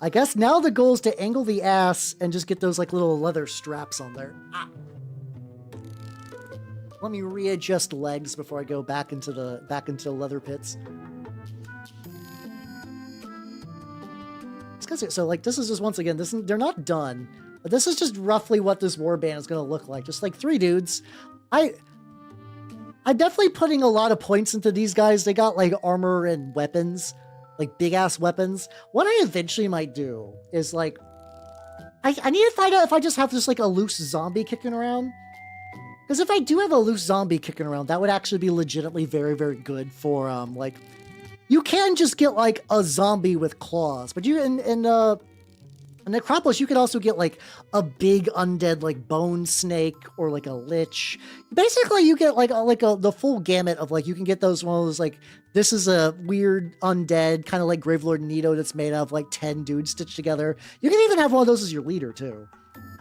A: guess now the goal is to angle the ass and just get those like little leather straps on there. Ah. Let me readjust legs before I go back into the leather pits. So like this is just once again they're not done. But this is just roughly what this warband is going to look like. Just like 3 dudes. I'm definitely putting a lot of points into these guys. They got like armor and weapons, like big ass weapons. What I eventually might do is like, I need to find out if I just have just like a loose zombie kicking around. Because if I do have a loose zombie kicking around, that would actually be legitimately very, very good for like, you can just get like a zombie with claws, but you in Necropolis, you could also get like a big undead like bone snake or like a lich. Basically, you get like the full gamut of like, you can get one of those like, this is a weird undead kind of like Gravelord Nito that's made out of like 10 dudes stitched together. You can even have one of those as your leader too.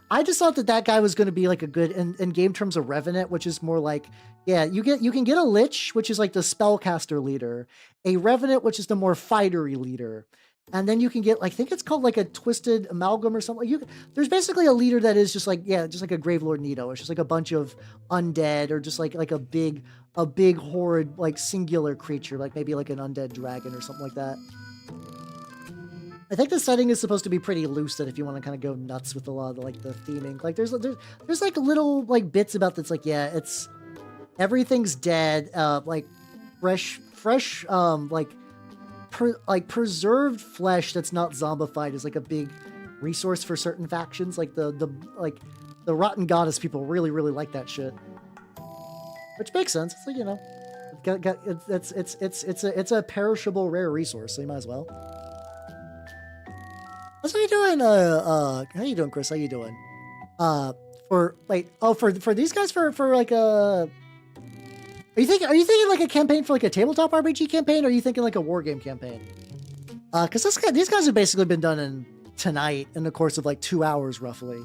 A: I just thought that guy was going to be like a good in game terms of Revenant, which is more like, yeah, you can get a lich, which is like the spellcaster leader, a Revenant, which is the more fightery leader. And then you can get, I think it's called like a Twisted Amalgam or something. There's basically a leader that is just like, yeah, just like a Gravelord Nito. It's just like a bunch of undead or just like a big horrid, like singular creature, like maybe like an undead dragon or something like that. I think the setting is supposed to be pretty loose, that if you want to kind of go nuts with a lot of like the theming, like there's like little like bits about that's like, yeah, it's everything's dead, like fresh, like preserved flesh that's not zombified is like a big resource for certain factions. Like the Rotten Goddess people really like that shit, which makes sense. It's like, you know, it's a perishable rare resource, so you might as well. How you doing? How you doing, Chris? How you doing? For these guys for like a. Are you thinking like a campaign for like a tabletop RPG campaign, or are you thinking like a war game campaign? Because these guys have basically been done tonight in the course of like 2 hours roughly,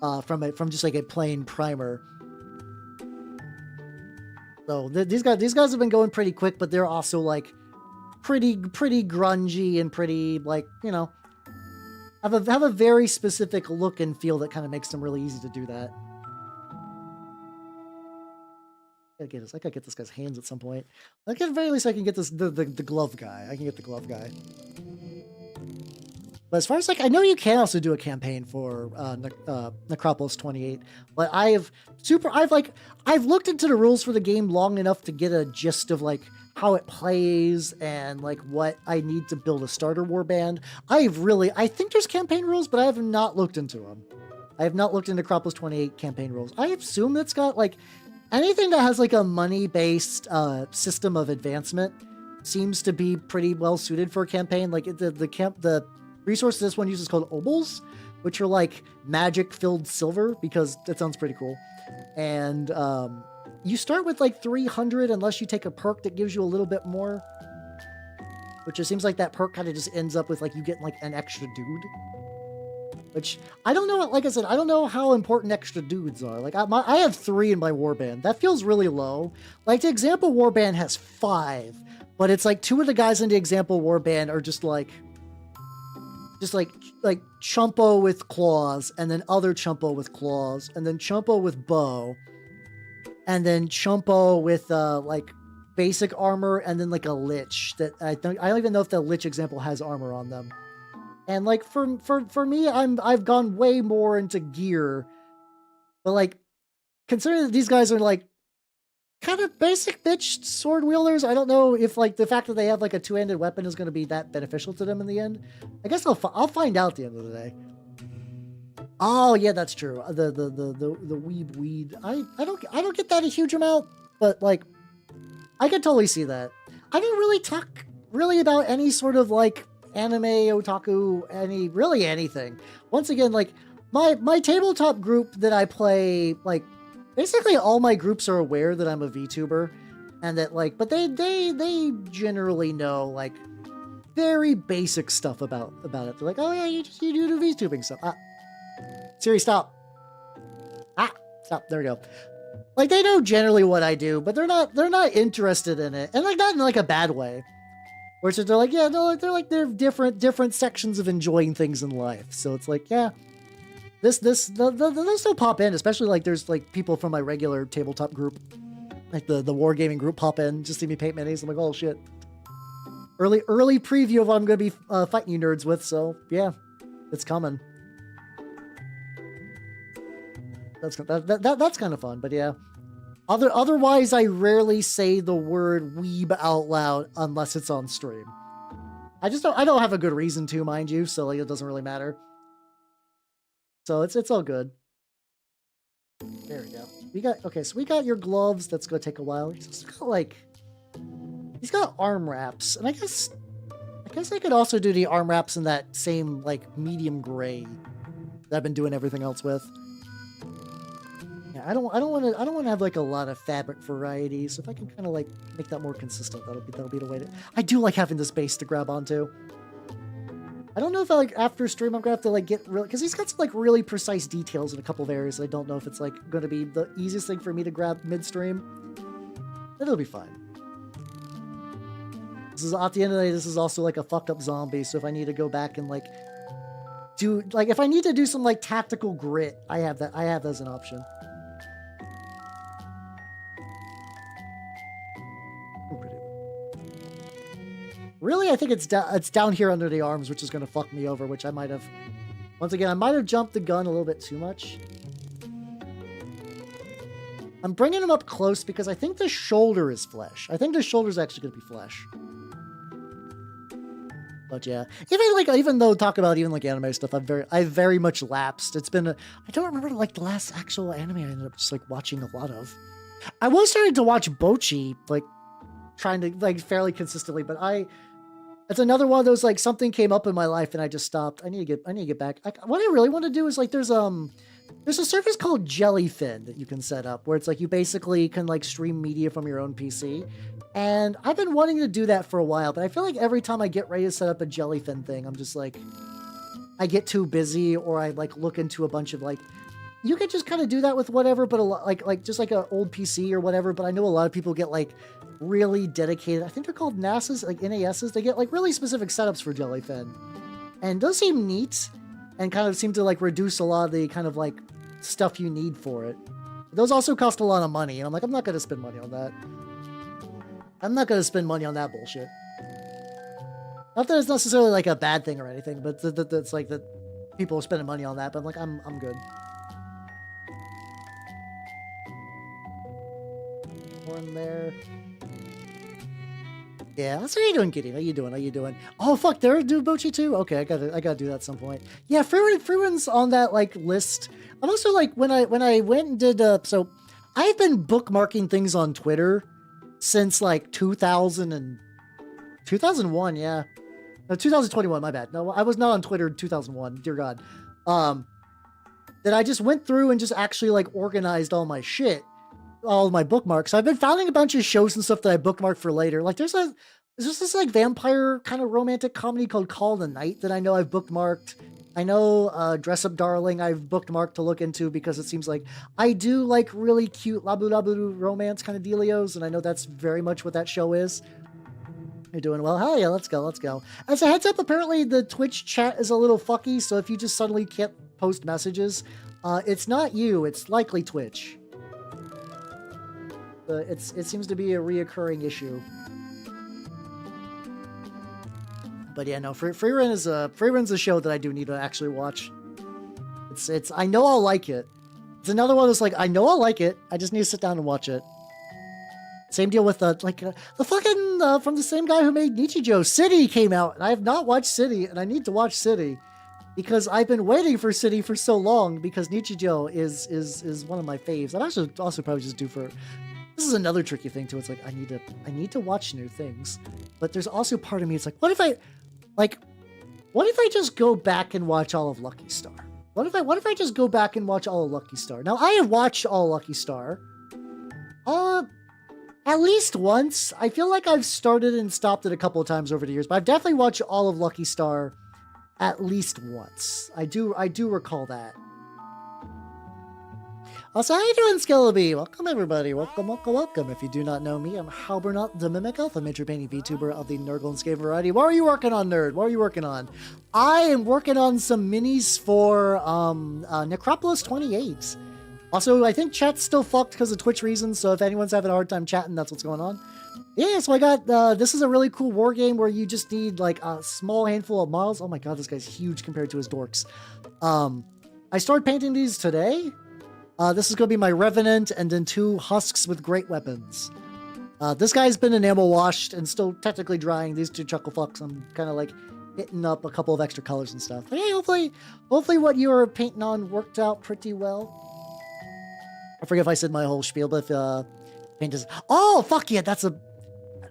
A: from just like a plain primer. So these guys have been going pretty quick, but they're also like pretty grungy and pretty like, you know, have a very specific look and feel that kind of makes them really easy to do that. I gotta get this guy's hands at some point. Like at the very least, I can get this the glove guy. I can get the glove guy. But as far as like, I know you can also do a campaign for Necropolis28, but I've looked into the rules for the game long enough to get a gist of like how it plays and like what I need to build a starter warband. I think there's campaign rules, but I have not looked into them. I have not looked into Necropolis28 campaign rules. I assume it's got like anything that has like a money-based system of advancement seems to be pretty well suited for a campaign. Like the resource this one uses called obols, which are like magic-filled silver, because that sounds pretty cool. And you start with like 300 unless you take a perk that gives you a little bit more, which it seems like that perk kind of just ends up with like you getting like an extra dude. Which, I don't know, like I said, I don't know how important extra dudes are. Like, I have 3 in my warband. That feels really low. Like, the example warband has 5, but it's like 2 of the guys in the example warband are just like Chumpo with claws, and then other Chumpo with claws, and then Chumpo with bow, and then Chumpo with, like, basic armor, and then, like, a lich that I don't even know if the lich example has armor on them. And like for me, I've gone way more into gear, but like considering that these guys are like kind of basic bitch sword wielders, I don't know if like the fact that they have like a 2-handed weapon is going to be that beneficial to them in the end. I guess I'll find out at the end of the day. Oh yeah, that's true. The weed. I don't get that a huge amount, but like I can totally see that. I didn't really talk about any sort of like anime, otaku, anything. Once again, like my tabletop group that I play, like basically all my groups are aware that I'm a VTuber, and that like, but they generally know like very basic stuff about it. They're like, oh yeah, you do VTubing stuff. Siri, stop. Stop. There we go. Like they know generally what I do, but they're not interested in it, and like not in like a bad way. Or so they're like, yeah, no, they're different sections of enjoying things in life. So it's like, yeah, those still pop in, especially like there's like people from my regular tabletop group, like the wargaming group pop in, just see me paint minis. I'm like, oh shit. Early preview of what I'm gonna be fighting you nerds with. So yeah, it's coming. That's kind of fun, but yeah. Otherwise, I rarely say the word weeb out loud unless it's on stream. I don't have a good reason to, mind you, so like it doesn't really matter. So it's all good. There we go. We got your gloves. That's gonna take a while. He's got arm wraps, and I guess I could also do the arm wraps in that same like medium gray that I've been doing everything else with. Yeah, I don't want to have like a lot of fabric variety. So if I can kind of like make that more consistent, that'll be the way to. I do like having this base to grab onto. I don't know if like after stream I'm gonna have to like get real, because he's got some like really precise details in a couple of areas. I don't know if it's like going to be the easiest thing for me to grab midstream. It'll be fine. This is at the end of the day. This is also like a fucked up zombie. So if I need to go back and like if I need to do some like tactical grit, I have that as an option. Really, I think it's down here under the arms, which is going to fuck me over, which I might have... Once again, I might have jumped the gun a little bit too much. I'm bringing him up close because I think the shoulder is flesh. I think the shoulder's actually going to be flesh. But yeah, even though talk about even like anime stuff, I've very much lapsed. It's been I don't remember like the last actual anime I ended up just like watching a lot of. I was starting to watch Bocchi, like trying to like fairly consistently, but it's another one of those, like, something came up in my life and I just stopped. I need to get back. What I really want to do is, like, there's a service called Jellyfin that you can set up where it's like you basically can, like, stream media from your own PC. And I've been wanting to do that for a while, but I feel like every time I get ready to set up a Jellyfin thing, I'm just like, I get too busy, or I, like, look into a bunch of, like, you could just kind of do that with whatever, but a lot like just like an old PC or whatever. But I know a lot of people get like really dedicated. I think they're called NASs, like NASs. They get like really specific setups for Jellyfin, and those seem neat, and kind of seem to like reduce a lot of the kind of like stuff you need for it. Those also cost a lot of money, and I'm like, I'm not going to spend money on that. I'm not going to spend money on that bullshit. Not that it's necessarily like a bad thing or anything, but that's like that people are spending money on that. But I'm like, I'm good. One there. Yeah, so how you doing, Kitty? How you doing? How you doing? Oh fuck, they're do Bochi too. Okay, I gotta do that at some point. Yeah, Freeman's on that like list. I'm also like when I went and did so I've been bookmarking things on Twitter since like 2001. Yeah, no 2021. My bad. No, I was not on Twitter in 2001. Dear God. That I just went through and just actually like organized all my shit. All of my bookmarks. I've been finding a bunch of shows and stuff that I bookmarked for later. Like there's this like vampire kind of romantic comedy called Call of the Night that I know I've bookmarked. I know Dress Up Darling I've bookmarked to look into because it seems like I do like really cute labu labu romance kind of dealios, and I know that's very much what that show is. You're doing well. Hell yeah, let's go, let's go. As a heads up, apparently the Twitch chat is a little fucky, so if you just suddenly can't post messages, it's not you, it's likely Twitch. It seems to be a reoccurring issue. But yeah, no, Freerun's a show that I do need to actually watch. It's I know I'll like it. It's another one that's like, I know I'll like it, I just need to sit down and watch it. Same deal with the fucking from the same guy who made Nichijou. City came out, and I have not watched City, and I need to watch City because I've been waiting for City for so long because Nichijou is one of my faves. I'm actually also probably just due for. This is another tricky thing too. It's like I need to watch new things, but there's also part of me. It's like, what if I just go back and watch all of Lucky Star? What if I just go back and watch all of Lucky Star? Now I have watched all Lucky Star, at least once. I feel like I've started and stopped it a couple of times over the years, but I've definitely watched all of Lucky Star at least once. I do recall that. Also, how you doing, Skeleby? Welcome, everybody. Welcome, welcome, welcome. If you do not know me, I'm Halbernot the Mimic Elf, a major painting VTuber of the Nerdlandscape variety. What are you working on, nerd? What are you working on? I am working on some minis for Necropolis28. Also, I think chat's still fucked because of Twitch reasons, so if anyone's having a hard time chatting, that's what's going on. Yeah, so I got, this is a really cool war game where you just need, like, a small handful of models. Oh my god, this guy's huge compared to his dorks. I started painting these today. This is going to be my Revenant and then 2 husks with great weapons. This guy's been enamel washed and still technically drying. These 2 chuckle fucks, I'm kind of like hitting up a couple of extra colors and stuff. But hey, hopefully what you were painting on worked out pretty well. I forget if I said my whole spiel, but if paint is... Oh, fuck yeah,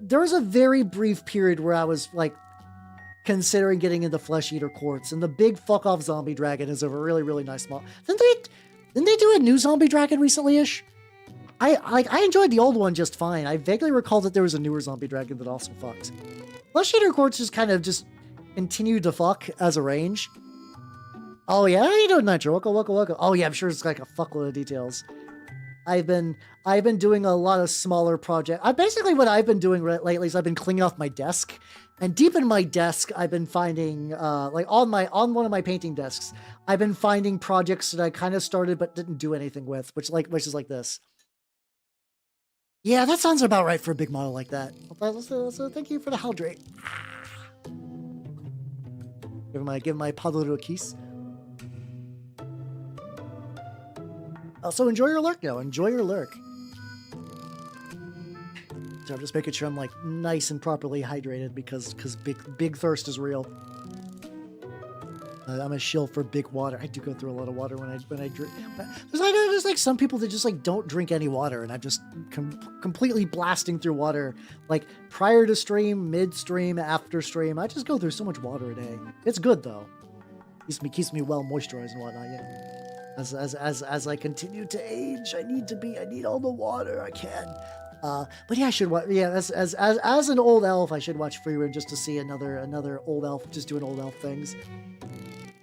A: there was a very brief period where I was like considering getting into Flesh Eater Quartz, and the big fuck off zombie dragon is a really, really nice model. Didn't they do a new zombie dragon recently-ish? I enjoyed the old one just fine. I vaguely recall that there was a newer zombie dragon that also fucked. Flesh Eater Quartz just kind of just continued to fuck as a range. Oh yeah, how you doing, Nitro? Welcome, welcome, welcome. Oh yeah, I'm sure it's like a fuckload of details. I've been doing a lot of smaller projects. Basically what I've been doing lately is I've been cleaning off my desk, and deep in my desk I've been finding like on one of my painting desks I've been finding projects that I kind of started but didn't do anything with, which is like this. Yeah, that sounds about right for a big model like that. So thank you for the hydrate. Give my Padre a kiss. Also, enjoy your lurk now. Enjoy your lurk. So I'm just making sure I'm like nice and properly hydrated because big thirst is real. I'm a shill for big water. I do go through a lot of water when I drink. There's like some people that just like don't drink any water, and I'm just completely blasting through water. Like prior to stream, mid stream, after stream, I just go through so much water a day. It's good though. Keeps me well moisturized and whatnot. Yeah. As I continue to age, I need all the water I can. But yeah, I should watch. Yeah, as an old elf, I should watch Freerun just to see another old elf just doing old elf things.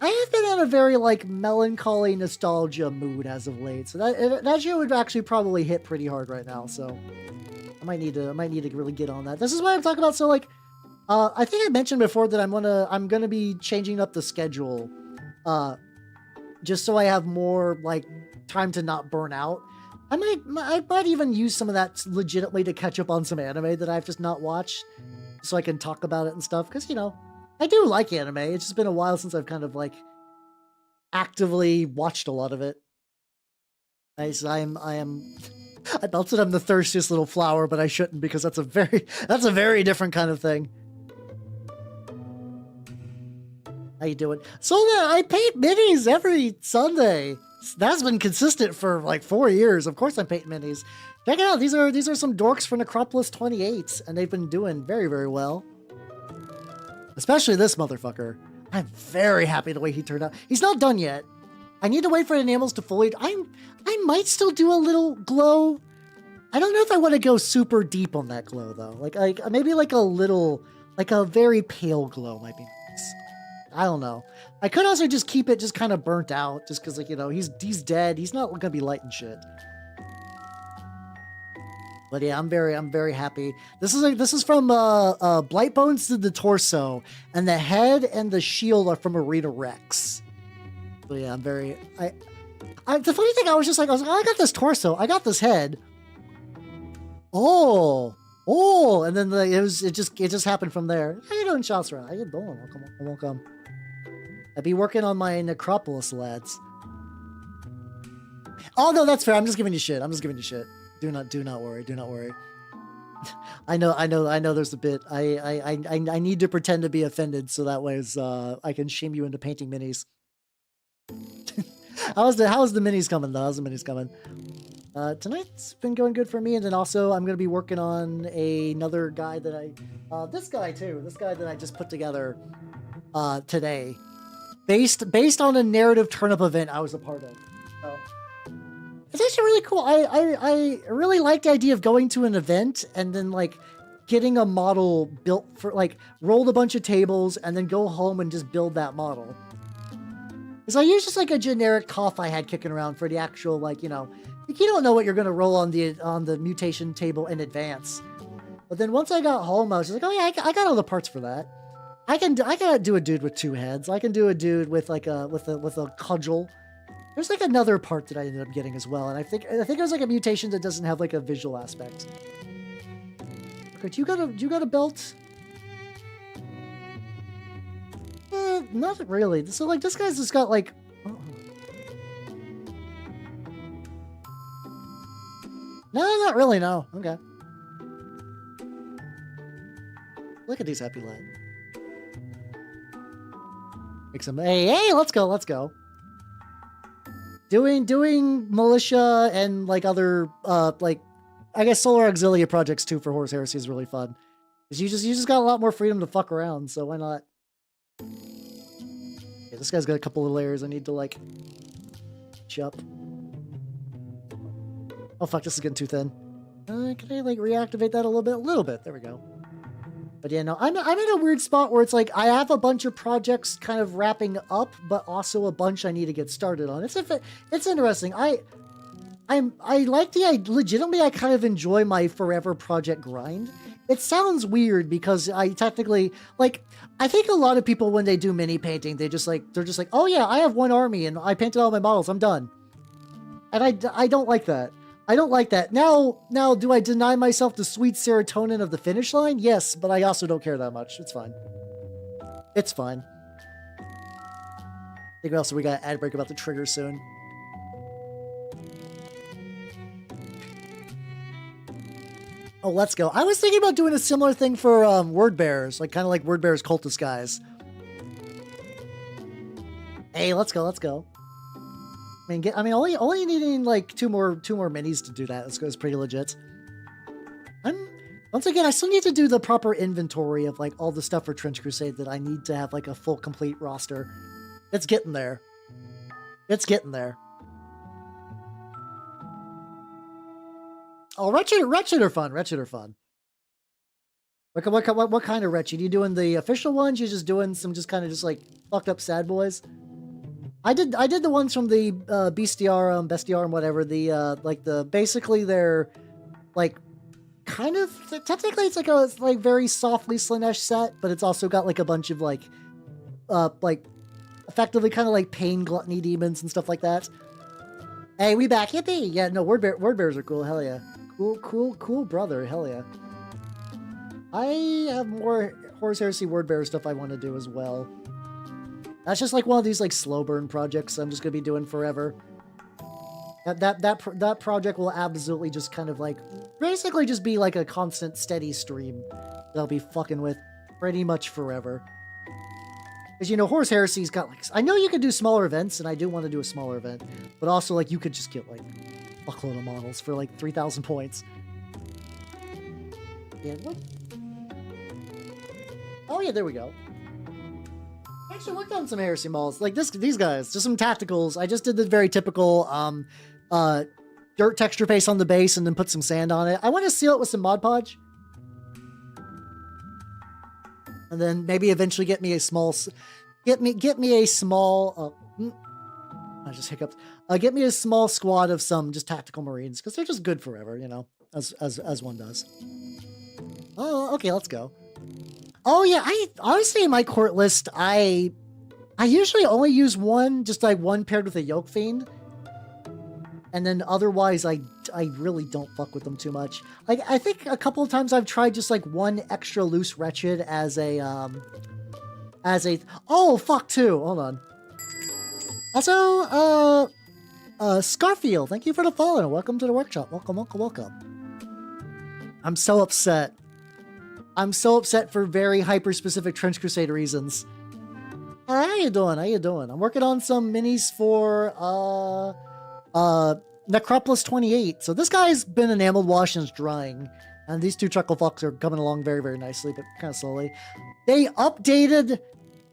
A: I have been in a very like melancholy nostalgia mood as of late, so that show would actually probably hit pretty hard right now. So I might need to really get on that. This is what I'm talking about. So like, I think I mentioned before that I'm gonna be changing up the schedule, just so I have more like time to not burn out. I might even use some of that legitimately to catch up on some anime that I've just not watched, so I can talk about it and stuff. Because you know, I do like anime. It's just been a while since I've kind of like actively watched a lot of it. I belted I'm the thirstiest little flower, but I shouldn't because that's a very different kind of thing. How you doing? So I paint minis every Sunday. That's been consistent for like 4 years. Of course I'm painting minis. Check it out. These are some dorks for Necropolis28, and they've been doing very, very well. Especially this motherfucker. I'm very happy the way he turned out. He's not done yet. I need to wait for the enamels to fully... I might still do a little glow. I don't know if I want to go super deep on that glow, though. Like maybe like a little... Like a very pale glow might be nice. I don't know. I could also just keep it just kind of burnt out, just because, like, you know, he's dead. He's not gonna be lighting shit. But yeah, I'm very happy. This is from Blightbones did the torso, and the head and the shield are from Arena Rex. So yeah, I'm very. The funny thing, I was like, I got this torso, I got this head. Oh, and then it just happened from there. How you doing, Shasra? How you doing? Welcome. I'd be working on my Necropolis, lads. Oh no, that's fair. I'm just giving you shit. Do not worry. I know there's a bit. I need to pretend to be offended so that way I can shame you into painting minis. How's the minis coming though? How's the minis coming? Tonight's been going good for me, and then also I'm gonna be working on another guy that this guy that I just put together today. Based on a narrative turnip event I was a part of. So it's actually really cool. I really like the idea of going to an event and then like getting a model built for like roll a bunch of tables and then go home and just build that model. Because I use just like a generic cough I had kicking around for the actual like, you know, like you don't know what you're gonna roll on the mutation table in advance. But then once I got home, I was just like, oh yeah, I got all the parts for that. I can do a dude with 2 heads. I can do a dude with like with a cudgel. There's like another part that I ended up getting as well, and I think it was like a mutation that doesn't have like a visual aspect. Okay, you got a belt? Not really. So like this guy's just got like. No, not really. No. Okay. Look at these happy lads. Make some. Hey, let's go. Doing militia and like other like I guess solar auxilia projects too for Horus Heresy is really fun. Cause you just got a lot more freedom to fuck around, so why not? Okay, this guy's got a couple of layers I need to like chop. Oh fuck, this is getting too thin. Can I like reactivate that a little bit? A little bit. There we go. But yeah, no, I'm in a weird spot where it's like I have a bunch of projects kind of wrapping up, but also a bunch I need to get started on. It's interesting. I legitimately I kind of enjoy my forever project grind. It sounds weird because I technically like I think a lot of people when they do mini painting they're just like oh yeah, I have one army and I painted all my models, I'm done. And I don't like that. I don't like that. Now, do I deny myself the sweet serotonin of the finish line? Yes, but I also don't care that much. It's fine. It's fine. I think also we got an ad break about the trigger soon. Oh, let's go. I was thinking about doing a similar thing for word bearers, like kind of like word bearers cultist guys. Hey, let's go. I mean, only needing like two more minis to do that. It's pretty legit. Once again, I still need to do the proper inventory of like all the stuff for Trench Crusade that I need to have like a full complete roster. It's getting there. Oh, wretched are fun. What kind of wretched? You doing the official ones? You just doing some just kind of just like fucked up sad boys? I did the ones from the Bestiarum, whatever. Basically they're like kind of technically it's like very softly Slanesh set, but it's also got like a bunch of like effectively kind of like pain gluttony demons and stuff like that. Hey, we back, yippee! Yeah, no, word bears are cool. Hell yeah, cool, brother. Hell yeah. I have more Horus Heresy word bearer stuff I want to do as well. That's just like one of these like slow burn projects I'm just gonna be doing forever. That project will absolutely just kind of like basically just be like a constant steady stream that I'll be fucking with pretty much forever. Because, you know, Horus Heresy's got like, I know you could do smaller events, and I do want to do a smaller event, but also like you could just get like a fuckload of models for like 3,000 points. Yeah, what? Oh yeah, there we go. I actually worked on some Heresy models, like these guys, just some tacticals. I just did the very typical dirt texture face on the base and then put some sand on it. I want to seal it with some Mod Podge. And then maybe eventually get me a small, get me a small, I just hiccuped. Get me a small squad of some just tactical Marines, because they're just good forever, you know, as one does. Oh, okay, let's go. Oh yeah, I honestly in my court list, I usually only use one, just like one paired with a Yoke Fiend. And then otherwise, I really don't fuck with them too much. Like, I think a couple of times I've tried just like one extra loose Wretched as a, oh, fuck too. Hold on. Also, Scarfield, thank you for the follow. Welcome to the workshop. Welcome. I'm so upset. I'm so upset for very hyper-specific Trench Crusade reasons. How you doing? I'm working on some minis for, Necropolis28. So this guy's been enameled wash and is drying. And these two Chuckle Fox are coming along very, very nicely, but kind of slowly. They updated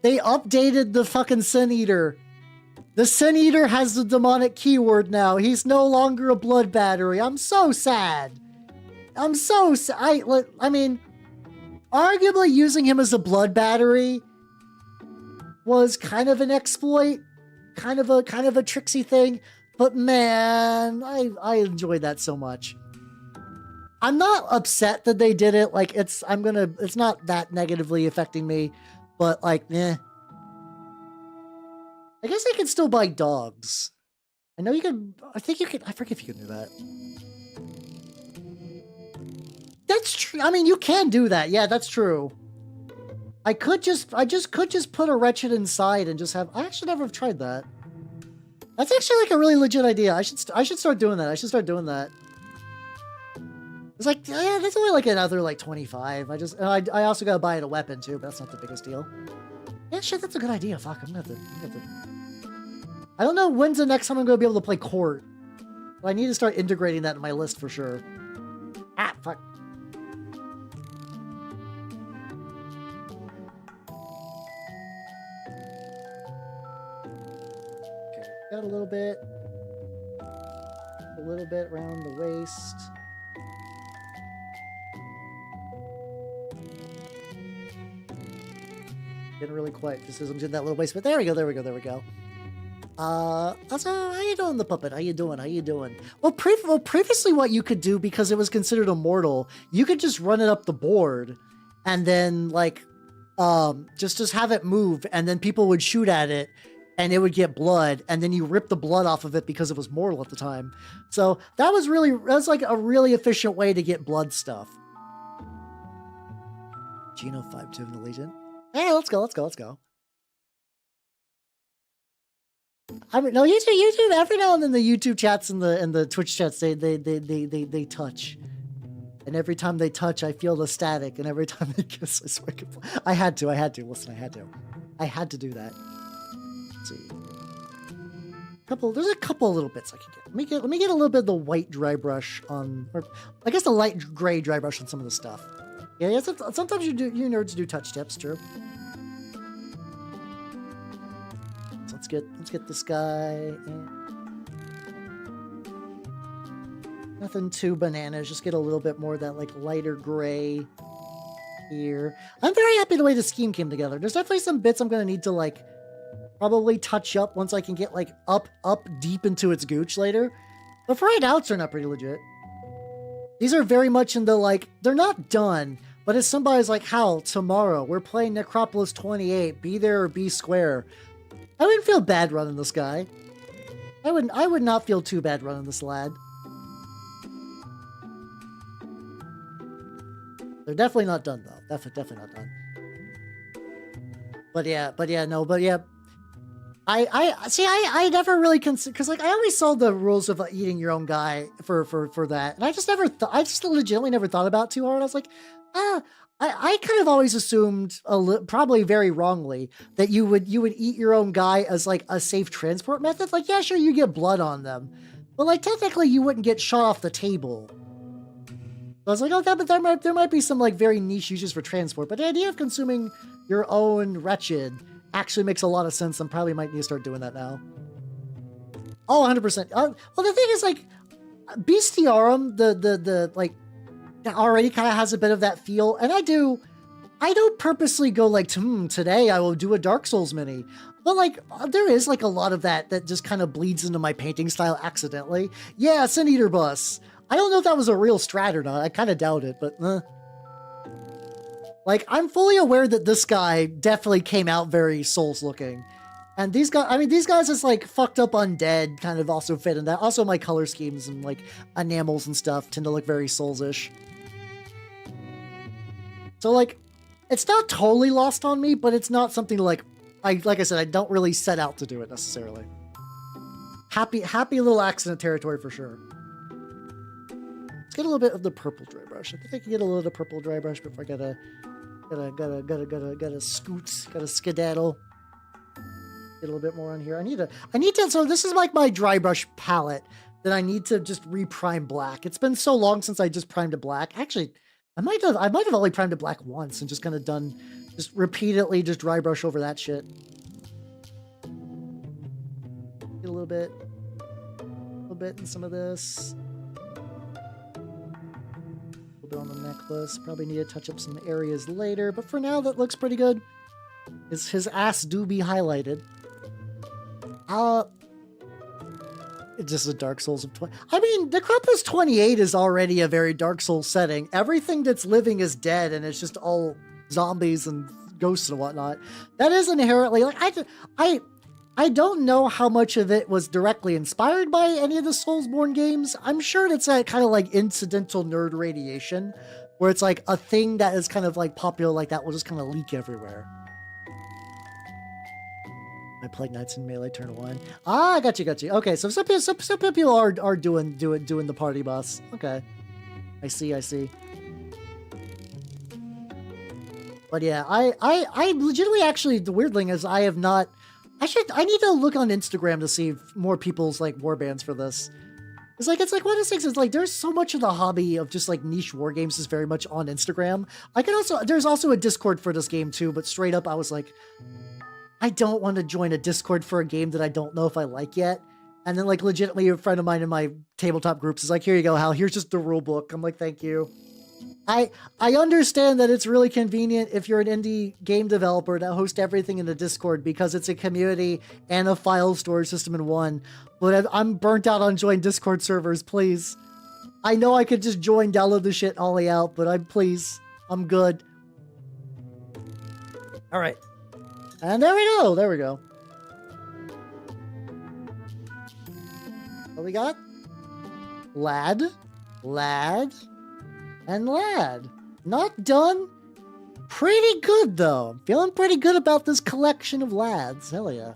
A: the fucking Sin Eater. The Sin Eater has the demonic keyword now. He's no longer a blood battery. I'm so sad. I'm so sad. I mean, arguably using him as a blood battery was kind of an exploit, kind of a tricksy thing. But man, I enjoyed that so much. I'm not upset that they did it. Like it's not that negatively affecting me, but like, eh. I guess I can still buy dogs. I know you can, I think you can, I forget if you can do that. That's true. I mean, you can do that. Yeah, that's true. I could just put a Wretched inside and just have, I actually never have tried that. That's actually like a really legit idea. I should start doing that. It's like, yeah, that's only like another like 25. I also gotta buy it a weapon too, but that's not the biggest deal. Yeah, shit, that's a good idea. Fuck, I'm gonna have to. I don't know when's the next time I'm gonna be able to play court, but I need to start integrating that in my list for sure. Ah, fuck. Got a little bit around the waist. Getting really quiet because I'm in that little waist, but there we go. Also, how you doing, the puppet? How you doing? Well, previously what you could do, because it was considered immortal, you could just run it up the board and then like, just have it move, and then people would shoot at it and it would get blood, and then you rip the blood off of it because it was mortal at the time. So that's like a really efficient way to get blood stuff. Geno 5-2 in the Legion. Hey, let's go. I mean, no, YouTube. Every now and then the YouTube chats and the Twitch chats, they touch, and every time they touch, I feel the static, and every time they kiss, I swear, I had to. Listen, I had to do that. Let's see. There's a couple little bits I can get. Let me get a little bit of the white dry brush on, or I guess the light gray dry brush on some of the stuff. Yeah. Sometimes you nerds do touch tips, true. So let's get this guy in. Nothing too bananas. Just get a little bit more of that like lighter gray here. I'm very happy the way the scheme came together. There's definitely some bits I'm gonna need to like Probably touch up once I can get like up deep into its gooch later. But for right now, it's turned out pretty legit. These are very much in the like, they're not done, but if somebody's like, Hal, tomorrow we're playing Necropolis28, be there or be square. I wouldn't feel bad running this guy. I would not feel too bad running this lad. They're definitely not done though. Definitely not done. But yeah. I never really consider, because like I always saw the rules of eating your own guy for that, and I just legitimately never thought about it too hard. I was like, I kind of always assumed, probably very wrongly, that you would eat your own guy as like a safe transport method. Like, yeah, sure, you get blood on them, but like technically you wouldn't get shot off the table. So I was like, okay, but there might be some like very niche uses for transport, but the idea of consuming your own wretched actually makes a lot of sense, and probably might need to start doing that now. Oh, 100%. Well, the thing is, like, Bestiarum, the like, already kind of has a bit of that feel, and I don't purposely go like, today I will do a Dark Souls mini. But like, there is like a lot of that just kind of bleeds into my painting style accidentally. Yeah, Sin Eater Bus. I don't know if that was a real strat or not. I kind of doubt it, but like, I'm fully aware that this guy definitely came out very Souls looking. And these guys is like fucked up undead kind of also fit in that. Also, my color schemes and like enamels and stuff tend to look very Souls-ish. So like, it's not totally lost on me, but it's not something like I said, I don't really set out to do it necessarily. Happy little accident territory for sure. Let's get a little bit of the purple dry brush. I think I can get a little of the purple dry brush before I gotta skedaddle. Get a little bit more on here. I need to, so this is like my dry brush palette that I need to just reprime black. It's been so long since I just primed a black. Actually, I might have only primed a black once and just kind of done, just repeatedly just dry brush over that shit. Get a little bit in some of this. A little bit on the necklace. Probably need to touch up some areas later, but for now that looks pretty good. His ass do be highlighted. It's just a Dark Souls of 20. I mean, Necropolis28 is already a very Dark Souls setting. Everything that's living is dead, and it's just all zombies and ghosts and whatnot. That is inherently like I don't know how much of it was directly inspired by any of the Soulsborne games. I'm sure it's a kind of like incidental nerd radiation, where it's like a thing that is kind of like popular like that will just kind of leak everywhere. My Plague Knights in Melee turn 1. Ah, I got you. Okay, so some people are doing the party boss. Okay, I see. But yeah, I legitimately actually, the weird thing is I have not. I need to look on Instagram to see if more people's like warbands for this. It's like one of those things. It's like there's so much of the hobby of just like niche war games is very much on Instagram. There's also a Discord for this game too, but straight up I was like, I don't want to join a Discord for a game that I don't know if I like yet. And then like legitimately a friend of mine in my tabletop groups is like, here you go, Hal, here's just the rule book. I'm like, thank you. I understand that it's really convenient if you're an indie game developer to host everything in the Discord because it's a community and a file storage system in one. But I'm burnt out on joining Discord servers, please. I know I could just join, download the shit, ollie out, but I'm good. All right. And there we go. What we got? Lad, and lad. Not done. Pretty good, though. I'm feeling pretty good about this collection of lads. Hell yeah.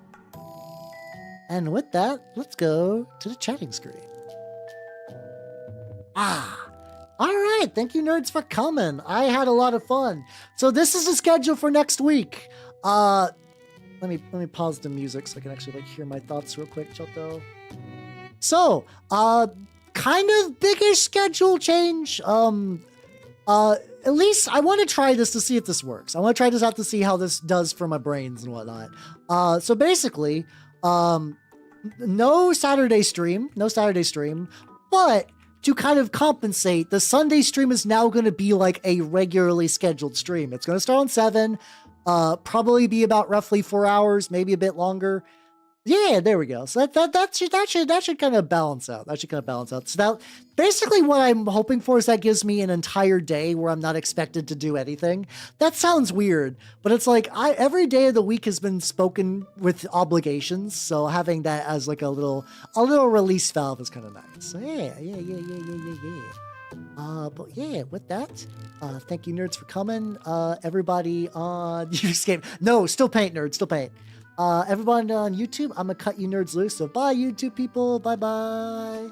A: And with that, let's go to the chatting screen. All right. Thank you, nerds, for coming. I had a lot of fun. So this is the schedule for next week. Let me pause the music so I can actually like hear my thoughts real quick, Choto. So, kind of biggish schedule change. At least I want to try this to see if this works. I want to try this out to see how this does for my brains and whatnot. So basically, no Saturday stream, but to kind of compensate, the Sunday stream is now going to be like a regularly scheduled stream. It's going to start on 7. Probably be about roughly 4 hours, maybe a bit longer. Yeah, there we go. So that should kind of balance out. That should kind of balance out. So that basically what I'm hoping for is that gives me an entire day where I'm not expected to do anything. That sounds weird, but it's like every day of the week has been spoken with obligations. So having that as like a little release valve is kind of nice. So yeah. But yeah, with that, thank you nerds for coming. Everybody on YouTube, no, still paint nerds, still paint. Everyone on YouTube, I'm gonna cut you nerds loose. So bye YouTube people, bye bye.